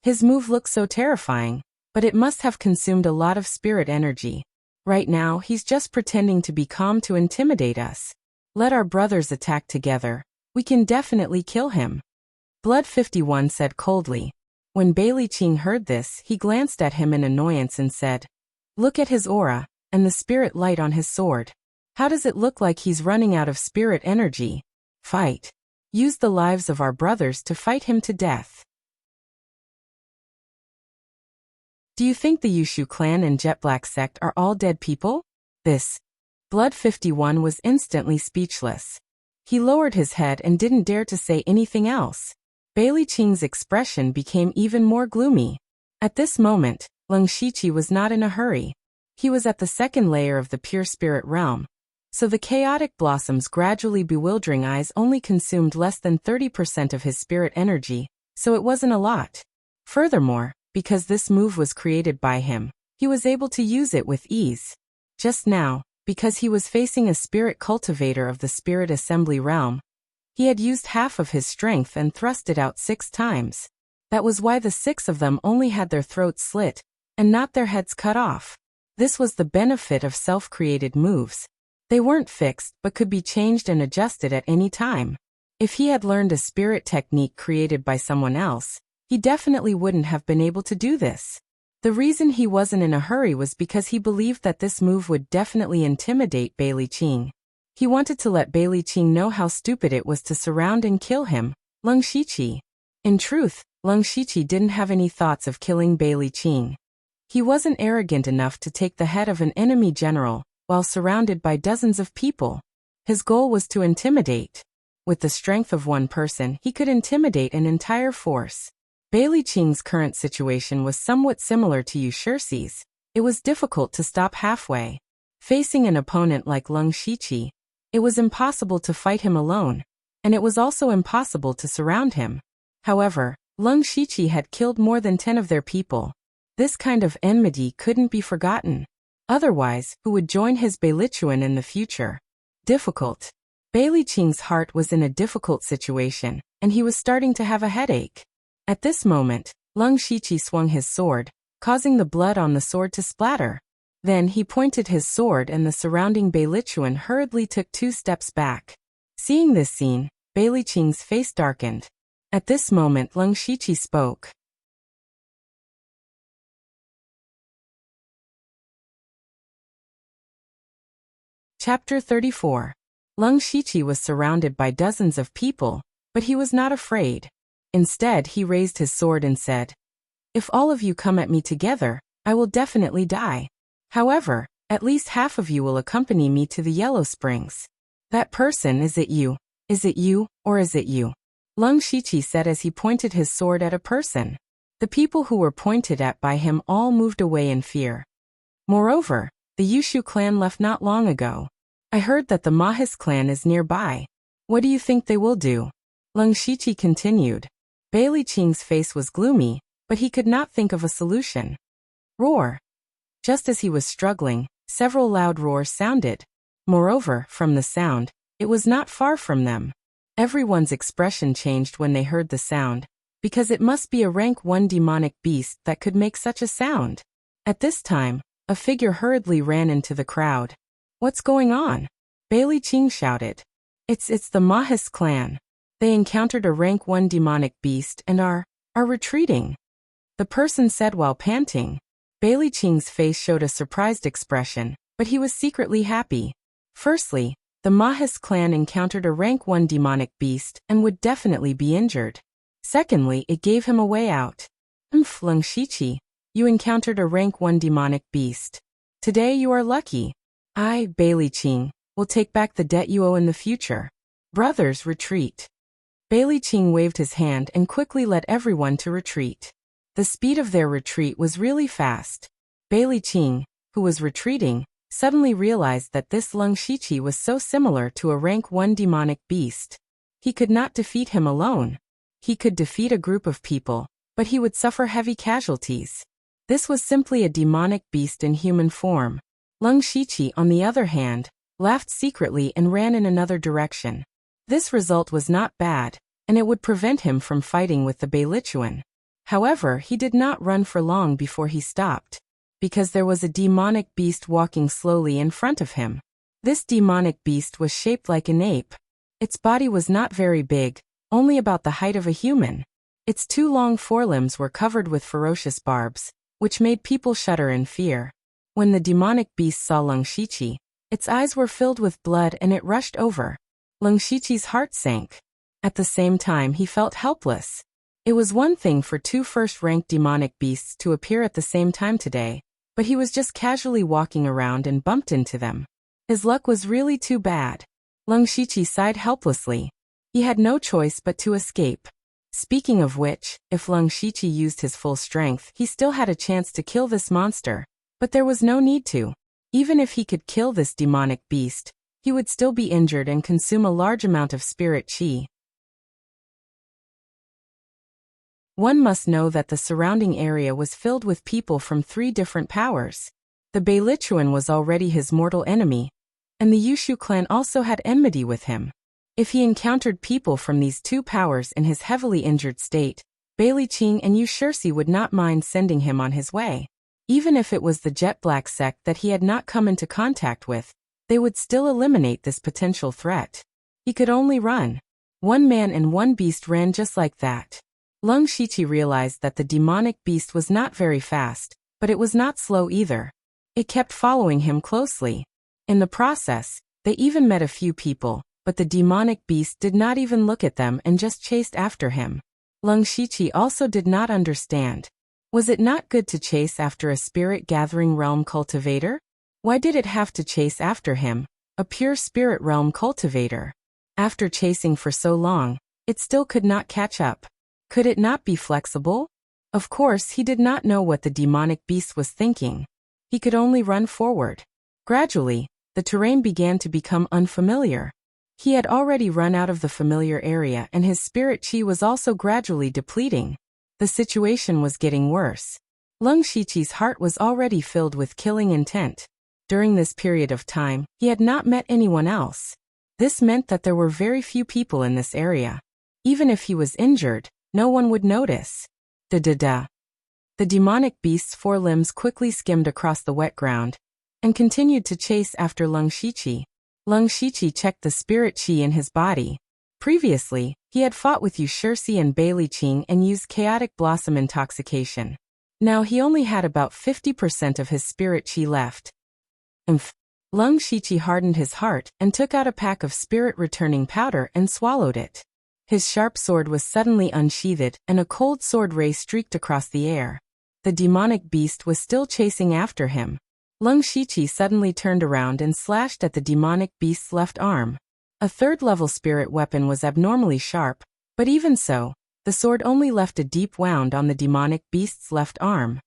His move looked so terrifying, but it must have consumed a lot of spirit energy. Right now, he's just pretending to be calm to intimidate us. Let our brothers attack together. We can definitely kill him. Blood 51 said coldly. When Bailey Qing heard this, he glanced at him in annoyance and said, "Look at his aura, and the spirit light on his sword. How does it look like he's running out of spirit energy? Fight. Use the lives of our brothers to fight him to death." Do you think the Yushu clan and Jet Black sect are all dead people? Blood 51 was instantly speechless. He lowered his head and didn't dare to say anything else. Bailey Qing's expression became even more gloomy. At this moment, Leng Shiqi was not in a hurry. He was at the 2nd layer of the pure spirit realm, so the chaotic blossom's gradually bewildering eyes only consumed less than 30% of his spirit energy, so it wasn't a lot. Furthermore, because this move was created by him, he was able to use it with ease. Just now, because he was facing a spirit cultivator of the spirit assembly realm, he had used half of his strength and thrust it out 6 times. That was why the 6 of them only had their throats slit, and not their heads cut off. This was the benefit of self-created moves. They weren't fixed but could be changed and adjusted at any time. If he had learned a spirit technique created by someone else, he definitely wouldn't have been able to do this. The reason he wasn't in a hurry was because he believed that this move would definitely intimidate Bailey Qing. He wanted to let Bailey Qing know how stupid it was to surround and kill him, Leng Shiqi. In truth, Leng Shiqi didn't have any thoughts of killing Bailey Qing. He wasn't arrogant enough to take the head of an enemy general, while surrounded by dozens of people. His goal was to intimidate. With the strength of one person, he could intimidate an entire force. Bailey Qing's current situation was somewhat similar to Yushursi's. It was difficult to stop halfway. Facing an opponent like Leng Shiqi, it was impossible to fight him alone, and it was also impossible to surround him. However, Leng Shiqi had killed more than 10 of their people. This kind of enmity couldn't be forgotten. Otherwise, who would join his Beilichuan in the future? Difficult. Bailey Qing's heart was in a difficult situation, and he was starting to have a headache. At this moment, Leng Shiqi swung his sword, causing the blood on the sword to splatter. Then he pointed his sword and the surrounding Beilichuan hurriedly took 2 steps back. Seeing this scene, Beiliqing's face darkened. At this moment Leng Shiqi spoke. Chapter 34. Leng Shiqi was surrounded by dozens of people, but he was not afraid. Instead, he raised his sword and said, "If all of you come at me together, I will definitely die. However, at least half of you will accompany me to the Yellow Springs. That person, is it you? Is it you, or is it you?" Leng Shiqi said as he pointed his sword at a person. The people who were pointed at by him all moved away in fear. Moreover, the Yushu clan left not long ago. I heard that the Mahis clan is nearby. What do you think they will do? Leng Shiqi continued. Beiliqing's face was gloomy, but he could not think of a solution. Roar. Just as he was struggling, several loud roars sounded. Moreover, from the sound, it was not far from them. Everyone's expression changed when they heard the sound, because it must be a rank 1 demonic beast that could make such a sound. At this time, a figure hurriedly ran into the crowd. "What's going on?" Beiliqing shouted. It's the Mahis clan. They encountered a rank 1 demonic beast and are retreating," the person said while panting. Beiliqing's face showed a surprised expression, but he was secretly happy. Firstly, the Mahis clan encountered a rank 1 demonic beast and would definitely be injured. Secondly, it gave him a way out. Leng Shiqi, you encountered a rank 1 demonic beast. Today you are lucky. I, Beiliqing, will take back the debt you owe in the future. Brothers, retreat. Beiliqing waved his hand and quickly led everyone to retreat. The speed of their retreat was really fast. Beiliqing, who was retreating, suddenly realized that this Leng Shiqi was so similar to a rank 1 demonic beast. He could not defeat him alone. He could defeat a group of people, but he would suffer heavy casualties. This was simply a demonic beast in human form. Leng Shiqi, on the other hand, laughed secretly and ran in another direction. This result was not bad, and it would prevent him from fighting with the Beilichuan. However, he did not run for long before he stopped, because there was a demonic beast walking slowly in front of him. This demonic beast was shaped like an ape. Its body was not very big, only about the height of a human. Its 2 long forelimbs were covered with ferocious barbs, which made people shudder in fear. When the demonic beast saw Leng Shiqi, its eyes were filled with blood and it rushed over. Leng Shiqi's heart sank. At the same time, he felt helpless. It was one thing for 2 first-ranked demonic beasts to appear at the same time today, but he was just casually walking around and bumped into them. His luck was really too bad. Leng Shiqi sighed helplessly. He had no choice but to escape. Speaking of which, if Leng Shiqi used his full strength, he still had a chance to kill this monster. But there was no need to. Even if he could kill this demonic beast, he would still be injured and consume a large amount of spirit chi. One must know that the surrounding area was filled with people from 3 different powers. The Beilichuan was already his mortal enemy, and the Yushu clan also had enmity with him. If he encountered people from these 2 powers in his heavily injured state, Beiliqing and Yushursi would not mind sending him on his way. Even if it was the jet black sect that he had not come into contact with, they would still eliminate this potential threat. He could only run. 1 man and 1 beast ran just like that. Leng Shiqi realized that the demonic beast was not very fast, but it was not slow either. It kept following him closely. In the process, they even met a few people, but the demonic beast did not even look at them and just chased after him. Leng Shiqi also did not understand. Was it not good to chase after a spirit-gathering realm cultivator? Why did it have to chase after him, a pure spirit realm cultivator? After chasing for so long, it still could not catch up. Could it not be flexible? Of course, he did not know what the demonic beast was thinking. He could only run forward. Gradually, the terrain began to become unfamiliar. He had already run out of the familiar area and his spirit chi was also gradually depleting. The situation was getting worse. Leng Shiqi's heart was already filled with killing intent. During this period of time, he had not met anyone else. This meant that there were very few people in this area. Even if he was injured, no one would notice. The The demonic beast's forelimbs quickly skimmed across the wet ground and continued to chase after Leng Shiqi. Leng Shiqi checked the spirit qi in his body. Previously, he had fought with Yushirsi and Bailey Qing and used chaotic blossom intoxication. Now he only had about 50% of his spirit qi left. Leng Shiqi hardened his heart and took out a pack of spirit-returning powder and swallowed it. His sharp sword was suddenly unsheathed and a cold sword ray streaked across the air. The demonic beast was still chasing after him. Leng Shiqi suddenly turned around and slashed at the demonic beast's left arm. A third-level spirit weapon was abnormally sharp, but even so, the sword only left a deep wound on the demonic beast's left arm.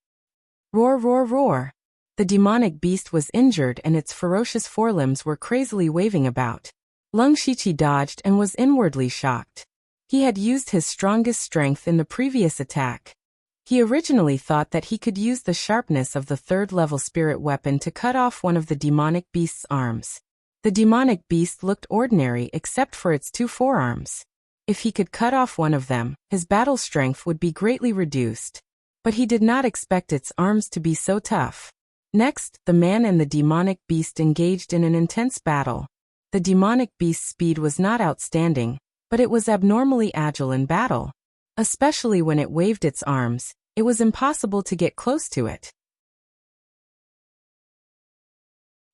Roar, roar, roar! The demonic beast was injured and its ferocious forelimbs were crazily waving about. Leng Shiqi dodged and was inwardly shocked. He had used his strongest strength in the previous attack. He originally thought that he could use the sharpness of the third-level spirit weapon to cut off one of the demonic beast's arms. The demonic beast looked ordinary except for its two forearms. If he could cut off one of them, his battle strength would be greatly reduced. But he did not expect its arms to be so tough. Next, the man and the demonic beast engaged in an intense battle. The demonic beast's speed was not outstanding, but it was abnormally agile in battle. Especially when it waved its arms, it was impossible to get close to it.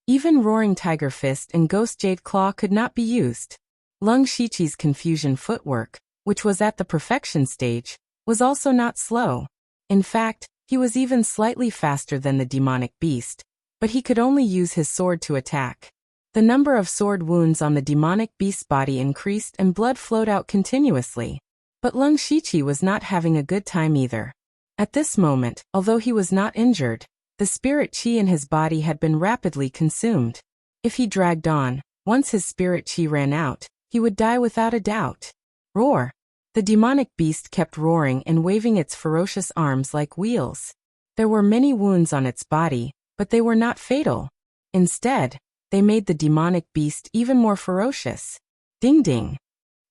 Even Roaring Tiger Fist and Ghost Jade Claw could not be used. Leng Shiqi's confusion footwork, which was at the perfection stage, was also not slow. In fact, he was even slightly faster than the demonic beast, but he could only use his sword to attack. The number of sword wounds on the demonic beast's body increased and blood flowed out continuously. But Leng Shiqi was not having a good time either. At this moment, although he was not injured, the spirit qi in his body had been rapidly consumed. If he dragged on, once his spirit qi ran out, he would die without a doubt. Roar! The demonic beast kept roaring and waving its ferocious arms like wheels. There were many wounds on its body, but they were not fatal. Instead, they made the demonic beast even more ferocious. Ding ding!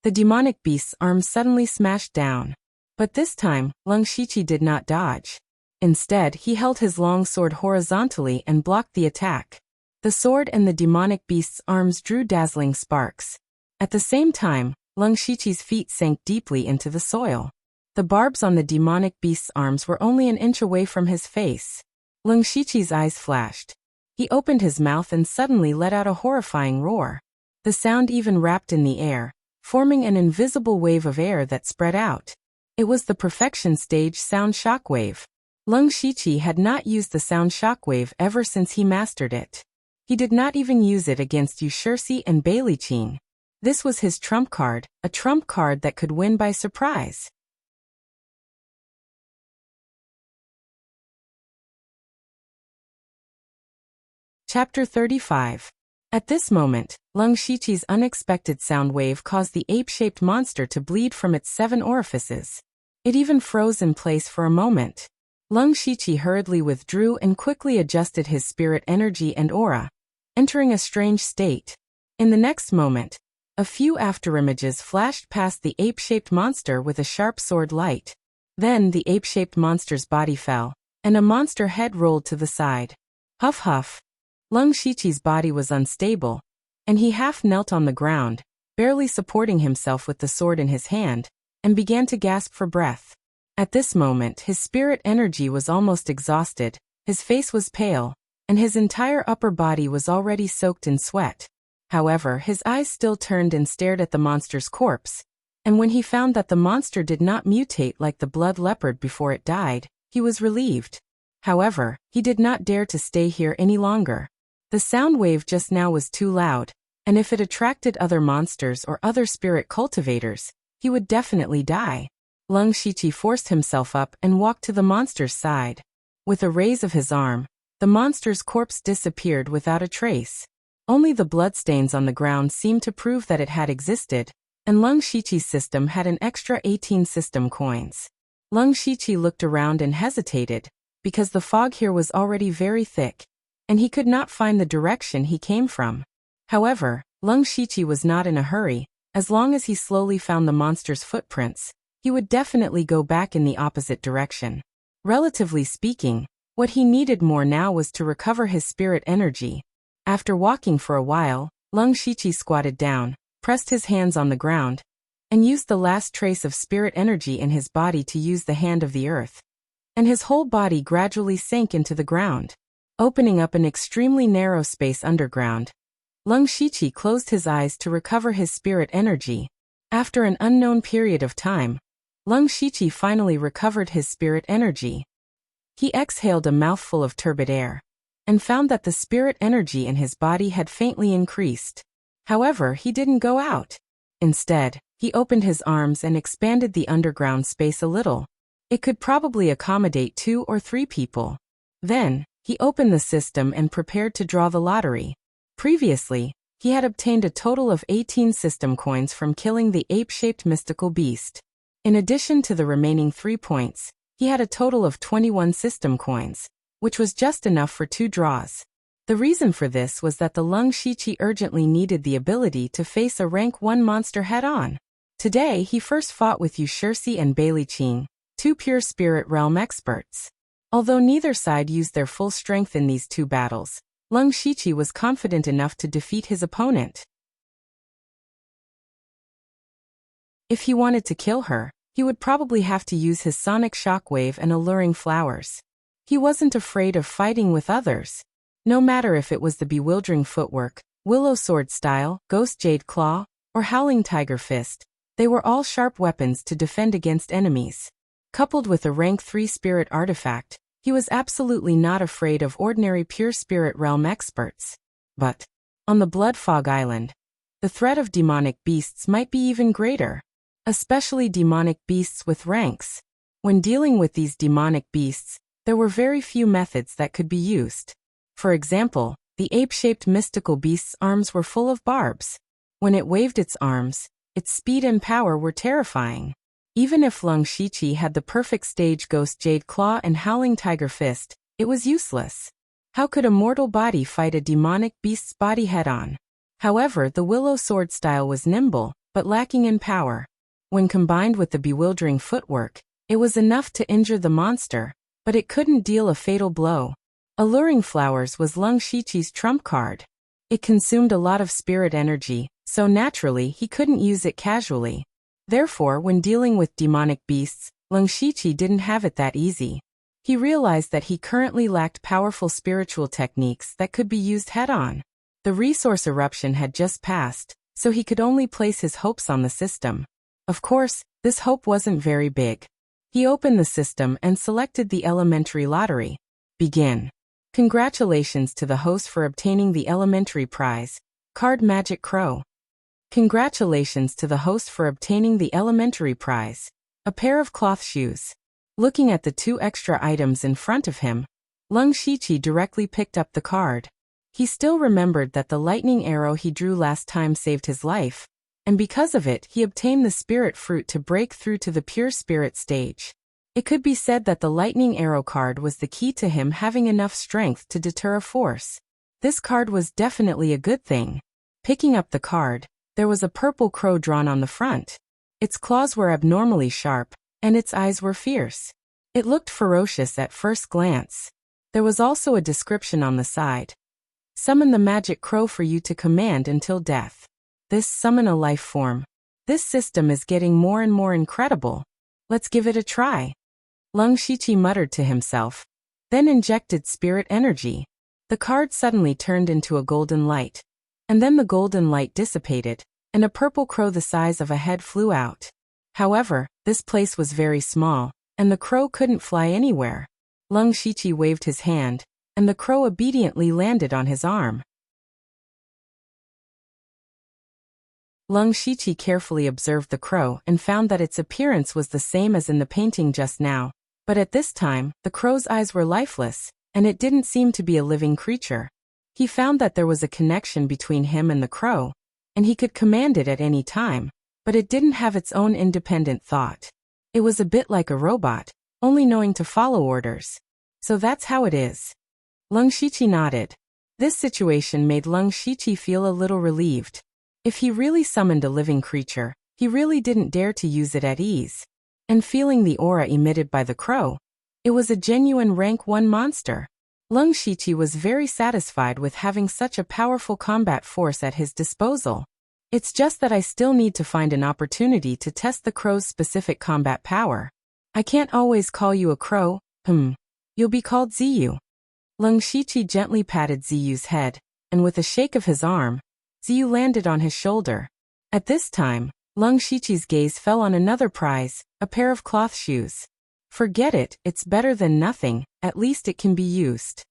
The demonic beast's arm suddenly smashed down. But this time, Leng Shiqi did not dodge. Instead, he held his long sword horizontally and blocked the attack. The sword and the demonic beast's arms drew dazzling sparks. At the same time, Leng Shiqi's feet sank deeply into the soil. The barbs on the demonic beast's arms were only an inch away from his face. Leng Shiqi's eyes flashed. He opened his mouth and suddenly let out a horrifying roar. The sound even wrapped in the air, forming an invisible wave of air that spread out. It was the perfection stage sound shockwave. Leng Shiqi had not used the sound shockwave ever since he mastered it. He did not even use it against Yushirsi and Bailey Qing. This was his trump card, a trump card that could win by surprise. Chapter 35. At this moment, Leng Shiqi's unexpected sound wave caused the ape-shaped monster to bleed from its 7 orifices. It even froze in place for a moment. Leng Shiqi hurriedly withdrew and quickly adjusted his spirit energy and aura, entering a strange state. In the next moment, a few afterimages flashed past the ape-shaped monster with a sharp sword light. Then the ape-shaped monster's body fell, and a monster head rolled to the side. Huff huff. Leng Shiqi's body was unstable, and he half knelt on the ground, barely supporting himself with the sword in his hand, and began to gasp for breath. At this moment his spirit energy was almost exhausted, his face was pale, and his entire upper body was already soaked in sweat. However, his eyes still turned and stared at the monster's corpse, and when he found that the monster did not mutate like the blood leopard before it died, he was relieved. However, he did not dare to stay here any longer. The sound wave just now was too loud, and if it attracted other monsters or other spirit cultivators, he would definitely die. Leng Shiqi forced himself up and walked to the monster's side. With a raise of his arm, the monster's corpse disappeared without a trace. Only the bloodstains on the ground seemed to prove that it had existed, and Leng Shiqi's system had an extra 18 system coins. Leng Shiqi looked around and hesitated, because the fog here was already very thick, and he could not find the direction he came from. However, Leng Shiqi was not in a hurry. As long as he slowly found the monster's footprints, he would definitely go back in the opposite direction. Relatively speaking, what he needed more now was to recover his spirit energy. After walking for a while, Lung Shiqi squatted down, pressed his hands on the ground, and used the last trace of spirit energy in his body to use the hand of the earth. And his whole body gradually sank into the ground, opening up an extremely narrow space underground. Lung Shiqi closed his eyes to recover his spirit energy. After an unknown period of time, Lung Shiqi finally recovered his spirit energy. He exhaled a mouthful of turbid air, and found that the spirit energy in his body had faintly increased. However, he didn't go out. Instead, he opened his arms and expanded the underground space a little. It could probably accommodate 2 or 3 people. Then, he opened the system and prepared to draw the lottery. Previously, he had obtained a total of 18 system coins from killing the ape-shaped mystical beast. In addition to the remaining 3 points, he had a total of 21 system coins, which was just enough for 2 draws. The reason for this was that the Lung Shiqi urgently needed the ability to face a rank 1 monster head-on. Today he first fought with Yushirsi and Bailey Qing, 2 pure spirit realm experts. Although neither side used their full strength in these 2 battles, Lung Shiqi was confident enough to defeat his opponent. If he wanted to kill her, he would probably have to use his sonic shockwave and alluring flowers. He wasn't afraid of fighting with others. No matter if it was the bewildering footwork, willow sword style, ghost jade claw, or howling tiger fist, they were all sharp weapons to defend against enemies. Coupled with a rank 3 spirit artifact, he was absolutely not afraid of ordinary pure spirit realm experts. But, on the Blood Fog Island, the threat of demonic beasts might be even greater. Especially demonic beasts with ranks. When dealing with these demonic beasts, there were very few methods that could be used. For example, the ape-shaped mystical beast's arms were full of barbs. When it waved its arms, its speed and power were terrifying. Even if Lung Shiqi had the perfect stage ghost jade claw and howling tiger fist, it was useless. How could a mortal body fight a demonic beast's body head-on? However, the willow sword style was nimble, but lacking in power. When combined with the bewildering footwork, it was enough to injure the monster, but it couldn't deal a fatal blow. Alluring flowers was Lung Shiqi's trump card. It consumed a lot of spirit energy, so naturally he couldn't use it casually. Therefore, when dealing with demonic beasts, Lung Shiqi didn't have it that easy. He realized that he currently lacked powerful spiritual techniques that could be used head-on. The resource eruption had just passed, so he could only place his hopes on the system. Of course, this hope wasn't very big. He opened the system and selected the elementary lottery. Begin. Congratulations to the host for obtaining the elementary prize, Card Magic Crow. Congratulations to the host for obtaining the elementary prize, a pair of cloth shoes. Looking at the 2 extra items in front of him, Lung Shiqi directly picked up the card. He still remembered that the lightning arrow he drew last time saved his life, and because of it he obtained the spirit fruit to break through to the pure spirit stage. It could be said that the lightning arrow card was the key to him having enough strength to deter a force. This card was definitely a good thing. Picking up the card, there was a purple crow drawn on the front. Its claws were abnormally sharp, and its eyes were fierce. It looked ferocious at first glance. There was also a description on the side. Summon the magic crow for you to command until death. This summon a life form. This system is getting more and more incredible. Let's give it a try. Lung Shiqi muttered to himself, then injected spirit energy. The card suddenly turned into a golden light. And then the golden light dissipated, and a purple crow the size of a head flew out. However, this place was very small, and the crow couldn't fly anywhere. Lung Shiqi waved his hand, and the crow obediently landed on his arm. Lung Shiqi carefully observed the crow and found that its appearance was the same as in the painting just now, but at this time, the crow's eyes were lifeless, and it didn't seem to be a living creature. He found that there was a connection between him and the crow, and he could command it at any time, but it didn't have its own independent thought. It was a bit like a robot, only knowing to follow orders. So that's how it is. Lung Shiqi nodded. This situation made Lung Shiqi feel a little relieved. If he really summoned a living creature, he really didn't dare to use it at ease. And feeling the aura emitted by the crow, It was a genuine rank 1 monster. Leng Shiqi was very satisfied with having such a powerful combat force at his disposal. It's just that I still need to find an opportunity to test the crow's specific combat power. I can't always call you a crow. You'll be called Ziyu. Leng Shiqi gently patted Ziyu's head, and with a shake of his arm, Ziyu landed on his shoulder. At this time, Leng Shiqi's gaze fell on another prize, a pair of cloth shoes. Forget it, it's better than nothing, at least it can be used.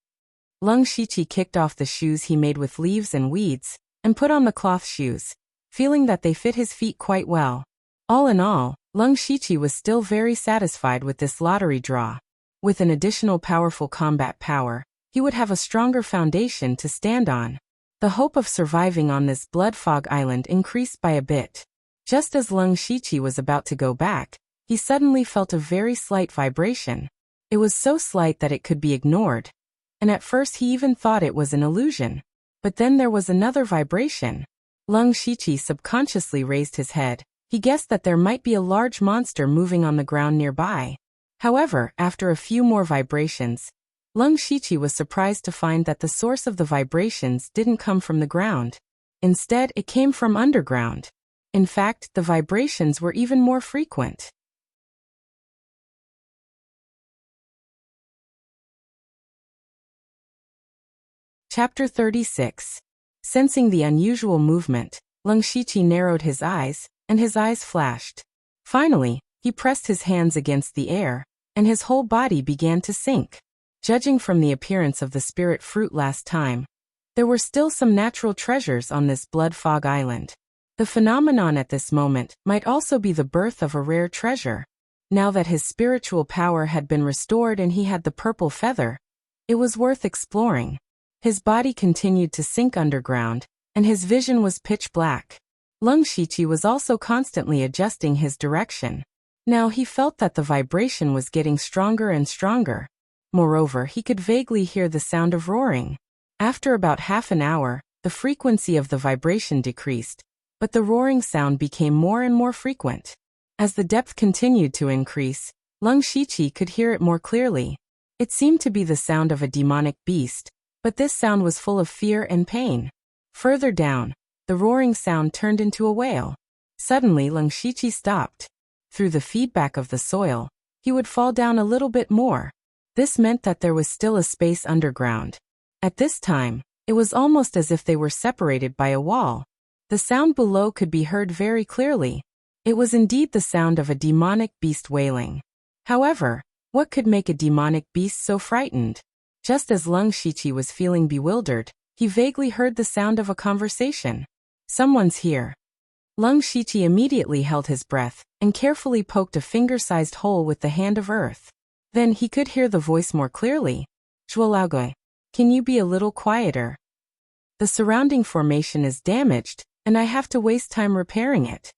Leng Shiqi kicked off the shoes he made with leaves and weeds, and put on the cloth shoes, feeling that they fit his feet quite well. All in all, Leng Shiqi was still very satisfied with this lottery draw. With an additional powerful combat power, he would have a stronger foundation to stand on. The hope of surviving on this blood fog island increased by a bit. Just as Leng Shiqi was about to go back, he suddenly felt a very slight vibration. It was so slight that it could be ignored, and at first he even thought it was an illusion. But then there was another vibration. Leng Shiqi subconsciously raised his head. He guessed that there might be a large monster moving on the ground nearby. However, after a few more vibrations, Leng Shiqi was surprised to find that the source of the vibrations didn't come from the ground. Instead, it came from underground. In fact, the vibrations were even more frequent. Chapter 36. Sensing the unusual movement, Leng Shiqi narrowed his eyes, and his eyes flashed. Finally, he pressed his hands against the air, and his whole body began to sink. Judging from the appearance of the spirit fruit last time, there were still some natural treasures on this blood fog island. The phenomenon at this moment might also be the birth of a rare treasure. Now that his spiritual power had been restored and he had the purple feather, it was worth exploring. His body continued to sink underground, and his vision was pitch black. Leng Shiqi was also constantly adjusting his direction. Now he felt that the vibration was getting stronger and stronger. Moreover, he could vaguely hear the sound of roaring. After about half an hour, the frequency of the vibration decreased, but the roaring sound became more and more frequent. As the depth continued to increase, Leng Shiqi could hear it more clearly. It seemed to be the sound of a demonic beast, but this sound was full of fear and pain. Further down, the roaring sound turned into a wail. Suddenly, Leng Shiqi stopped. Through the feedback of the soil, he would fall down a little bit more. This meant that there was still a space underground. At this time, it was almost as if they were separated by a wall. The sound below could be heard very clearly. It was indeed the sound of a demonic beast wailing. However, what could make a demonic beast so frightened? Just as Leng Shiqi was feeling bewildered, he vaguely heard the sound of a conversation. Someone's here. Leng Shiqi immediately held his breath and carefully poked a finger-sized hole with the hand of earth. Then he could hear the voice more clearly. Zhuolaogui, can you be a little quieter? The surrounding formation is damaged, and I have to waste time repairing it.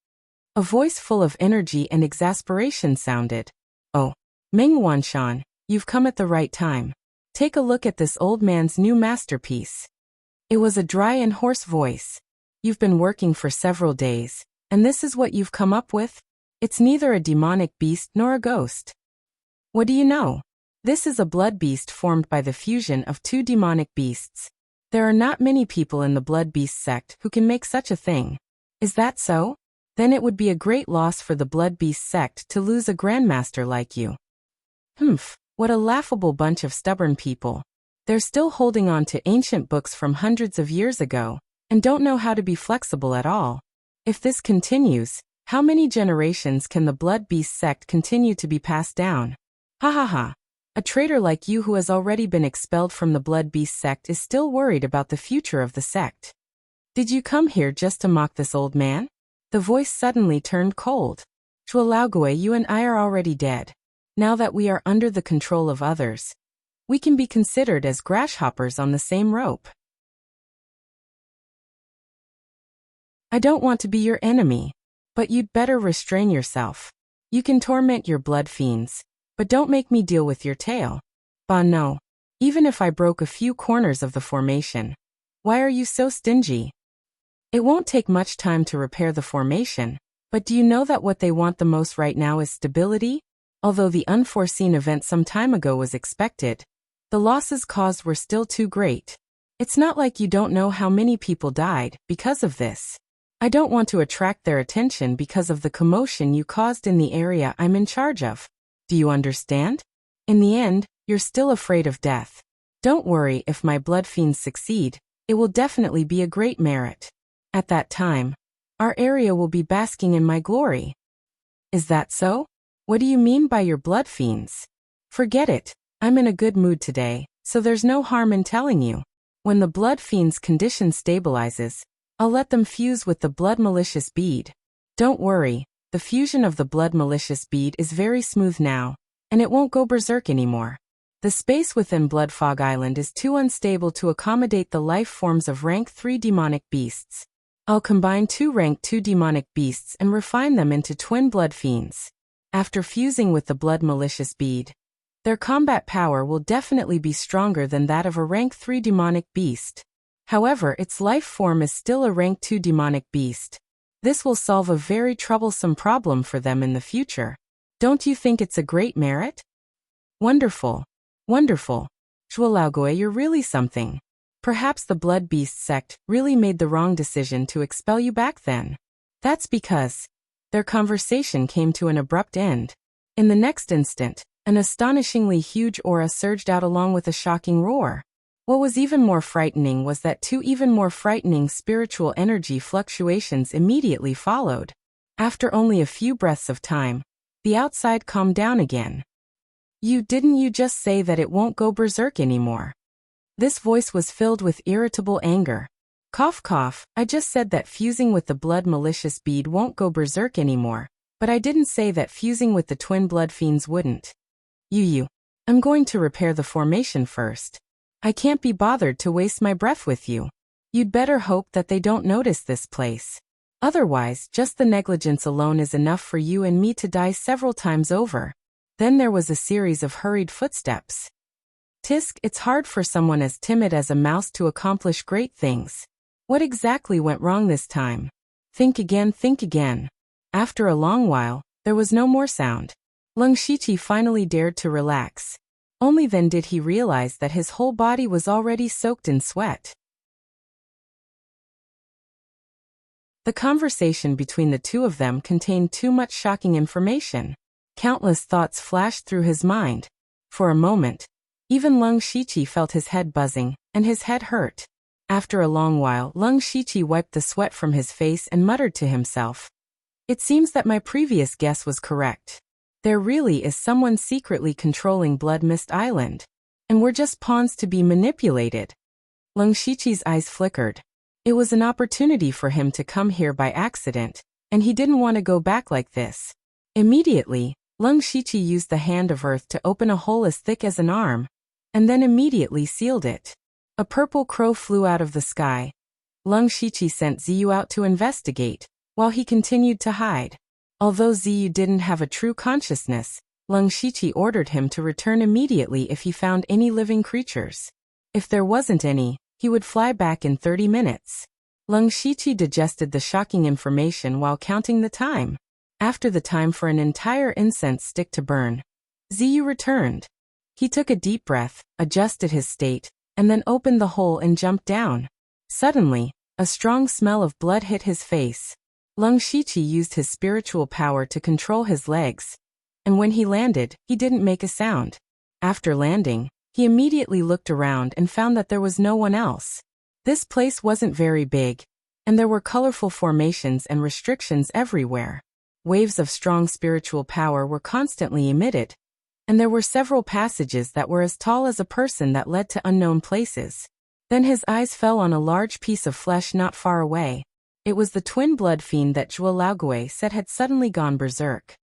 A voice full of energy and exasperation sounded. Oh, Meng Wanshan, you've come at the right time. Take a look at this old man's new masterpiece. It was a dry and hoarse voice. You've been working for several days, and this is what you've come up with? It's neither a demonic beast nor a ghost. What do you know? This is a blood beast formed by the fusion of two demonic beasts. There are not many people in the blood beast sect who can make such a thing. Is that so? Then it would be a great loss for the blood beast sect to lose a grandmaster like you. What a laughable bunch of stubborn people. They're still holding on to ancient books from hundreds of years ago, and don't know how to be flexible at all. If this continues, how many generations can the blood beast sect continue to be passed down? Ha ha ha. A traitor like you who has already been expelled from the blood beast sect is still worried about the future of the sect. Did you come here just to mock this old man? The voice suddenly turned cold. Zhuolaogui, you and I are already dead. Now that we are under the control of others, we can be considered as grasshoppers on the same rope. I don't want to be your enemy, but you'd better restrain yourself. You can torment your blood fiends, but don't make me deal with your tail. Bah no. Even if I broke a few corners of the formation. Why are you so stingy? It won't take much time to repair the formation, but do you know that what they want the most right now is stability? Although the unforeseen event some time ago was expected, the losses caused were still too great. It's not like you don't know how many people died because of this. I don't want to attract their attention because of the commotion you caused in the area I'm in charge of. Do you understand? In the end, you're still afraid of death. Don't worry if my blood fiends succeed, it will definitely be a great merit. At that time, our area will be basking in my glory. Is that so? What do you mean by your blood fiends? Forget it, I'm in a good mood today, so there's no harm in telling you. When the blood fiend's condition stabilizes, I'll let them fuse with the blood malicious bead. Don't worry, the fusion of the blood malicious bead is very smooth now, and it won't go berserk anymore. The space within Blood Fog Island is too unstable to accommodate the life forms of rank 3 demonic beasts. I'll combine 2 rank 2 demonic beasts and refine them into twin blood fiends. After fusing with the blood malicious bead, their combat power will definitely be stronger than that of a rank 3 demonic beast. However, its life form is still a rank 2 demonic beast. This will solve a very troublesome problem for them in the future. Don't you think it's a great merit? Wonderful. Wonderful. Zhualaogui, you're really something. Perhaps the Blood Beast sect really made the wrong decision to expel you back then. That's because their conversation came to an abrupt end. In the next instant, an astonishingly huge aura surged out along with a shocking roar. What was even more frightening was that 2 even more frightening spiritual energy fluctuations immediately followed. After only a few breaths of time, the outside calmed down again. Didn't you just say that it won't go berserk anymore? This voice was filled with irritable anger. Cough cough, I just said that fusing with the blood malicious bead won't go berserk anymore, but I didn't say that fusing with the twin blood fiends wouldn't. I'm going to repair the formation first. I can't be bothered to waste my breath with you. You'd better hope that they don't notice this place. Otherwise, just the negligence alone is enough for you and me to die several times over. Then there was a series of hurried footsteps. Tisk, it's hard for someone as timid as a mouse to accomplish great things. What exactly went wrong this time? Think again, think again. After a long while, there was no more sound. Lung Shiqi finally dared to relax. Only then did he realize that his whole body was already soaked in sweat. The conversation between the two of them contained too much shocking information. Countless thoughts flashed through his mind. For a moment, even Lung Shiqi felt his head buzzing, and his head hurt. After a long while, Lung Shiqi wiped the sweat from his face and muttered to himself. It seems that my previous guess was correct. There really is someone secretly controlling Blood Mist Island. And we're just pawns to be manipulated. Lung Shiqi's eyes flickered. It was an opportunity for him to come here by accident, and he didn't want to go back like this. Immediately, Lung Shiqi used the Hand of Earth to open a hole as thick as an arm, and then immediately sealed it. A purple crow flew out of the sky. Lung Shiqi sent Ziyu out to investigate, while he continued to hide. Although Ziyu didn't have a true consciousness, Lung Shiqi ordered him to return immediately if he found any living creatures. If there wasn't any, he would fly back in 30 minutes. Lung Shiqi digested the shocking information while counting the time. After the time for an entire incense stick to burn, Ziyu returned. He took a deep breath, adjusted his state, and then opened the hole and jumped down. Suddenly, a strong smell of blood hit his face. Lung Shiqi used his spiritual power to control his legs, and when he landed, he didn't make a sound. After landing, he immediately looked around and found that there was no one else. This place wasn't very big, and there were colorful formations and restrictions everywhere. Waves of strong spiritual power were constantly emitted, and there were several passages that were as tall as a person that led to unknown places. Then his eyes fell on a large piece of flesh not far away. It was the twin blood fiend that Zhualaogui said had suddenly gone berserk.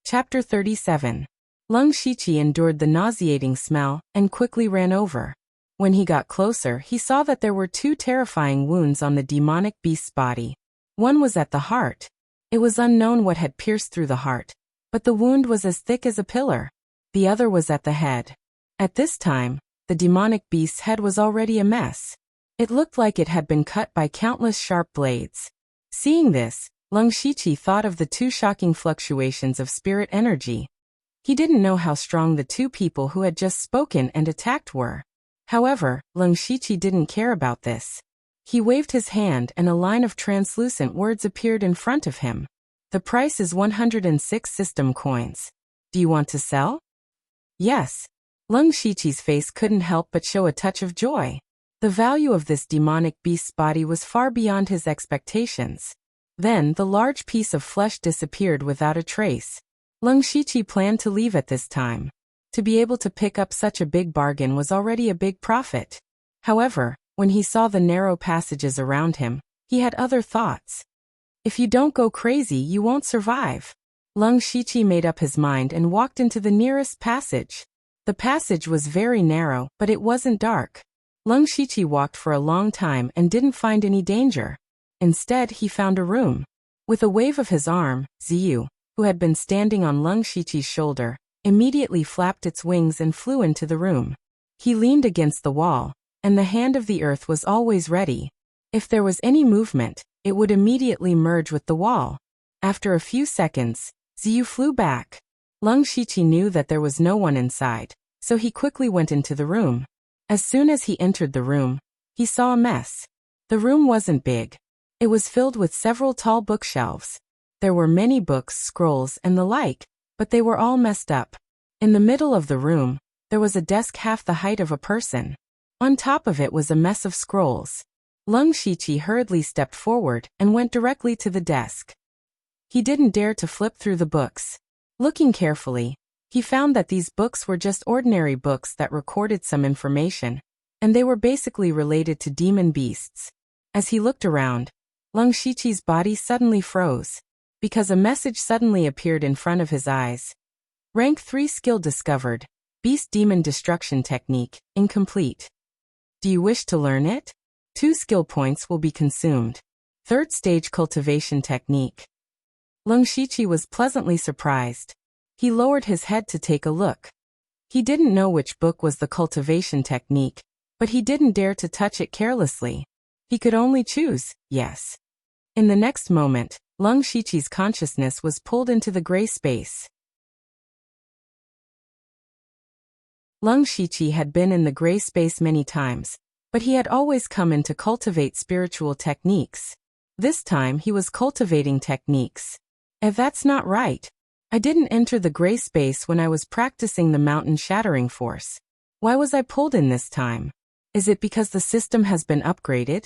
Chapter 37. Lung Shiqi endured the nauseating smell and quickly ran over. When he got closer, he saw that there were 2 terrifying wounds on the demonic beast's body. One was at the heart. It was unknown what had pierced through the heart, but the wound was as thick as a pillar. The other was at the head. At this time, the demonic beast's head was already a mess. It looked like it had been cut by countless sharp blades. Seeing this, Leng Shiqi thought of the two shocking fluctuations of spirit energy. He didn't know how strong the two people who had just spoken and attacked were. However, Leng Shiqi didn't care about this. He waved his hand and a line of translucent words appeared in front of him. The price is 106 system coins. Do you want to sell? Yes. Leng Shiqi's face couldn't help but show a touch of joy. The value of this demonic beast's body was far beyond his expectations. Then the large piece of flesh disappeared without a trace. Leng Shiqi planned to leave at this time. To be able to pick up such a big bargain was already a big profit. However, when he saw the narrow passages around him, he had other thoughts. If you don't go crazy, you won't survive. Leng Shiqi made up his mind and walked into the nearest passage. The passage was very narrow, but it wasn't dark. Leng Shiqi walked for a long time and didn't find any danger. Instead, he found a room. With a wave of his arm, Ziyu, who had been standing on Leng Shiqi's shoulder, immediately flapped its wings and flew into the room. He leaned against the wall, and the hand of the earth was always ready. If there was any movement, it would immediately merge with the wall. After a few seconds, Ziyu flew back. Leng Shiqi knew that there was no one inside, so he quickly went into the room. As soon as he entered the room, he saw a mess. The room wasn't big. It was filled with several tall bookshelves. There were many books, scrolls, and the like, but they were all messed up. In the middle of the room, there was a desk half the height of a person. On top of it was a mess of scrolls. Leng Shiqi hurriedly stepped forward and went directly to the desk. He didn't dare to flip through the books. Looking carefully, he found that these books were just ordinary books that recorded some information, and they were basically related to demon beasts. As he looked around, Leng Shiqi's body suddenly froze, because a message suddenly appeared in front of his eyes. Rank 3 skill discovered. Beast Demon Destruction Technique, incomplete. Do you wish to learn it? 2 skill points will be consumed. 3rd stage cultivation technique. Leng Shiqi was pleasantly surprised. He lowered his head to take a look. He didn't know which book was the cultivation technique, but he didn't dare to touch it carelessly. He could only choose, yes. In the next moment, Leng Shiqi's consciousness was pulled into the gray space. Leng Shiqi had been in the gray space many times, but he had always come in to cultivate spiritual techniques. This time he was cultivating techniques. That's not right. I didn't enter the gray space when I was practicing the mountain shattering force. Why was I pulled in this time? Is it because the system has been upgraded?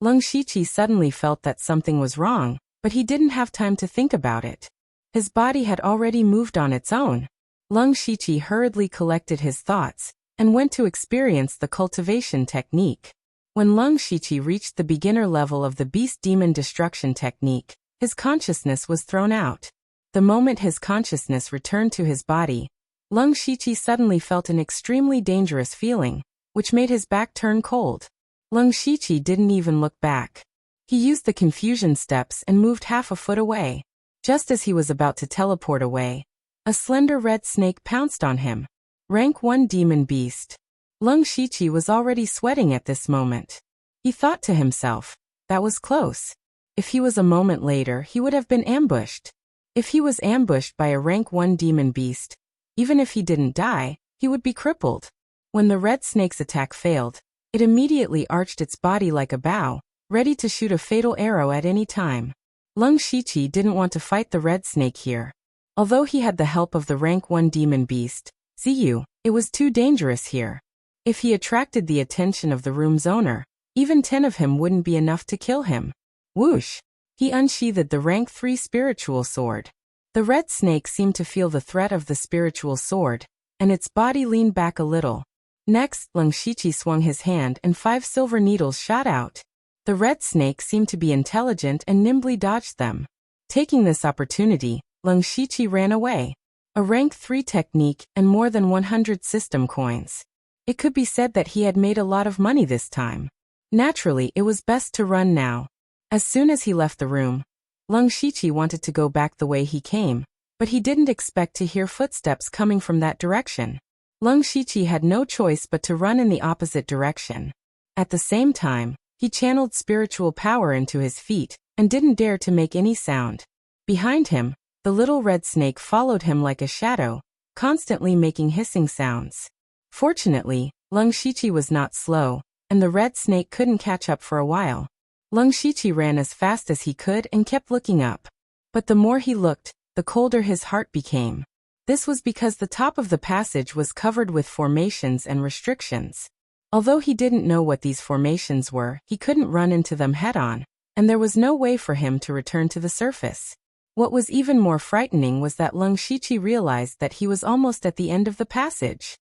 Leng Shiqi suddenly felt that something was wrong, but he didn't have time to think about it. His body had already moved on its own. Leng Shiqi hurriedly collected his thoughts and went to experience the cultivation technique. When Leng Shiqi reached the beginner level of the Beast Demon Destruction Technique, his consciousness was thrown out. The moment his consciousness returned to his body, Leng Shiqi suddenly felt an extremely dangerous feeling, which made his back turn cold. Leng Shiqi didn't even look back. He used the confusion steps and moved half a foot away. Just as he was about to teleport away, a slender red snake pounced on him. Rank 1 Demon Beast. Leng Shiqi was already sweating at this moment. He thought to himself, that was close. If he was a moment later, he would have been ambushed. If he was ambushed by a rank 1 demon beast, even if he didn't die, he would be crippled. When the red snake's attack failed, it immediately arched its body like a bow, ready to shoot a fatal arrow at any time. Leng Shiqi didn't want to fight the red snake here. Although he had the help of the rank 1 demon beast, Ziyu, it was too dangerous here. If he attracted the attention of the room's owner, even 10 of him wouldn't be enough to kill him. Whoosh! He unsheathed the rank 3 spiritual sword. The red snake seemed to feel the threat of the spiritual sword, and its body leaned back a little. Next, Leng Shiqi swung his hand and 5 silver needles shot out. The red snake seemed to be intelligent and nimbly dodged them. Taking this opportunity, Leng Shiqi ran away. A rank 3 technique and more than 100 system coins. It could be said that he had made a lot of money this time. Naturally, it was best to run now. As soon as he left the room, Leng Shiqi wanted to go back the way he came, but he didn't expect to hear footsteps coming from that direction. Leng Shiqi had no choice but to run in the opposite direction. At the same time, he channeled spiritual power into his feet and didn't dare to make any sound. Behind him, the little red snake followed him like a shadow, constantly making hissing sounds. Fortunately, Leng Shiqi was not slow, and the red snake couldn't catch up for a while. Leng Shiqi ran as fast as he could and kept looking up. But the more he looked, the colder his heart became. This was because the top of the passage was covered with formations and restrictions. Although he didn't know what these formations were, he couldn't run into them head-on, and there was no way for him to return to the surface. What was even more frightening was that Leng Shiqi realized that he was almost at the end of the passage.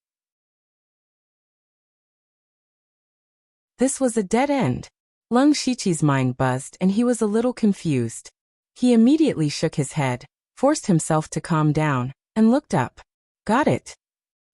This was a dead end. Leng Shiqi's mind buzzed and he was a little confused. He immediately shook his head, forced himself to calm down, and looked up. Got it.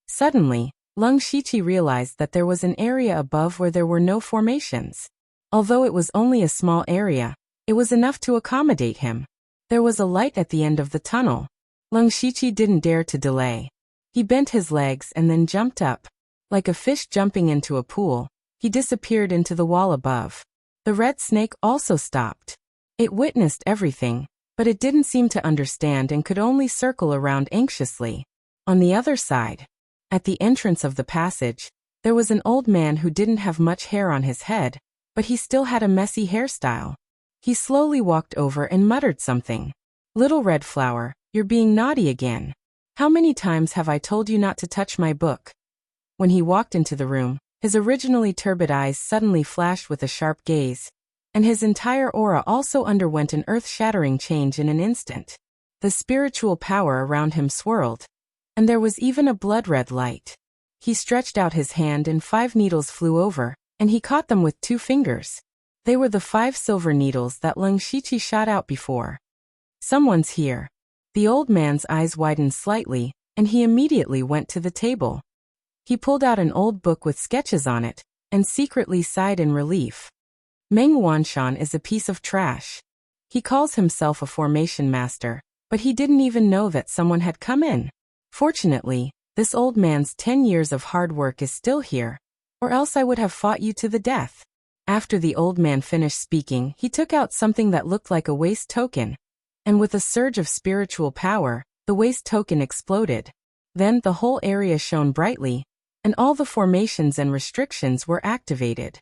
Suddenly, Leng Shiqi realized that there was an area above where there were no formations. Although it was only a small area, it was enough to accommodate him. There was a light at the end of the tunnel. Leng Shiqi didn't dare to delay. He bent his legs and then jumped up. Like a fish jumping into a pool, he disappeared into the wall above. The red snake also stopped. It witnessed everything, but it didn't seem to understand and could only circle around anxiously. On the other side, at the entrance of the passage, there was an old man who didn't have much hair on his head, but he still had a messy hairstyle. He slowly walked over and muttered something. "Little red flower, you're being naughty again. How many times have I told you not to touch my book?" When he walked into the room, his originally turbid eyes suddenly flashed with a sharp gaze, and his entire aura also underwent an earth-shattering change in an instant. The spiritual power around him swirled, and there was even a blood-red light. He stretched out his hand and 5 needles flew over, and he caught them with 2 fingers. They were the 5 silver needles that Leng Shiqi shot out before. "Someone's here." The old man's eyes widened slightly, and he immediately went to the table. He pulled out an old book with sketches on it, and secretly sighed in relief. Meng Wanshan is a piece of trash. He calls himself a formation master, but he didn't even know that someone had come in. Fortunately, this old man's 10 years of hard work is still here, or else I would have fought you to the death. After the old man finished speaking, he took out something that looked like a waste token, and with a surge of spiritual power, the waste token exploded. Then the whole area shone brightly, and all the formations and restrictions were activated.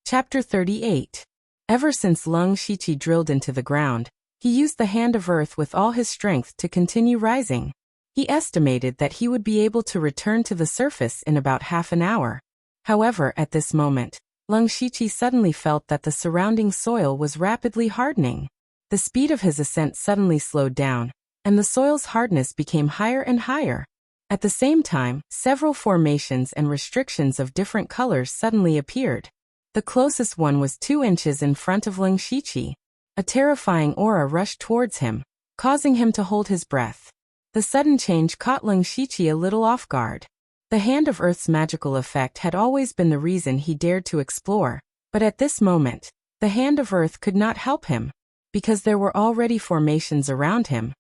Chapter 38. Ever since Leng Shiqi drilled into the ground, he used the hand of earth with all his strength to continue rising. He estimated that he would be able to return to the surface in about half an hour. However, at this moment, Leng Shiqi suddenly felt that the surrounding soil was rapidly hardening. The speed of his ascent suddenly slowed down, and the soil's hardness became higher and higher. At the same time, several formations and restrictions of different colors suddenly appeared. The closest one was 2 inches in front of Leng Shiqi. A terrifying aura rushed towards him, causing him to hold his breath. The sudden change caught Leng Shiqi a little off guard. The Hand of Earth's magical effect had always been the reason he dared to explore, but at this moment, the Hand of Earth could not help him, because there were already formations around him,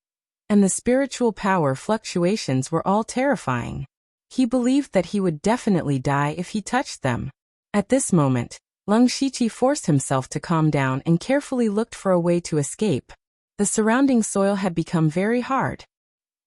and the spiritual power fluctuations were all terrifying. He believed that he would definitely die if he touched them. At this moment, Leng Shiqi forced himself to calm down and carefully looked for a way to escape. The surrounding soil had become very hard.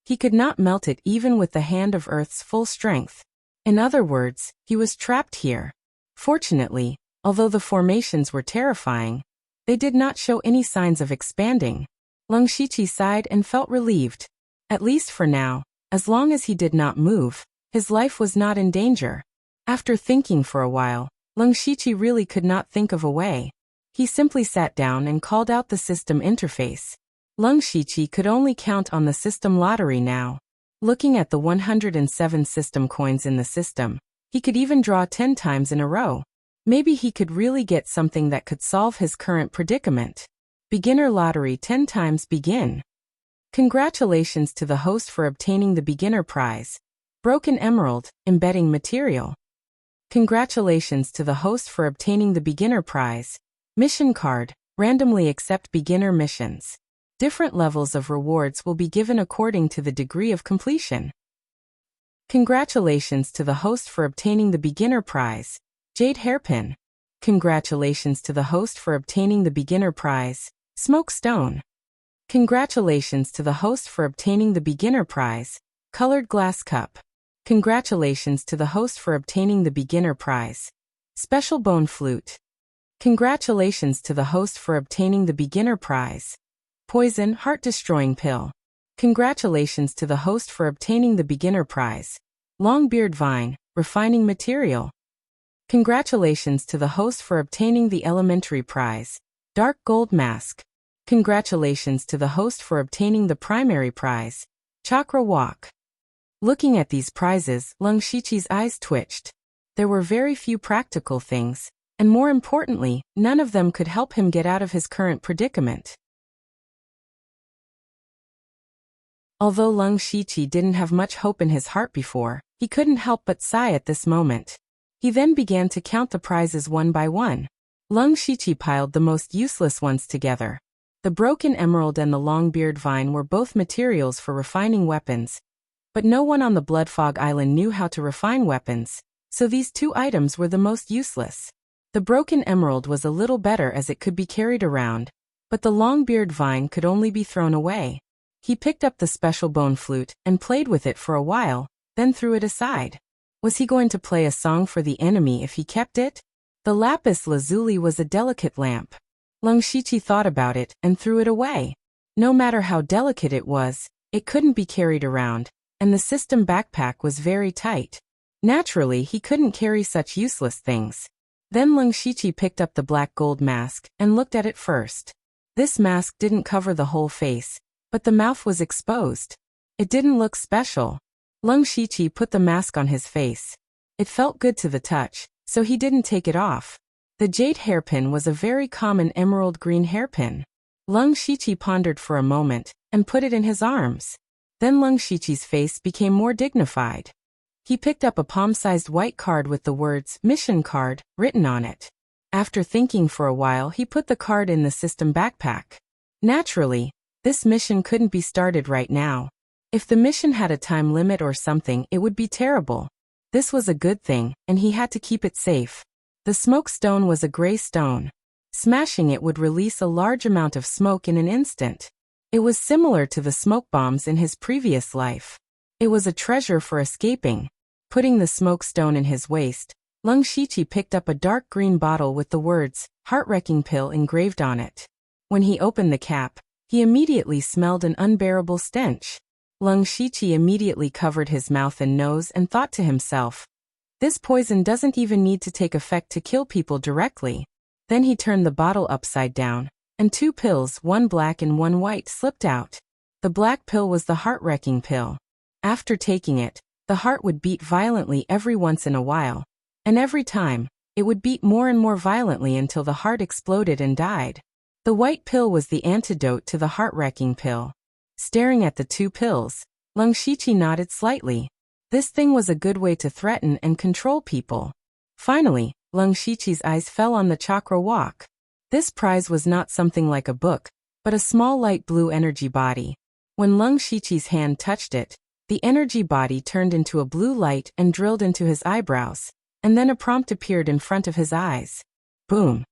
He could not melt it even with the Hand of Earth's full strength. In other words, he was trapped here. Fortunately, although the formations were terrifying, they did not show any signs of expanding. Leng Shiqi sighed and felt relieved. At least for now, as long as he did not move, his life was not in danger. After thinking for a while, Leng Shiqi really could not think of a way. He simply sat down and called out the system interface. Leng Shiqi could only count on the system lottery now. Looking at the 107 system coins in the system, he could even draw 10 times in a row. Maybe he could really get something that could solve his current predicament. Beginner lottery 10 times begin. Congratulations to the host for obtaining the beginner prize. Broken emerald, embedding material. Congratulations to the host for obtaining the beginner prize. Mission card, randomly accept beginner missions. Different levels of rewards will be given according to the degree of completion. Congratulations to the host for obtaining the beginner prize, Jade Hairpin. Congratulations to the host for obtaining the beginner prize, Smoke Stone. Congratulations to the host for obtaining the beginner prize, Colored Glass Cup. Congratulations to the host for obtaining the beginner prize, Special Bone Flute. Congratulations to the host for obtaining the beginner prize, Poison Heart-Destroying Pill. Congratulations to the host for obtaining the beginner prize, Longbeard Vine, Refining Material. Congratulations to the host for obtaining the elementary prize, Dark Gold Mask. Congratulations to the host for obtaining the primary prize, Chakra Walk. Looking at these prizes, Lung Shiqi's eyes twitched. There were very few practical things, and more importantly, none of them could help him get out of his current predicament. Although Lung Shiqi didn't have much hope in his heart before, he couldn't help but sigh at this moment. He then began to count the prizes one by one. Lung Shiqi piled the most useless ones together. The broken emerald and the Longbeard Vine were both materials for refining weapons, but no one on the Bloodfog Island knew how to refine weapons, so these two items were the most useless. The broken emerald was a little better as it could be carried around, but the Longbeard Vine could only be thrown away. He picked up the Special Bone Flute and played with it for a while, then threw it aside. Was he going to play a song for the enemy if he kept it? The lapis lazuli was a delicate lamp. Lung Shiqi thought about it and threw it away. No matter how delicate it was, it couldn't be carried around, and the system backpack was very tight. Naturally, he couldn't carry such useless things. Then Lung Shiqi picked up the black gold mask and looked at it first. This mask didn't cover the whole face, but the mouth was exposed. It didn't look special. Lung Shiqi put the mask on his face. It felt good to the touch, so he didn't take it off. The jade hairpin was a very common emerald green hairpin. Lung Shiqi pondered for a moment and put it in his arms. Then Lung Shiqi's face became more dignified. He picked up a palm-sized white card with the words "Mission Card" written on it. After thinking for a while, he put the card in the system backpack. Naturally, this mission couldn't be started right now. If the mission had a time limit or something, it would be terrible. This was a good thing, and he had to keep it safe. The smoke stone was a gray stone. Smashing it would release a large amount of smoke in an instant. It was similar to the smoke bombs in his previous life. It was a treasure for escaping. Putting the smoke stone in his waist, Lung Shiqi picked up a dark green bottle with the words "Heart-Wrecking Pill" engraved on it. When he opened the cap, he immediately smelled an unbearable stench. Lung Shiqi immediately covered his mouth and nose and thought to himself, "This poison doesn't even need to take effect to kill people directly." Then he turned the bottle upside down, and two pills, one black and one white, slipped out. The black pill was the heart-wrecking pill. After taking it, the heart would beat violently every once in a while, and every time, it would beat more and more violently until the heart exploded and died. The white pill was the antidote to the heart-wrecking pill. Staring at the two pills, Lung Shiqi nodded slightly. This thing was a good way to threaten and control people. Finally, Lung Shiqi's eyes fell on the chakra walk. This prize was not something like a book, but a small light blue energy body. When Lung Shiqi's hand touched it, the energy body turned into a blue light and drilled into his eyebrows, and then a prompt appeared in front of his eyes. Boom!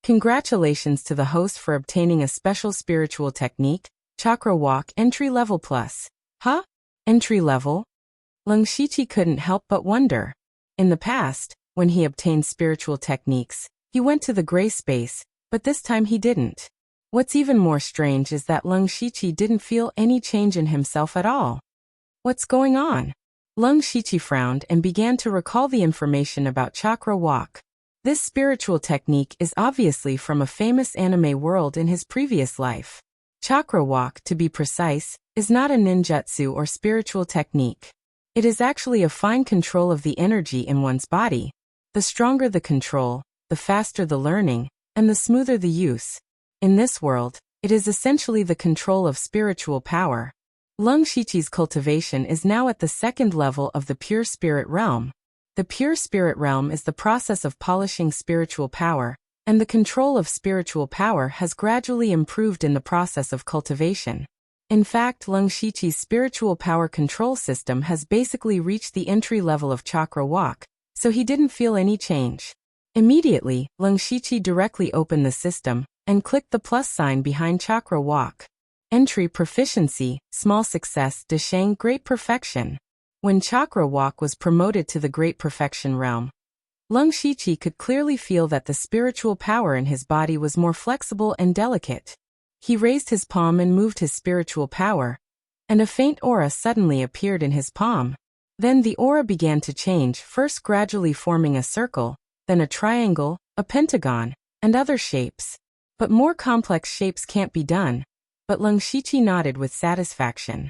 Congratulations to the host for obtaining a special spiritual technique, Chakra Walk Entry Level Plus. Huh? Entry level? Lung Shiqi couldn't help but wonder. In the past, when he obtained spiritual techniques, he went to the gray space, but this time he didn't. What's even more strange is that Lung Shiqi didn't feel any change in himself at all. What's going on? Lung Shiqi frowned and began to recall the information about Chakra Walk. This spiritual technique is obviously from a famous anime world in his previous life. Chakra Walk, to be precise, is not a ninjutsu or spiritual technique. It is actually a fine control of the energy in one's body. The stronger the control, the faster the learning, and the smoother the use. In this world, it is essentially the control of spiritual power. Lung Shiqi's cultivation is now at the second level of the pure spirit realm. The pure spirit realm is the process of polishing spiritual power, and the control of spiritual power has gradually improved in the process of cultivation. In fact, Lung Shiqi's spiritual power control system has basically reached the entry level of chakra walk, so he didn't feel any change. Immediately, Lung Shiqi directly opened the system and clicked the plus sign behind chakra walk. Entry proficiency, small success, Desheng great perfection. When chakra walk was promoted to the great perfection realm, Lung Shiqi could clearly feel that the spiritual power in his body was more flexible and delicate. He raised his palm and moved his spiritual power, and a faint aura suddenly appeared in his palm. Then the aura began to change, first gradually forming a circle, then a triangle, a pentagon, and other shapes. But more complex shapes can't be done. But Lung Shiqi nodded with satisfaction.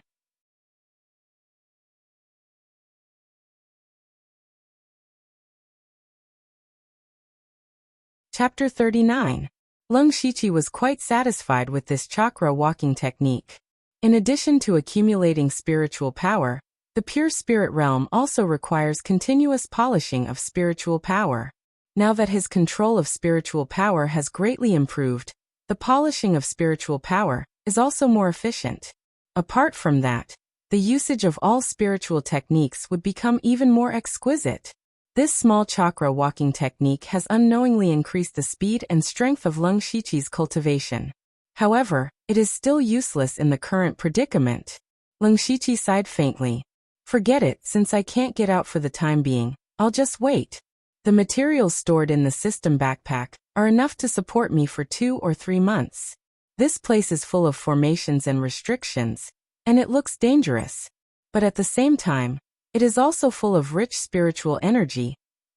Chapter 39. Lung Shiqi was quite satisfied with this chakra walking technique. In addition to accumulating spiritual power, the pure spirit realm also requires continuous polishing of spiritual power. Now that his control of spiritual power has greatly improved, the polishing of spiritual power is also more efficient. Apart from that, the usage of all spiritual techniques would become even more exquisite. This small chakra walking technique has unknowingly increased the speed and strength of Lung Shiqi's cultivation. However, it is still useless in the current predicament. Lung Shiqi sighed faintly. Forget it, since I can't get out for the time being, I'll just wait. The materials stored in the system backpack are enough to support me for 2 or 3 months. This place is full of formations and restrictions, and it looks dangerous. But at the same time, it is also full of rich spiritual energy,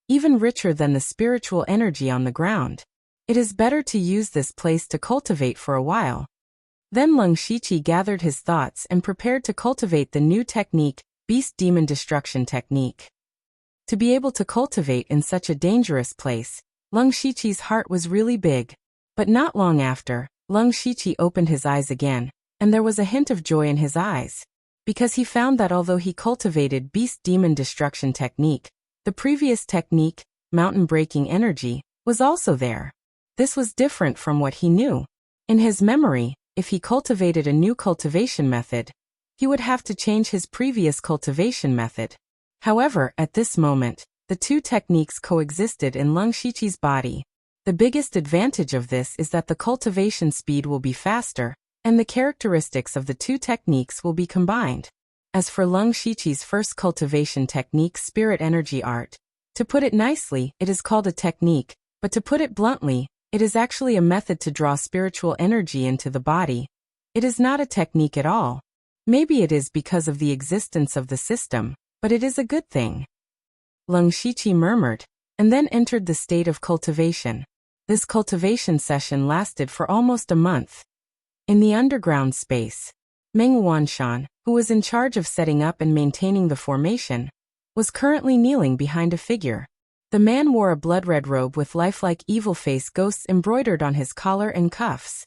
even richer than the spiritual energy on the ground. It is better to use this place to cultivate for a while. Then Lung Shiqi gathered his thoughts and prepared to cultivate the new technique, Beast Demon Destruction Technique. To be able to cultivate in such a dangerous place, Lung Shiqi's heart was really big. But not long after, Lung Shiqi opened his eyes again, and there was a hint of joy in his eyes. Because he found that although he cultivated Beast Demon Destruction Technique, the previous technique, Mountain Breaking Energy, was also there. This was different from what he knew. In his memory, if he cultivated a new cultivation method, he would have to change his previous cultivation method. However, at this moment, the two techniques coexisted in Lung Shiqi's body. The biggest advantage of this is that the cultivation speed will be faster, and the characteristics of the two techniques will be combined. As for Lung Shiqi's first cultivation technique, Spirit Energy Art, to put it nicely, it is called a technique, but to put it bluntly, it is actually a method to draw spiritual energy into the body. It is not a technique at all. Maybe it is because of the existence of the system, but it is a good thing. Lung Shiqi murmured, and then entered the state of cultivation. This cultivation session lasted for almost a month. In the underground space, Meng Wanshan, who was in charge of setting up and maintaining the formation, was currently kneeling behind a figure. The man wore a blood-red robe with lifelike evil face ghosts embroidered on his collar and cuffs.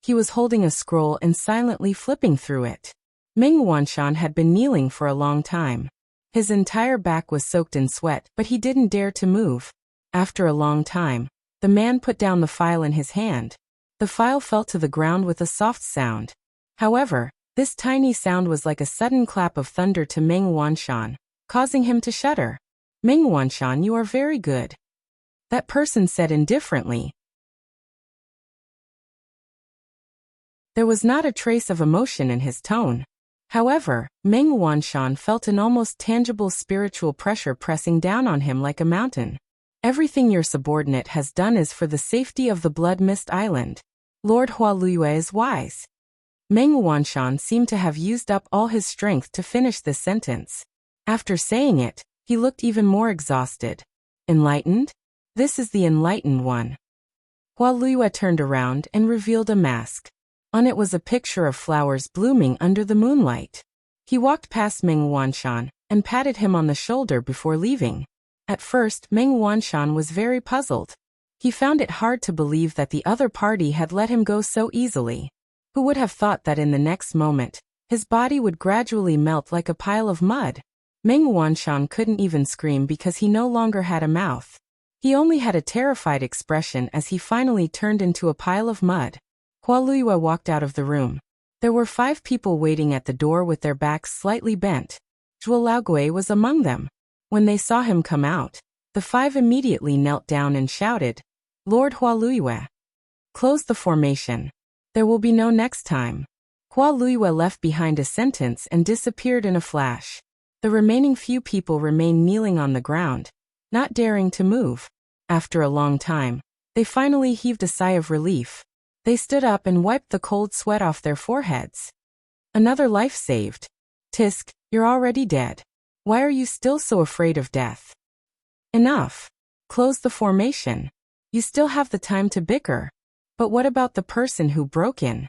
He was holding a scroll and silently flipping through it. Meng Wanshan had been kneeling for a long time. His entire back was soaked in sweat, but he didn't dare to move. After a long time, the man put down the file in his hand. The file fell to the ground with a soft sound. However, this tiny sound was like a sudden clap of thunder to Meng Wanshan, causing him to shudder. Meng Wanshan, you are very good. That person said indifferently. There was not a trace of emotion in his tone. However, Meng Wanshan felt an almost tangible spiritual pressure pressing down on him like a mountain. Everything your subordinate has done is for the safety of the Blood Mist Island. Lord Hualuyue is wise. Meng Wanshan seemed to have used up all his strength to finish this sentence. After saying it, he looked even more exhausted. Enlightened? This is the enlightened one. Hualuyue turned around and revealed a mask. On it was a picture of flowers blooming under the moonlight. He walked past Meng Wanshan and patted him on the shoulder before leaving. At first, Meng Wanshan was very puzzled. He found it hard to believe that the other party had let him go so easily. Who would have thought that in the next moment, his body would gradually melt like a pile of mud? Meng Wanshan couldn't even scream because he no longer had a mouth. He only had a terrified expression as he finally turned into a pile of mud. Hualuiwa walked out of the room. There were 5 people waiting at the door with their backs slightly bent. Zhuo Laogui was among them. When they saw him come out, the 5 immediately knelt down and shouted, "Lord Hualuiwa, close the formation. There will be no next time." Hualuiwa left behind a sentence and disappeared in a flash. The remaining few people remained kneeling on the ground, not daring to move. After a long time, they finally heaved a sigh of relief. They stood up and wiped the cold sweat off their foreheads. Another life saved. Tisk, you're already dead. Why are you still so afraid of death? Enough. Close the formation. You still have the time to bicker. But what about the person who broke in?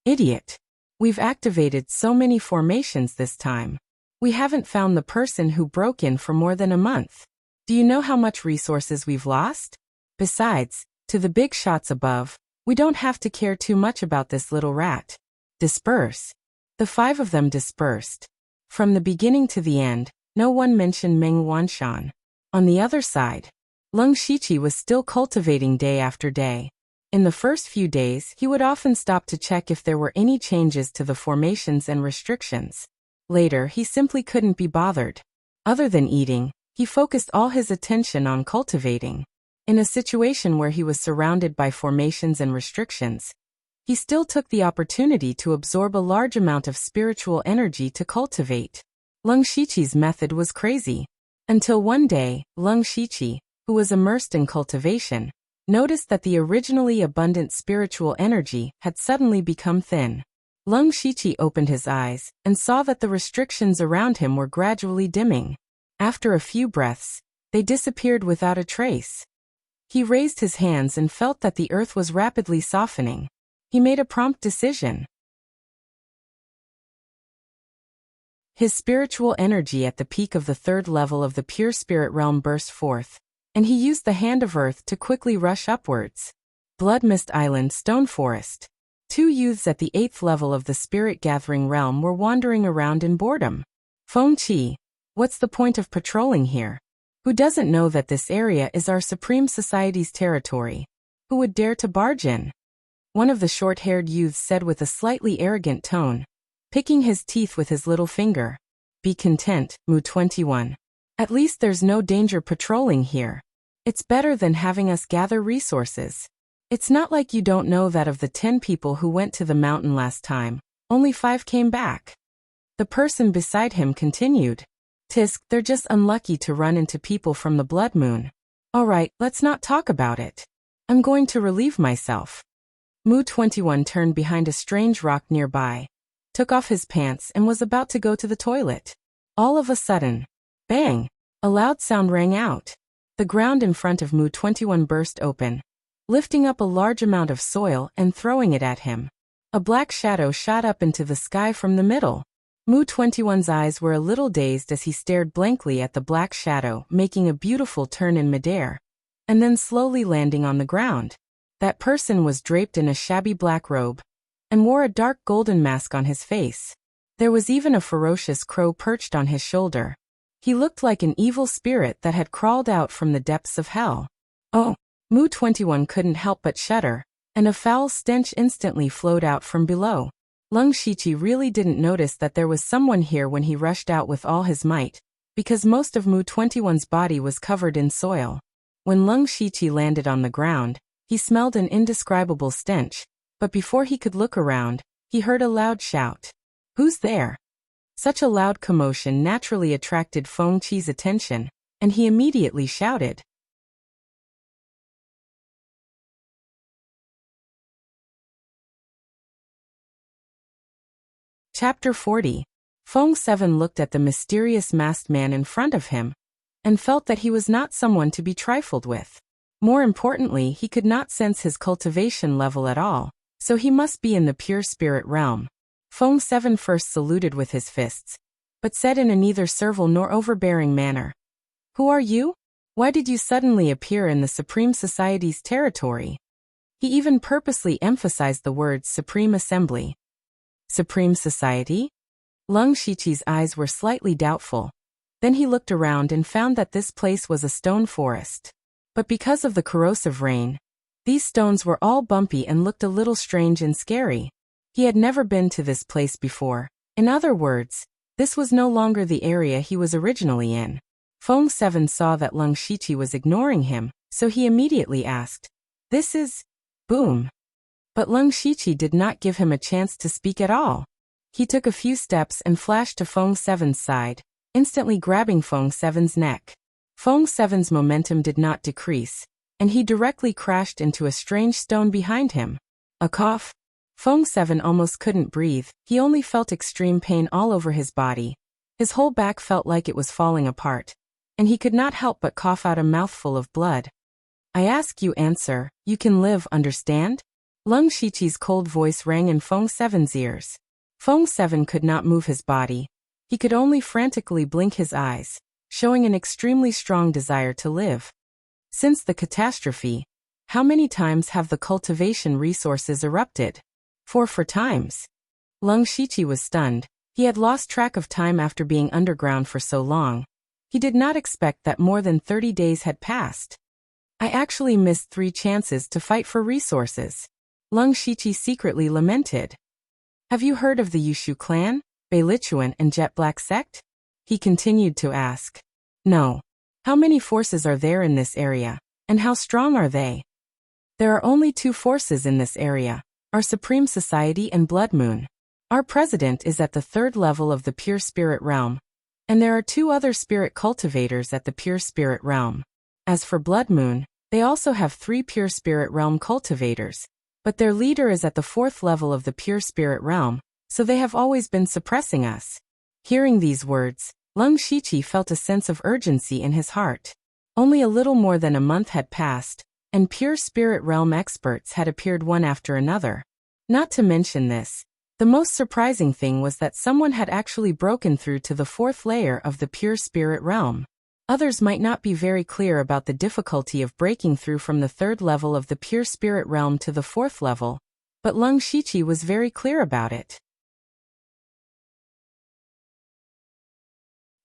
Idiot. We've activated so many formations this time. We haven't found the person who broke in for more than a month. Do you know how much resources we've lost? Besides, to the big shots above, we don't have to care too much about this little rat. Disperse. The 5 of them dispersed. From the beginning to the end, no one mentioned Meng Wanshan. On the other side, Leng Shiqi was still cultivating day after day. In the first few days, he would often stop to check if there were any changes to the formations and restrictions. Later, he simply couldn't be bothered. Other than eating, he focused all his attention on cultivating. In a situation where he was surrounded by formations and restrictions, he still took the opportunity to absorb a large amount of spiritual energy to cultivate. Leng Shiqi's method was crazy. Until one day, Leng Shiqi, who was immersed in cultivation, noticed that the originally abundant spiritual energy had suddenly become thin. Leng Shiqi opened his eyes and saw that the restrictions around him were gradually dimming. After a few breaths, they disappeared without a trace. He raised his hands and felt that the earth was rapidly softening. He made a prompt decision. His spiritual energy at the peak of the 3rd level of the pure spirit realm burst forth, and he used the hand of earth to quickly rush upwards. Blood Mist Island Stone Forest. 2 youths at the 8th level of the spirit gathering realm were wandering around in boredom. Feng Qi, what's the point of patrolling here? Who doesn't know that this area is our Supreme Society's territory? Who would dare to barge in? One of the short-haired youths said with a slightly arrogant tone, picking his teeth with his little finger. Be content, Mu 21. At least there's no danger patrolling here. It's better than having us gather resources. It's not like you don't know that of the 10 people who went to the mountain last time, only 5 came back. The person beside him continued. Tisk, they're just unlucky to run into people from the Blood Moon. Alright, let's not talk about it. I'm going to relieve myself. Mu 21 turned behind a strange rock nearby, took off his pants and was about to go to the toilet. All of a sudden, bang! A loud sound rang out. The ground in front of Mu 21 burst open, lifting up a large amount of soil and throwing it at him. A black shadow shot up into the sky from the middle. Mu 21's eyes were a little dazed as he stared blankly at the black shadow, making a beautiful turn in midair, and then slowly landing on the ground. That person was draped in a shabby black robe, and wore a dark golden mask on his face. There was even a ferocious crow perched on his shoulder. He looked like an evil spirit that had crawled out from the depths of hell. Oh! Mu 21 couldn't help but shudder, and a foul stench instantly flowed out from below. Leng Shiqi really didn't notice that there was someone here when he rushed out with all his might, because most of Mu 21's body was covered in soil. When Leng Shiqi landed on the ground, he smelled an indescribable stench, but before he could look around, he heard a loud shout. Who's there? Such a loud commotion naturally attracted Feng Qi's attention, and he immediately shouted. Chapter 40. Feng 7 looked at the mysterious masked man in front of him, and felt that he was not someone to be trifled with. More importantly, he could not sense his cultivation level at all, so he must be in the pure spirit realm. Feng 7 first saluted with his fists, but said in a neither servile nor overbearing manner, Who are you? Why did you suddenly appear in the Supreme Society's territory? He even purposely emphasized the words Supreme Assembly. Supreme Society? Leng Shiqi's eyes were slightly doubtful. Then he looked around and found that this place was a stone forest. But because of the corrosive rain, these stones were all bumpy and looked a little strange and scary. He had never been to this place before. In other words, this was no longer the area he was originally in. Feng 7 saw that Leng Shiqi was ignoring him, so he immediately asked, "This is..." Boom. But Leng Shiqi did not give him a chance to speak at all. He took a few steps and flashed to Feng 7's side, instantly grabbing Feng 7's neck. Feng 7's momentum did not decrease, and he directly crashed into a strange stone behind him. A cough. Feng 7 almost couldn't breathe. He only felt extreme pain all over his body. His whole back felt like it was falling apart, and he could not help but cough out a mouthful of blood. "I ask you answer, you can live, understand?" Leng Shiqi's cold voice rang in Feng 7's ears. Feng 7 could not move his body. He could only frantically blink his eyes, showing an extremely strong desire to live. Since the catastrophe, how many times have the cultivation resources erupted? 4 times. Leng Shiqi was stunned. He had lost track of time after being underground for so long. He did not expect that more than 30 days had passed. "I actually missed 3 chances to fight for resources," Leng Shiqi secretly lamented. "Have you heard of the Yushu clan, Beilichuan and Jet Black sect?" he continued to ask. "No. How many forces are there in this area, and how strong are they?" "There are only 2 forces in this area, our Supreme Society and Blood Moon. Our president is at the 3rd level of the Pure Spirit Realm, and there are 2 other spirit cultivators at the Pure Spirit Realm. As for Blood Moon, they also have 3 Pure Spirit Realm cultivators, but their leader is at the 4th level of the Pure Spirit Realm, so they have always been suppressing us." Hearing these words, Leng Shiqi felt a sense of urgency in his heart. Only a little more than a month had passed, and Pure Spirit Realm experts had appeared one after another. Not to mention this, the most surprising thing was that someone had actually broken through to the 4th layer of the Pure Spirit Realm. Others might not be very clear about the difficulty of breaking through from the 3rd level of the Pure Spirit Realm to the 4th level, but Leng Shiqi was very clear about it.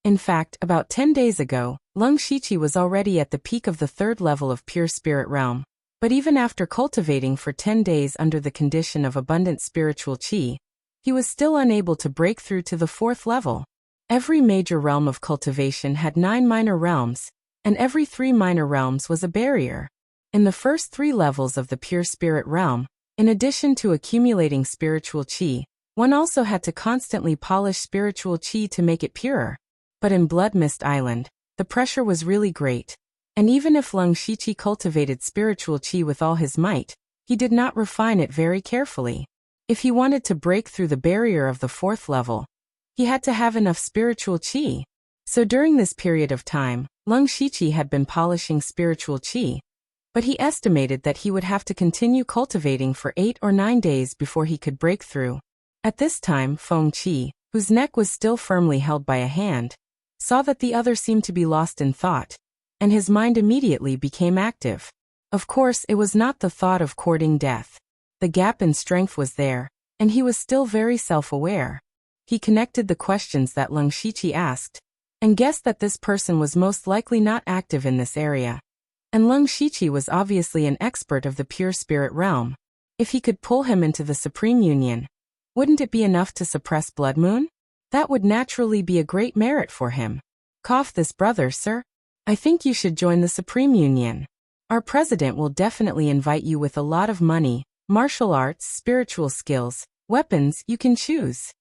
In fact, about 10 days ago, Leng Shiqi was already at the peak of the 3rd level of Pure Spirit Realm, but even after cultivating for 10 days under the condition of abundant spiritual qi, he was still unable to break through to the 4th level. Every major realm of cultivation had 9 minor realms, and every 3 minor realms was a barrier. In the first 3 levels of the Pure Spirit Realm, in addition to accumulating spiritual qi, one also had to constantly polish spiritual qi to make it purer. But in Blood Mist Island, the pressure was really great, and even if Leng Shiqi cultivated spiritual qi with all his might, he did not refine it very carefully. If he wanted to break through the barrier of the 4th level, he had to have enough spiritual qi. So during this period of time, Leng Shiqi had been polishing spiritual qi, but he estimated that he would have to continue cultivating for 8 or 9 days before he could break through. At this time, Feng Qi, whose neck was still firmly held by a hand, saw that the other seemed to be lost in thought, and his mind immediately became active. Of course, it was not the thought of courting death. The gap in strength was there, and he was still very self-aware. He connected the questions that Leng Shiqi asked, and guessed that this person was most likely not active in this area. And Leng Shiqi was obviously an expert of the Pure Spirit Realm. If he could pull him into the Supreme Union, wouldn't it be enough to suppress Blood Moon? That would naturally be a great merit for him. "Cough this brother, sir. I think you should join the Supreme Union. Our president will definitely invite you with a lot of money, martial arts, spiritual skills, weapons, you can choose,"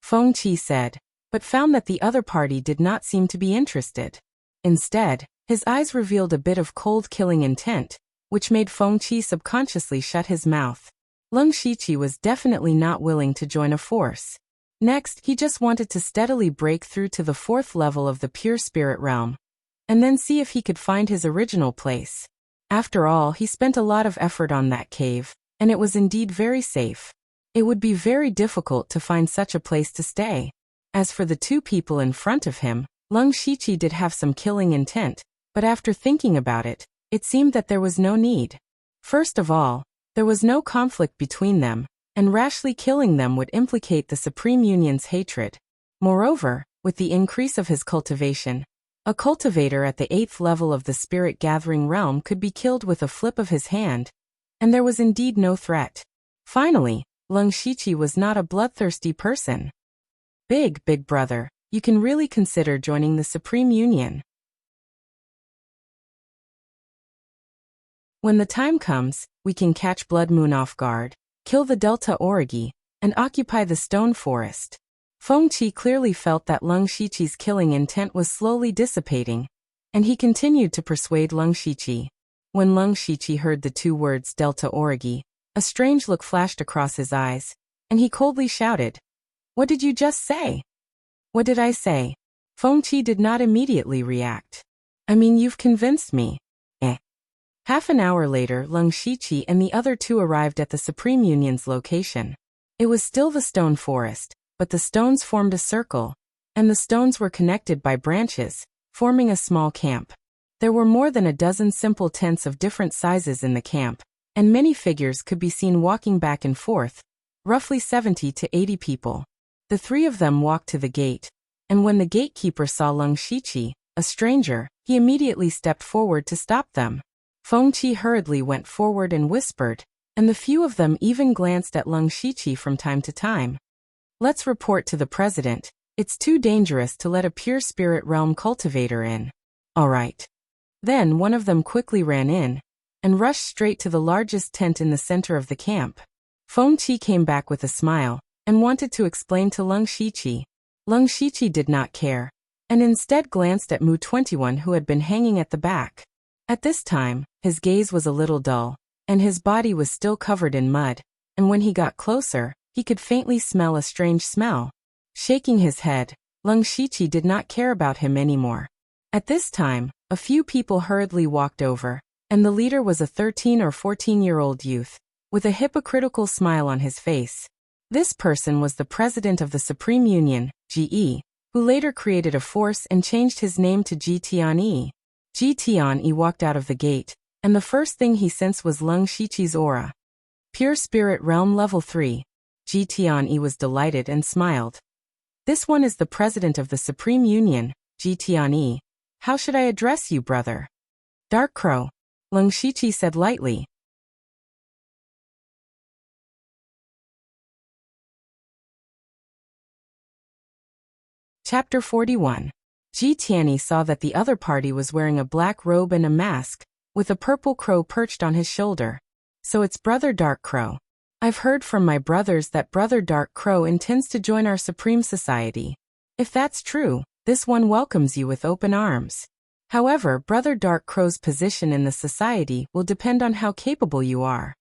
Feng Qi said, but found that the other party did not seem to be interested. Instead, his eyes revealed a bit of cold killing intent, which made Feng Qi subconsciously shut his mouth. Leng Shiqi was definitely not willing to join a force. Next, he just wanted to steadily break through to the 4th level of the Pure Spirit Realm, and then see if he could find his original place. After all, he spent a lot of effort on that cave, and it was indeed very safe. It would be very difficult to find such a place to stay. As for the 2 people in front of him, Leng Shiqi did have some killing intent, but after thinking about it, it seemed that there was no need. First of all, there was no conflict between them, and rashly killing them would implicate the Supreme Union's hatred. Moreover, with the increase of his cultivation, A cultivator at the 8th level of the spirit-gathering realm could be killed with a flip of his hand, and there was indeed no threat. Finally, Leng Shiqi was not a bloodthirsty person. Big brother, you can really consider joining the Supreme Union. When the time comes, we can catch Blood Moon off guard, kill the Delta Origi, and occupy the Stone Forest. Feng Qi clearly felt that Leng Shiqi's killing intent was slowly dissipating, and he continued to persuade Leng Shiqi. When Leng Shiqi heard the two words Delta Origi, a strange look flashed across his eyes, and he coldly shouted, "What did you just say?" "What did I say?" Feng Qi did not immediately react. "I mean, you've convinced me." Half an hour later, Leng Shiqi and the other two arrived at the Supreme Union's location. It was still the Stone Forest, but the stones formed a circle, and the stones were connected by branches, forming a small camp. There were more than a dozen simple tents of different sizes in the camp, and many figures could be seen walking back and forth, roughly 70 to 80 people. The three of them walked to the gate, and when the gatekeeper saw Leng Shiqi, a stranger, he immediately stepped forward to stop them. Feng Qi hurriedly went forward and whispered, and the few of them even glanced at Leng Shiqi from time to time. "Let's report to the president. It's too dangerous to let a pure spirit realm cultivator in." "All right." Then one of them quickly ran in, and rushed straight to the largest tent in the center of the camp. Feng Qi came back with a smile, and wanted to explain to Leng Shiqi. Leng Shiqi did not care, and instead glanced at Mu 21 who had been hanging at the back. At this time, his gaze was a little dull, and his body was still covered in mud, and when he got closer, he could faintly smell a strange smell. Shaking his head, Leng Shiqi did not care about him anymore. At this time, a few people hurriedly walked over, and the leader was a 13 or 14-year-old youth, with a hypocritical smile on his face. This person was the president of the Supreme Union, Ji, who later created a force and changed his name to Ji Tianyi. Ji Tianyi walked out of the gate, and the first thing he sensed was Leng Shiqi's aura. Pure Spirit Realm Level 3. Ji Tianyi was delighted and smiled. "This one is the president of the Supreme Union, Ji Tianyi. How should I address you, brother?" "Dark Crow," Leng Shiqi said lightly. Chapter 41. Ji Tianyi saw that the other party was wearing a black robe and a mask, with a purple crow perched on his shoulder. "So it's Brother Dark Crow. I've heard from my brothers that Brother Dark Crow intends to join our Supreme Society. If that's true, this one welcomes you with open arms. However, Brother Dark Crow's position in the society will depend on how capable you are."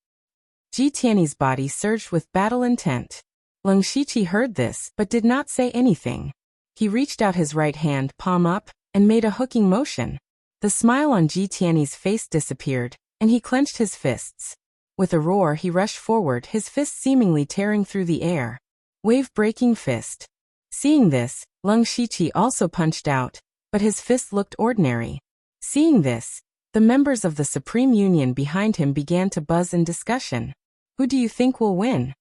Ji Tianyi's body surged with battle intent. Leng Shiqi heard this, but did not say anything. He reached out his right hand, palm up, and made a hooking motion. The smile on Ji Tianyi's face disappeared, and he clenched his fists. With a roar, he rushed forward, his fists seemingly tearing through the air. Wave-breaking fist. Seeing this, Leng Shiqi also punched out, but his fist looked ordinary. Seeing this, the members of the Supreme Union behind him began to buzz in discussion. "Who do you think will win?"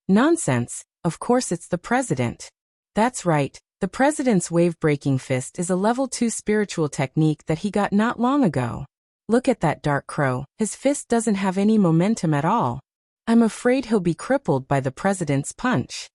"Nonsense, of course it's the president." "That's right. The president's wave-breaking fist is a level 2 spiritual technique that he got not long ago. Look at that Dark Crow, his fist doesn't have any momentum at all. I'm afraid he'll be crippled by the president's punch."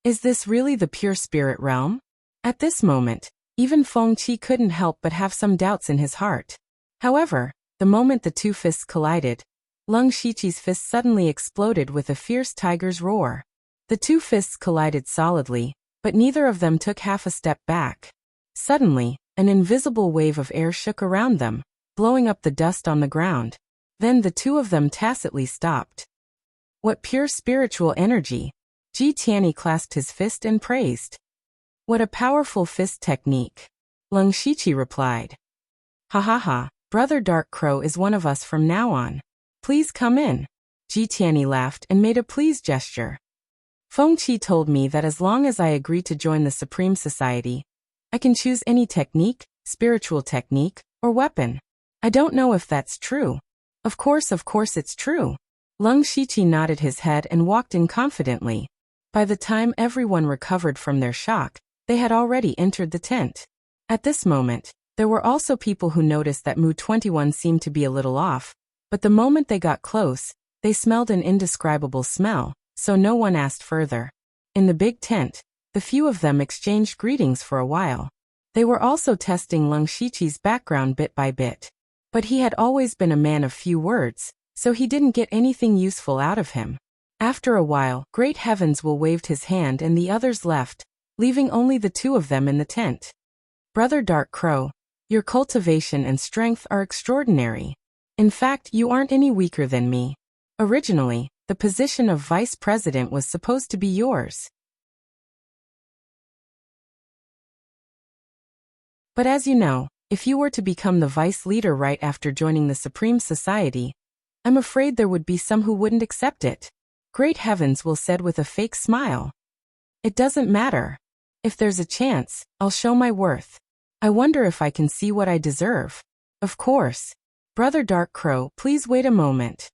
Is this really the pure spirit realm? At this moment, even Feng Qi couldn't help but have some doubts in his heart. However, the moment the two fists collided, Leng Shiqi's fist suddenly exploded with a fierce tiger's roar. The two fists collided solidly, but neither of them took half a step back. Suddenly, an invisible wave of air shook around them, blowing up the dust on the ground. Then the two of them tacitly stopped. "What pure spiritual energy!" Ji Tianyi clasped his fist and praised. "What a powerful fist technique!" Leng Shiqi replied. "Ha ha ha, Brother Dark Crow is one of us from now on. Please come in." Ji Tianyi laughed and made a please gesture. "Feng Qi told me that as long as I agree to join the Supreme Society, I can choose any technique, spiritual technique, or weapon. I don't know if that's true." Of course it's true." Leng Shiqi nodded his head and walked in confidently. By the time everyone recovered from their shock, they had already entered the tent. At this moment, there were also people who noticed that Mu-21 seemed to be a little off, but the moment they got close, they smelled an indescribable smell, so no one asked further. In the big tent, the few of them exchanged greetings for a while. They were also testing Leng Shiqi's background bit by bit. But he had always been a man of few words, so he didn't get anything useful out of him. After a while, Great Heavens Will waved his hand and the others left, leaving only the two of them in the tent. Brother Dark Crow, your cultivation and strength are extraordinary. In fact, you aren't any weaker than me. Originally, the position of vice president was supposed to be yours. But as you know, if you were to become the vice leader right after joining the Supreme Society, I'm afraid there would be some who wouldn't accept it. Great Heavens Will said with a fake smile. It doesn't matter. If there's a chance, I'll show my worth. I wonder if I can see what I deserve. Of course. Brother Dark Crow, please wait a moment.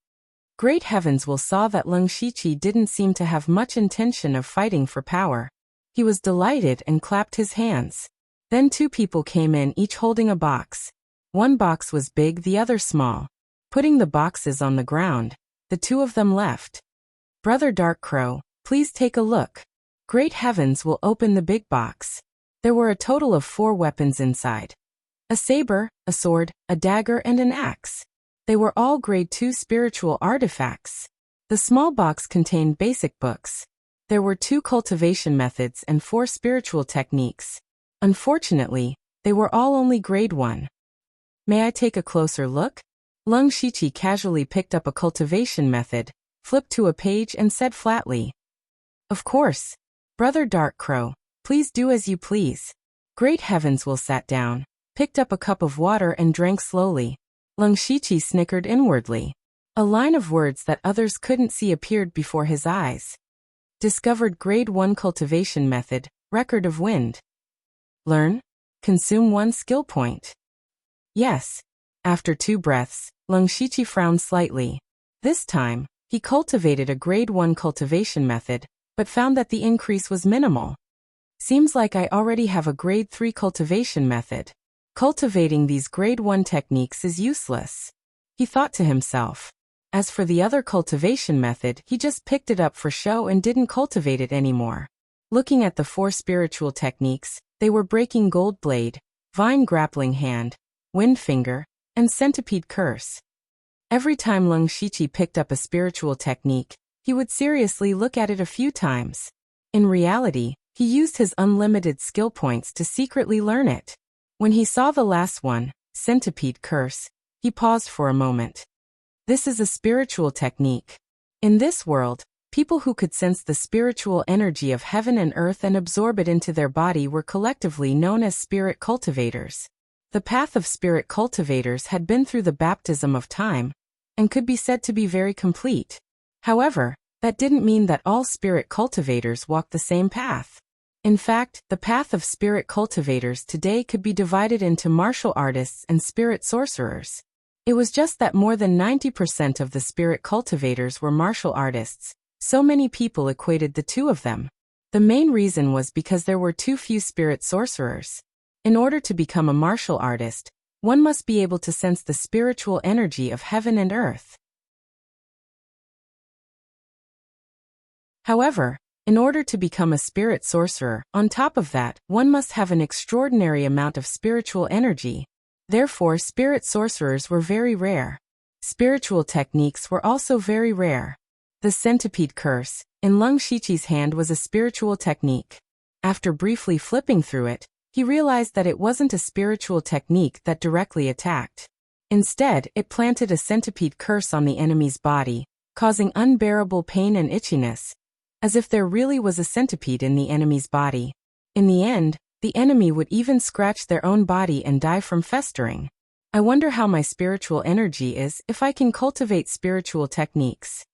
Great Heavens Will saw that Leng Shiqi didn't seem to have much intention of fighting for power. He was delighted and clapped his hands. Then two people came in, each holding a box. One box was big, the other small. Putting the boxes on the ground, the two of them left. Brother Dark Crow, please take a look. Great Heavens Will open the big box. There were a total of 4 weapons inside. A saber, a sword, a dagger and an axe. They were all grade 2 spiritual artifacts. The small box contained basic books. There were 2 cultivation methods and 4 spiritual techniques. Unfortunately, they were all only grade 1. May I take a closer look? Leng Shiqi casually picked up a cultivation method, flipped to a page and said flatly. Of course. Brother Dark Crow, please do as you please. Great Heavens Will sat down, picked up a cup of water and drank slowly. Leng Shiqi snickered inwardly. A line of words that others couldn't see appeared before his eyes. Discovered grade 1 cultivation method, record of wind. Learn? Consume 1 skill point. Yes. After 2 breaths, Leng Shiqi frowned slightly. This time, he cultivated a grade 1 cultivation method, but found that the increase was minimal. Seems like I already have a grade 3 cultivation method. Cultivating these grade 1 techniques is useless. He thought to himself. As for the other cultivation method, he just picked it up for show and didn't cultivate it anymore. Looking at the 4 spiritual techniques, they were Breaking Gold Blade, Vine Grappling Hand, Wind Finger, and Centipede Curse. Every time Leng Shiqi picked up a spiritual technique, he would seriously look at it a few times. In reality, he used his unlimited skill points to secretly learn it. When he saw the last one, Centipede Curse, he paused for a moment. This is a spiritual technique. In this world, people who could sense the spiritual energy of heaven and earth and absorb it into their body were collectively known as spirit cultivators. The path of spirit cultivators had been through the baptism of time, and could be said to be very complete. However, that didn't mean that all spirit cultivators walked the same path. In fact, the path of spirit cultivators today could be divided into martial artists and spirit sorcerers. It was just that more than 90% of the spirit cultivators were martial artists. So many people equated the two of them. The main reason was because there were too few spirit sorcerers. In order to become a martial artist, one must be able to sense the spiritual energy of heaven and earth. However, in order to become a spirit sorcerer, on top of that, one must have an extraordinary amount of spiritual energy. Therefore, spirit sorcerers were very rare. Spiritual techniques were also very rare. The Centipede Curse, in Leng Shiqi's hand, was a spiritual technique. After briefly flipping through it, he realized that it wasn't a spiritual technique that directly attacked. Instead, it planted a centipede curse on the enemy's body, causing unbearable pain and itchiness, as if there really was a centipede in the enemy's body. In the end, the enemy would even scratch their own body and die from festering. I wonder how my spiritual energy is if I can cultivate spiritual techniques.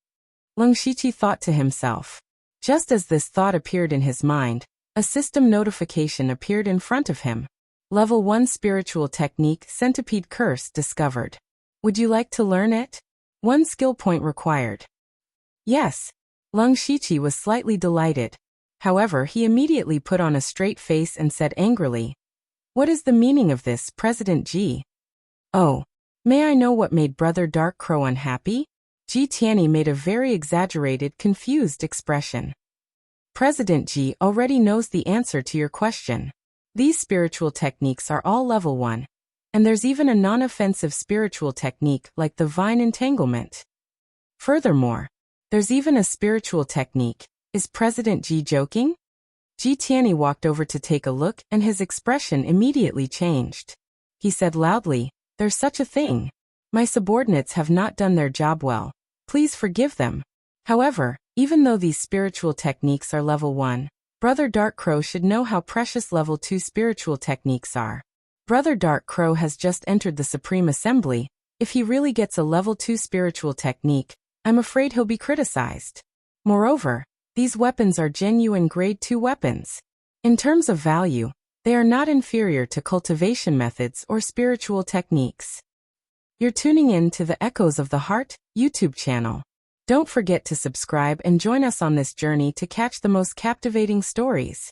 Leng Shiqi thought to himself. Just as this thought appeared in his mind, a system notification appeared in front of him. Level 1 Spiritual Technique Centipede Curse discovered. Would you like to learn it? 1 skill point required. Yes. Leng Shiqi was slightly delighted. However, he immediately put on a straight face and said angrily, What is the meaning of this, President G? Oh, may I know what made Brother Dark Crow unhappy? Ji Tianyi made a very exaggerated, confused expression. President Ji already knows the answer to your question. These spiritual techniques are all level 1. And there's even a non-offensive spiritual technique like the vine entanglement. Furthermore, there's even a spiritual technique. Is President Ji joking? Ji Tianyi walked over to take a look and his expression immediately changed. He said loudly, "There's such a thing. My subordinates have not done their job well. Please forgive them." However, even though these spiritual techniques are level 1, Brother Dark Crow should know how precious level 2 spiritual techniques are. Brother Dark Crow has just entered the Supreme Assembly. If he really gets a level 2 spiritual technique, I'm afraid he'll be criticized. Moreover, these weapons are genuine grade 2 weapons. In terms of value, they are not inferior to cultivation methods or spiritual techniques. You're tuning in to the Echoes of the Heart YouTube channel. Don't forget to subscribe and join us on this journey to catch the most captivating stories.